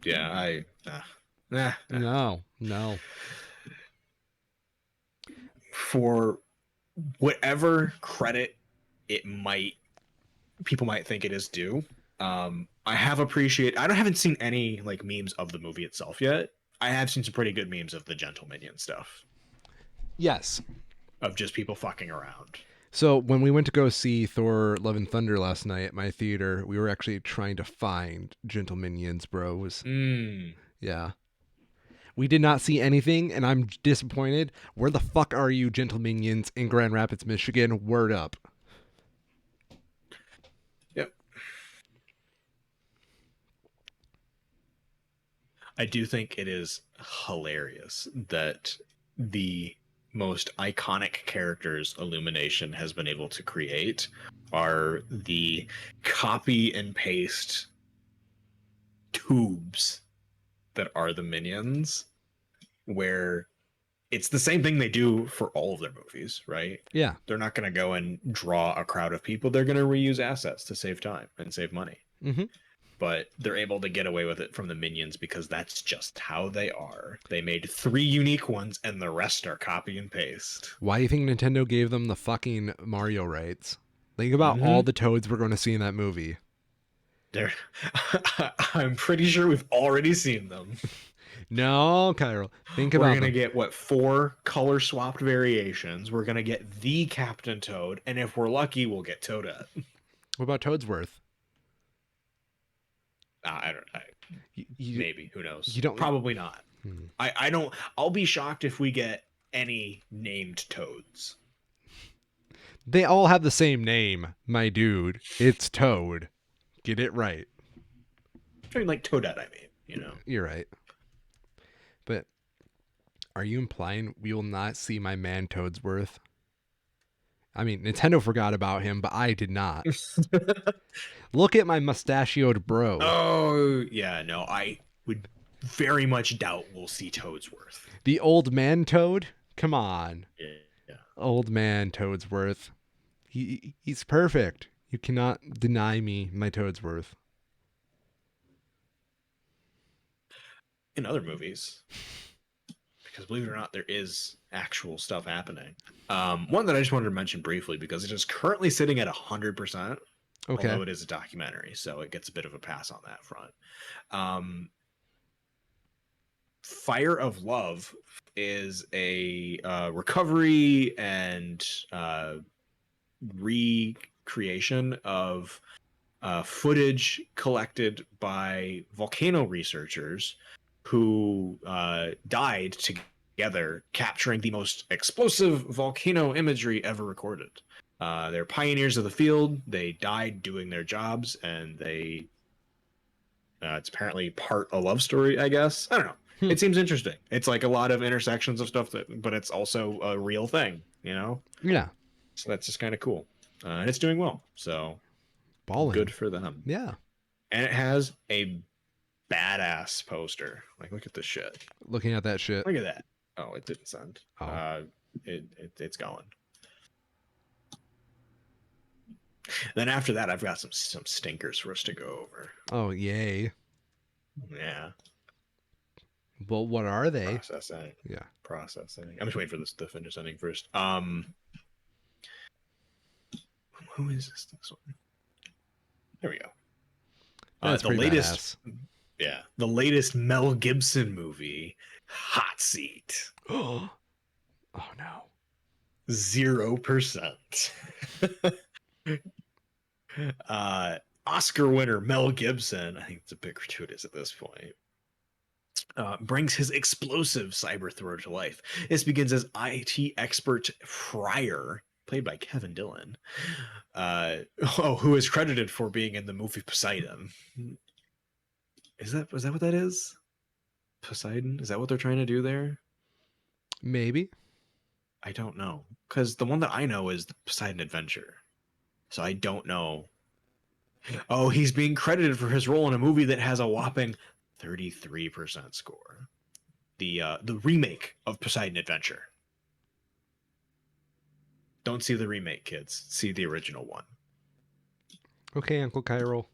Yeah, yeah. Nah, nah. No, no. For whatever credit it might people might think it is due. I haven't seen any like memes of the movie itself yet. I have seen some pretty good memes of the Gentle Minion stuff, Yes. of just people fucking around. So when we went to go see Thor: Love and Thunder last night at my theater, we were actually trying to find Gentle Minions, bros. Mm. Yeah. We did not see anything, and I'm disappointed. Where the fuck are you, Gentle Minions, in Grand Rapids, Michigan? Word up. Yep. I do think it is hilarious that the most iconic characters Illumination has been able to create are the copy and paste tubes that are the minions, where it's the same thing they do for all of their movies, right? Yeah. They're not going to go and draw a crowd of people. They're going to reuse assets to save time and save money. Mm-hmm. But they're able to get away with it from the minions because that's just how they are. They made 3 unique ones and the rest are copy and paste. Why do you think Nintendo gave them the fucking Mario rights? Think about all Mm-hmm. the toads we're going to see in that movie. They're I'm pretty sure we've already seen them. No, Cairo. Think We're about gonna them. get what, 4 color swapped variations. We're gonna get the Captain Toad, and if we're lucky, we'll get Toadette. What about Toadsworth? I don't. You Maybe, who knows? you don't. Probably not. Hmm. I don't. I'll be shocked if we get any named Toads. They all have the same name, my dude. It's Toad. Get it right. I mean, like Toadette. I mean, You're right. But are you implying we will not see my man Toadsworth? I mean, Nintendo forgot about him, but I did not. Look at my mustachioed bro. Oh yeah, no. I would very much doubt we'll see Toadsworth. The old man Toad? Come on. Yeah. Old man Toadsworth. He's perfect. You cannot deny me my Toadsworth. In other movies, because believe it or not, there is actual stuff happening. One that I just wanted to mention briefly because it is currently sitting at 100%, Okay. although it is a documentary, so it gets a bit of a pass on that front. Fire of Love is a recovery and recreation of footage collected by volcano researchers who died together capturing the most explosive volcano imagery ever recorded. They're pioneers of the field. They died doing their jobs, and it's apparently part a love story, I guess. I don't know. Hmm. It seems interesting. It's like a lot of intersections of stuff that, but it's also a real thing, you know. Yeah. So that's just kind of cool, and it's doing well. So good Balling. for them. Yeah. And it has a badass poster. Like, look at this shit. Looking at that shit. Look at that. Oh, it didn't send. Oh. It's going. Then after that, I've got some stinkers for us to go over. Oh, yay. Yeah, Well, what are they? processing, Yeah. processing. I'm just waiting for this to finish ending first. Who is this one? There we go. That's The pretty latest, badass. yeah, the latest Mel Gibson movie, Hot Seat, Oh no. 0%. Oscar winner Mel Gibson, I think it's a bit gratuitous at this point, brings his explosive cyber thrower to life. This begins as IT expert Fryer, played by Kevin Dillon, who is credited for being in the movie Poseidon. Is that what that is? Poseidon? Is that what they're trying to do there? Maybe. I don't know, because the one that I know is the Poseidon Adventure. So I don't know. Oh, he's being credited for his role in a movie that has a whopping 33% score. The remake of Poseidon Adventure. Don't see the remake, kids. See the original one. Okay, Uncle Cairo.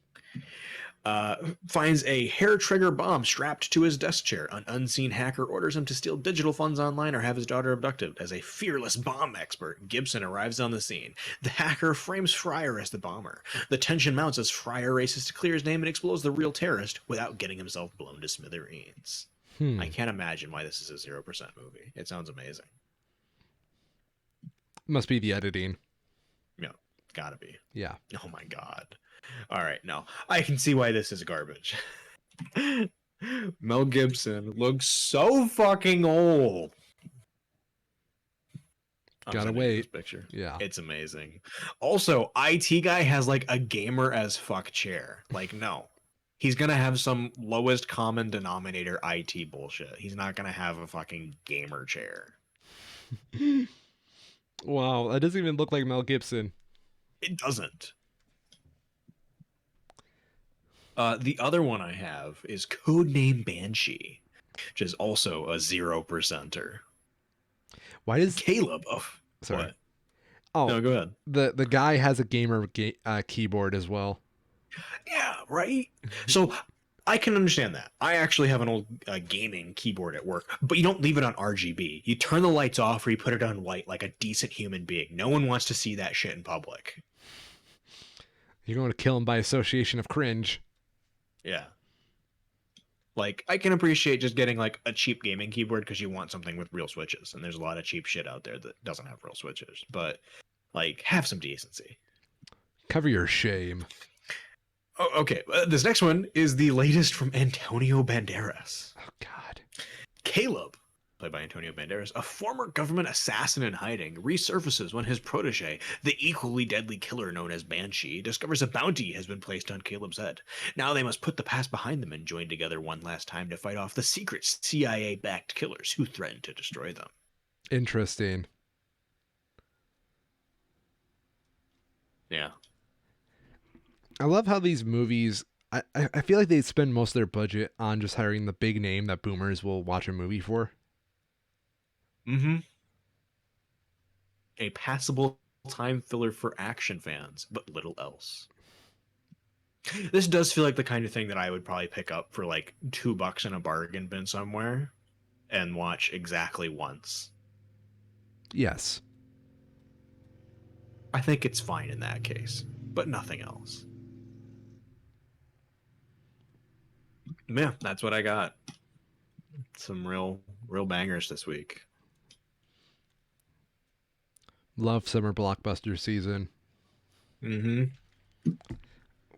Finds a hair trigger bomb strapped to his desk chair. An unseen hacker orders him to steal digital funds online or have his daughter abducted. As a fearless bomb expert, Gibson arrives on the scene. The hacker frames Fryer as the bomber. The tension mounts as Fryer races to clear his name and expose the real terrorist without getting himself blown to smithereens. I can't imagine why this is a 0% movie. It sounds amazing. Must be the editing. Yeah, gotta be. Yeah. Oh my god. All right, no. I can see why this is garbage. Mel Gibson looks so fucking old. Gotta wait. This picture. Yeah. It's amazing. Also, IT guy has like a gamer as fuck chair. Like, no. He's gonna have some lowest common denominator IT bullshit. He's not gonna have a fucking gamer chair. Wow, that doesn't even look like Mel Gibson. It doesn't. The other one I have is Codename Banshee, which is also a 0%er. Why does Caleb? Oh, sorry? what? Oh, No, go ahead. The guy has a gamer keyboard as well. Yeah, right. So I can understand that. I actually have an old gaming keyboard at work, but you don't leave it on RGB. You turn the lights off or you put it on white like a decent human being. No one wants to see that shit in public. You're going to kill him by association of cringe. Yeah. Like, I can appreciate just getting like a cheap gaming keyboard because you want something with real switches, and there's a lot of cheap shit out there that doesn't have real switches. But like, have some decency. Cover your shame. Oh, okay. This next one is the latest from Antonio Banderas. Oh God. Caleb, played by Antonio Banderas, a former government assassin in hiding, resurfaces when his protege, the equally deadly killer known as Banshee, discovers a bounty has been placed on Caleb's head. Now they must put the past behind them and join together one last time to fight off the secret CIA-backed killers who threaten to destroy them. Interesting. Yeah. I love how these movies. I feel like they spend most of their budget on just hiring the big name that boomers will watch a movie for. Mm-hmm. A passable time filler for action fans, but little else. This does feel like the kind of thing that I would probably pick up for like $2 in a bargain bin somewhere and watch exactly once. Yes. I think it's fine in that case, but nothing else. Yeah, that's what I got. Some real bangers this week. Love summer blockbuster season. Mm-hmm.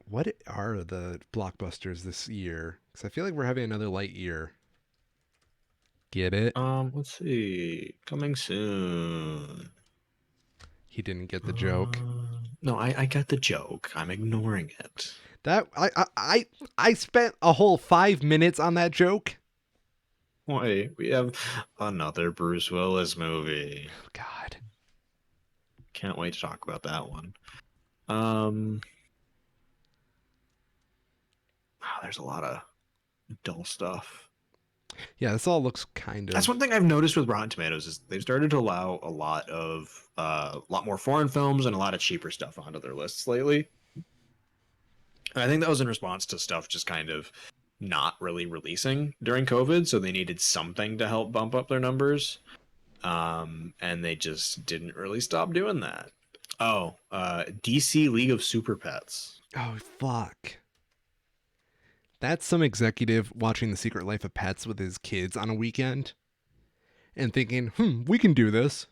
What are the blockbusters this year? Because I feel like we're having another light year. Get it? Let's see. Coming soon. He didn't get the joke. No, I got the joke. I'm ignoring it. That I spent a whole 5 minutes on that joke. Wait, we have another Bruce Willis movie. Oh, God. Can't wait to talk about that one. Um, wow, there's a lot of dull stuff. Yeah, this all looks kind That's of. one thing I've noticed with Rotten Tomatoes is they've started to allow a lot more foreign films and a lot of cheaper stuff onto their lists lately. And I think that was in response to stuff just kind of not really releasing during COVID, so they needed something to help bump up their numbers. And they just didn't really stop doing that. Oh, DC League of Super Pets. Oh, fuck. That's some executive watching The Secret Life of Pets with his kids on a weekend and thinking, we can do this.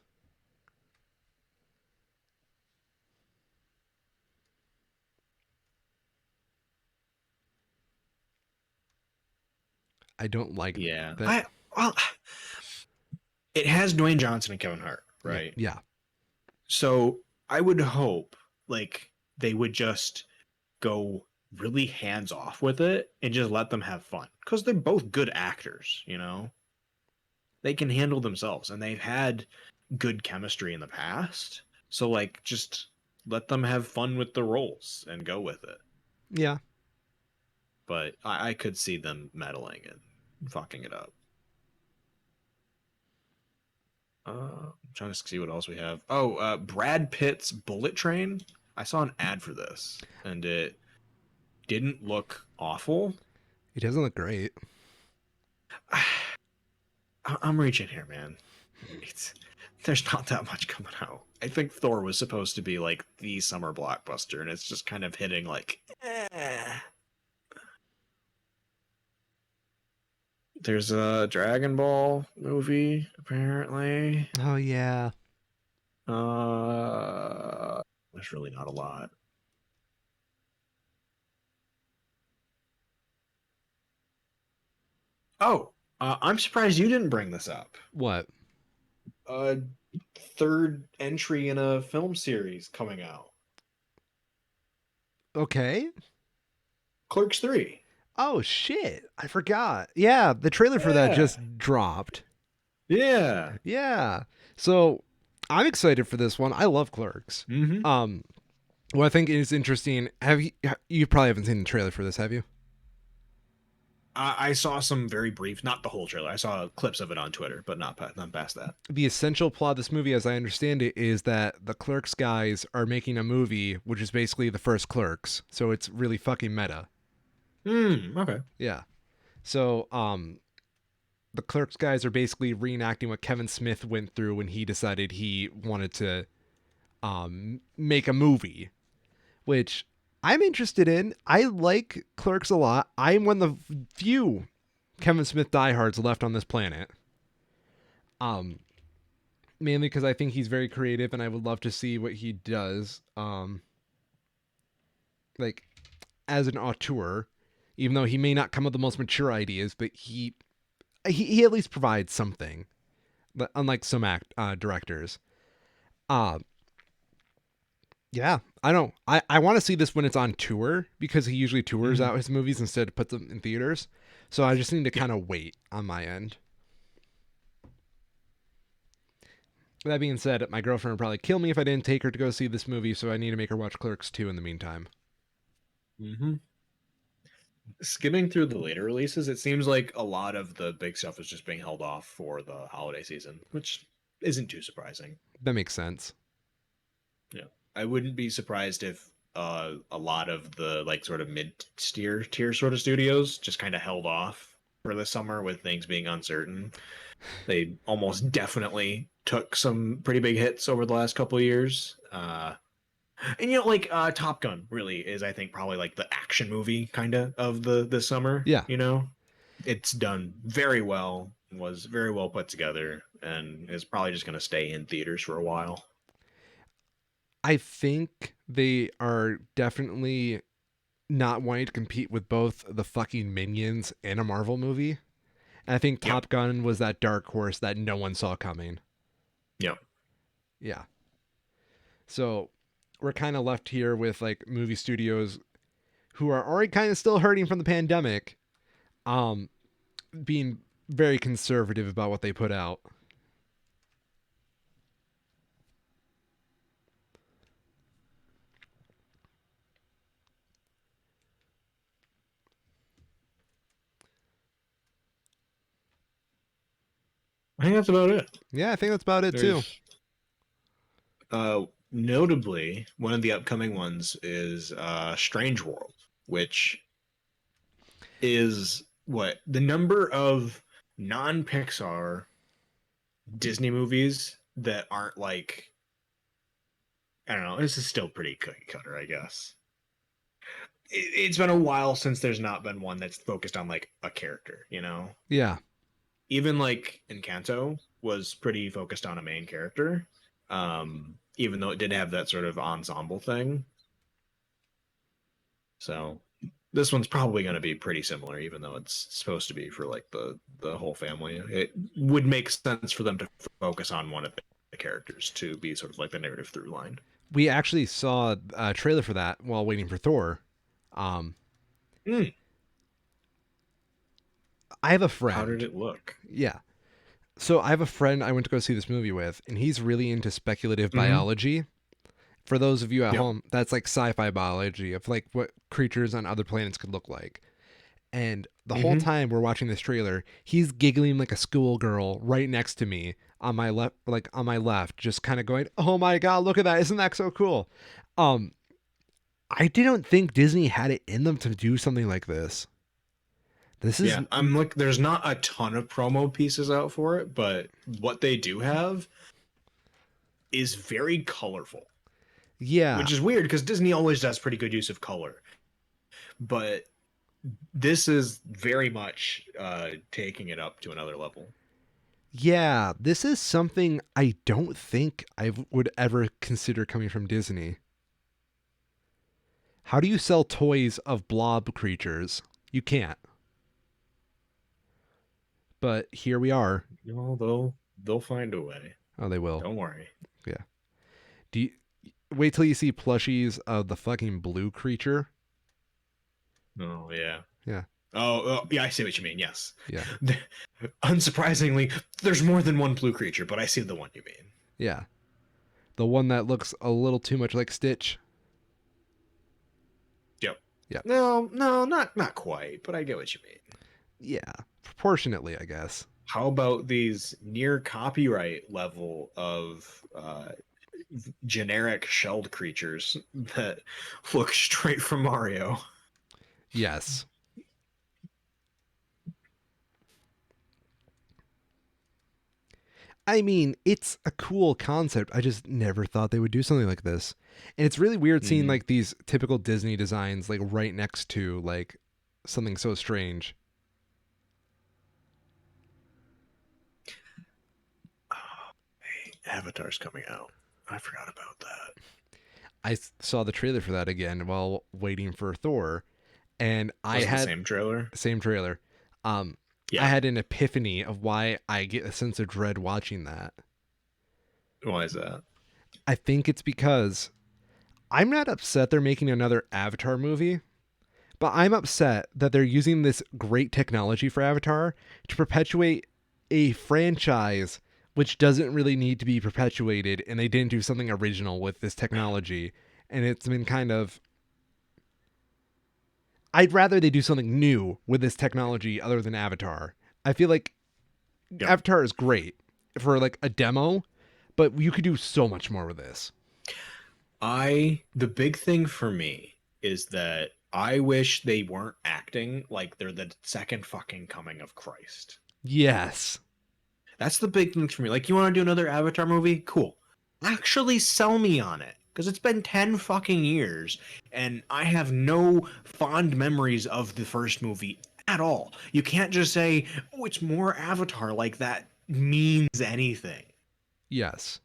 I don't like Yeah, that. I well, it has Dwayne Johnson and Kevin Hart, Yeah. right? Yeah. So I would hope like they would just go really hands off with it and just let them have fun because they're both good actors, you know. They can handle themselves and they've had good chemistry in the past. So like just let them have fun with the roles and go with it. Yeah. But I could see them meddling and fucking it up. I'm trying to see what else we have. Oh, Brad Pitt's Bullet Train. I saw an ad for this, and it didn't look awful. He doesn't look great. I'm reaching here, man. It's there's not that much coming out. I think Thor was supposed to be like the summer blockbuster, and it's just kind of hitting like. There's a Dragon Ball movie apparently. Oh, yeah. There's really not a lot. Oh, I'm surprised you didn't bring this up. What? A third entry in a film series coming out. Okay. Clerks 3. Oh, shit. I forgot. Yeah. The trailer for that Yeah. just dropped. Yeah. Yeah. So I'm excited for this one. I love Clerks. Mm-hmm. What I think is interesting, you probably haven't seen the trailer for this, have you? I saw some very brief, not the whole trailer. I saw clips of it on Twitter, but not past that. The essential plot of this movie, as I understand it, is that the Clerks guys are making a movie, which is basically the first Clerks. So it's really fucking meta. Okay. Yeah. So, the Clerks guys are basically reenacting what Kevin Smith went through when he decided he wanted to, make a movie, which I'm interested in. I like Clerks a lot. I'm one of the few Kevin Smith diehards left on this planet. Um, Mainly because I think he's very creative and I would love to see what he does. Like as an auteur, even though he may not come with the most mature ideas, but he at least provides something. But unlike some directors, uh, yeah, I don't. I want to see this when it's on tour because he usually tours Mhm. out his movies instead of puts them in theaters. So I just need to Yeah. kind of wait on my end. That being said, my girlfriend would probably kill me if I didn't take her to go see this movie, so I need to make her watch Clerks 2 in the meantime. Mm-hmm. Skimming through the later releases, it seems like a lot of the big stuff is just being held off for the holiday season, which isn't too surprising. That makes sense. Yeah, I wouldn't be surprised if a lot of the like sort of tier sort of studios just kind of held off for the summer with things being uncertain. They almost definitely took some pretty big hits over the last couple of years. And you know, like Top Gun really is, I think, probably like the action movie kind of the summer. Yeah. You know, it's done very well, was very well put together, and is probably just going to stay in theaters for a while. I think they are definitely not wanting to compete with both the fucking Minions and a Marvel movie. And I think Yep. Top Gun was that dark horse that no one saw coming. Yep. Yeah. So we're kind of left here with like movie studios who are already kind of still hurting from the pandemic, being very conservative about what they put out. I think that's about it. Yeah, I think that's about it too. There's notably one of the upcoming ones is Strange World, which is what the number of non-Pixar Disney movies that aren't like, I don't know. This is still pretty cookie cutter, I guess. It's been a while since there's not been one that's focused on like a character, you know? Yeah. Even like Encanto was pretty focused on a main character, even though it did have that sort of ensemble thing. So this one's probably going to be pretty similar, even though it's supposed to be for like the whole family. It would make sense for them to focus on one of the characters to be sort of like the narrative through line. We actually saw a trailer for that while waiting for Thor. Um, Mm. I have a How did friend. it look? Yeah. So I have a friend I went to go see this movie with, and he's really into speculative Mm-hmm. biology. For those of you at Yep. home, that's like sci-fi biology of like what creatures on other planets could look like. And the whole Mm-hmm. time we're watching this trailer, he's giggling like a schoolgirl right next to me on my left, like on my left, just kind of going, "Oh my god, look at that! Isn't that so cool?" Um, I didn't think Disney had it in them to do something like this. This is, Yeah, I'm like, there's not a ton of promo pieces out for it, but what they do have is very colorful, yeah, which is weird because Disney always does pretty good use of color. But this is very much taking it up to another level. yeah. This is something I don't think I would ever consider coming from Disney. How do you sell toys of blob creatures? You can't. But here we are. You know, they'll find a way. Oh, they will. Don't worry. Yeah. Do you wait till you see plushies of the fucking blue creature? Oh yeah. Yeah. Oh yeah, I see what you mean. Yes. Yeah. Unsurprisingly, there's more than one blue creature, but I see the one you mean. Yeah. The one that looks a little too much like Stitch. Yep. Yeah. No, not quite, but I get what you mean. Yeah. Proportionately, I guess. How about these near copyright level of generic shelled creatures that look straight from Mario? Yes. I mean, it's a cool concept. I just never thought they would do something like this. And it's really weird seeing Mm. like these typical Disney designs like right next to like something so strange. Oh, hey, Avatar's coming out. I forgot about that. Saw the trailer for that again while waiting for Thor, and I Was it the had same trailer? same trailer. I Yeah. had an epiphany of why I get a sense of dread watching that. Why is that? I think it's because I'm not upset they're making another Avatar movie, but I'm upset that they're using this great technology for Avatar to perpetuate a franchise which doesn't really need to be perpetuated, and they didn't do something original with this technology. And it's been kind of. I'd rather they do something new with this technology other than Avatar. I feel like Yep. Avatar is great for like a demo, but you could do so much more with this. The big thing for me is that I wish they weren't acting like they're the second fucking coming of Christ. Yes. That's the big thing for me. Like, you want to do another Avatar movie? Cool. Actually, sell me on it. Because it's been 10 fucking years, and I have no fond memories of the first movie at all. You can't just say, oh, it's more Avatar, like that means anything. Yes.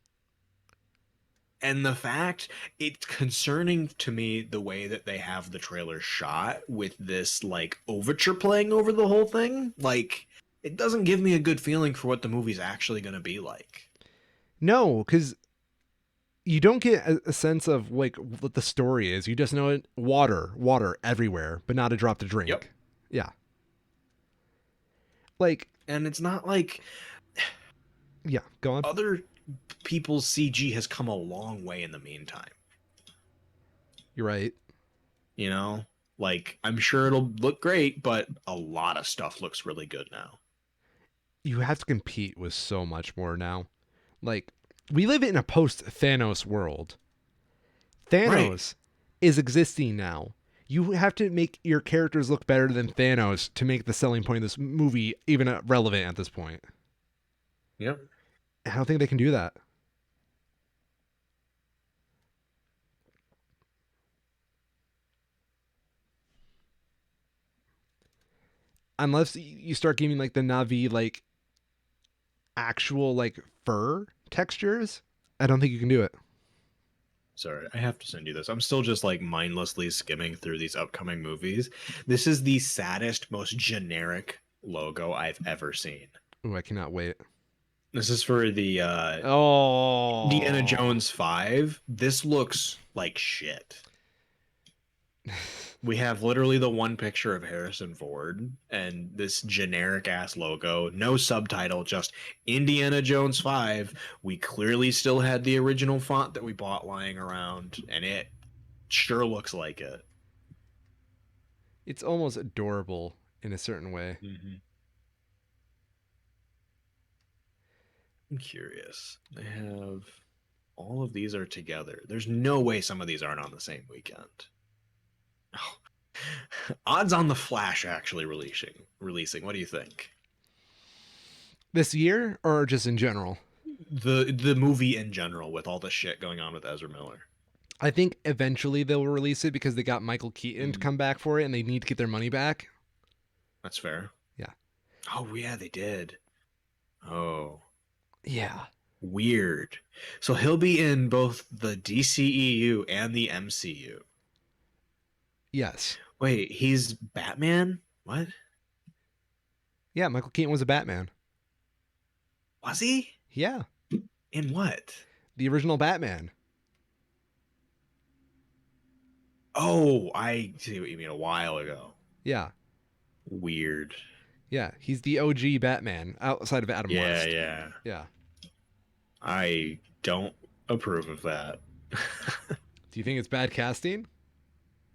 And the fact, it's concerning to me the way that they have the trailer shot with this, like, overture playing over the whole thing. Like, it doesn't give me a good feeling for what the movie's actually going to be like. No, because you don't get a sense of like what the story is. You just know it water everywhere, but not a drop to Yep. drink. Yeah. Like And it's not like Yeah, go on. other people's CG has come a long way in the meantime. You're right. You know, like I'm sure it'll look great, but a lot of stuff looks really good now. You have to compete with so much more now. Like, we live in a post Thanos world. Right. Thanos is existing now. You have to make your characters look better than Thanos to make the selling point of this movie even relevant at this point. Yep. I don't think they can do that. Unless you start giving like the Navi like actual like fur textures, I don't think you can do it. Sorry, I have to send you this. I'm still just like mindlessly skimming through these upcoming movies. This is the saddest, most generic logo I've ever seen. Ooh, I cannot wait. This is for the Indiana Oh. Jones 5. This looks like shit. We have literally the one picture of Harrison Ford and this generic ass logo, no subtitle, just Indiana Jones 5. We clearly still had the original font that we bought lying around, and it sure looks like it. It's almost adorable in a certain way. Mm-hmm. I'm curious. They have all of these are together. There's no way some of these aren't on the same weekend. Oh. Odds on the Flash actually releasing. What do you think? This year or just in general? The movie in general with all the shit going on with Ezra Miller. I think eventually they'll release it because they got Michael Keaton to Mm, come back for it and they need to get their money back. that's fair. Yeah. Oh yeah, they did. Oh, Yeah. weird. So he'll be in both the DCEU and the MCU. Yes. Wait, he's Batman? What? Yeah, Michael Keaton was a Batman. Was he? Yeah. In what? The original Batman. Oh, I see what you mean. A while ago. Yeah. Weird. Yeah. He's the OG Batman outside of Adam Yeah, West. yeah. Yeah. I don't approve of that. Do you think it's bad casting?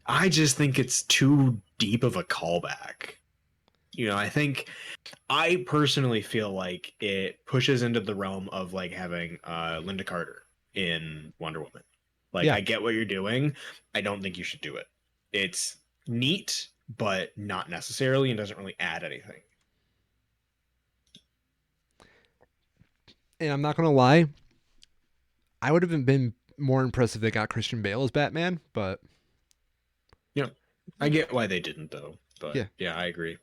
I just think it's too deep of a callback. I personally feel like it pushes into the realm of like having Linda Carter in Wonder Woman. Like, Yeah. I get what you're doing. I don't think you should do it. It's neat, but not necessarily, and doesn't really add anything. And I'm not going to lie, I would have been more impressed if they got Christian Bale as Batman, but Yeah, I get why they didn't though. But yeah. yeah, I agree.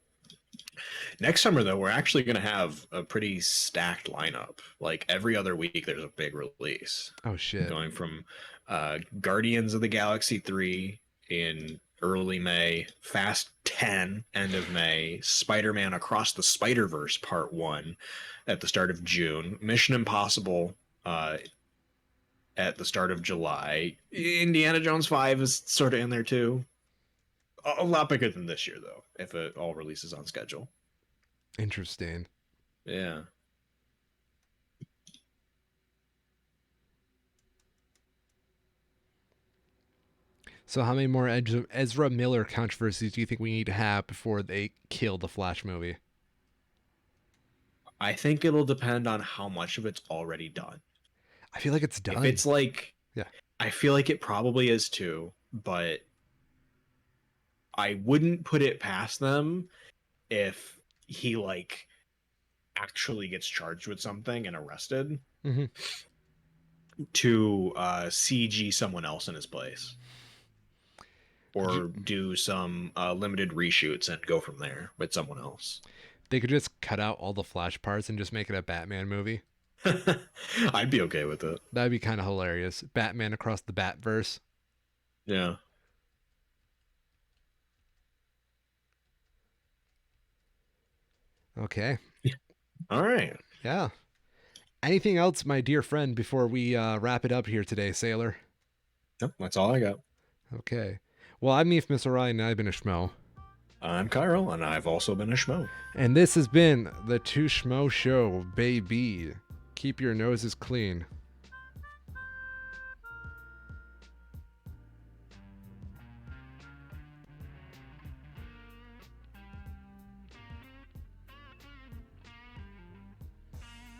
Next summer, though, we're actually going to have a pretty stacked lineup. Like every other week, there's a big release Oh, shit. going from Guardians of the Galaxy 3 in early May, Fast 10 end of May, Spider-Man Across the Spider-Verse Part 1 at the start of June, Mission Impossible at the start of July. Indiana Jones 5 is sort of in there too. A lot bigger than this year, though, if it all releases on schedule. Interesting. Yeah. So, how many more Ezra Miller controversies do you think we need to have before they kill the Flash movie? I think it'll depend on how much of it's already done. I feel like it's If done. it's like, Yeah. I feel like it probably is too, but I wouldn't put it past them if he like actually gets charged with something and arrested Mm-hmm. to CG someone else in his place or do some limited reshoots and go from there with someone else. They could just cut out all the Flash parts and just make it a Batman movie. I'd be okay with it. That'd be kind of hilarious. Batman across the Batverse. Yeah. Okay. All right. Yeah. Anything else, my dear friend, before we wrap it up here today, Sailor? Yep, that's all I got. Okay. Well, I'm Neef Miss Orion, and I've been a Schmo. I'm Kyril, and I've also been a schmo. And this has been the Two Schmo Show, baby. Keep your noses clean.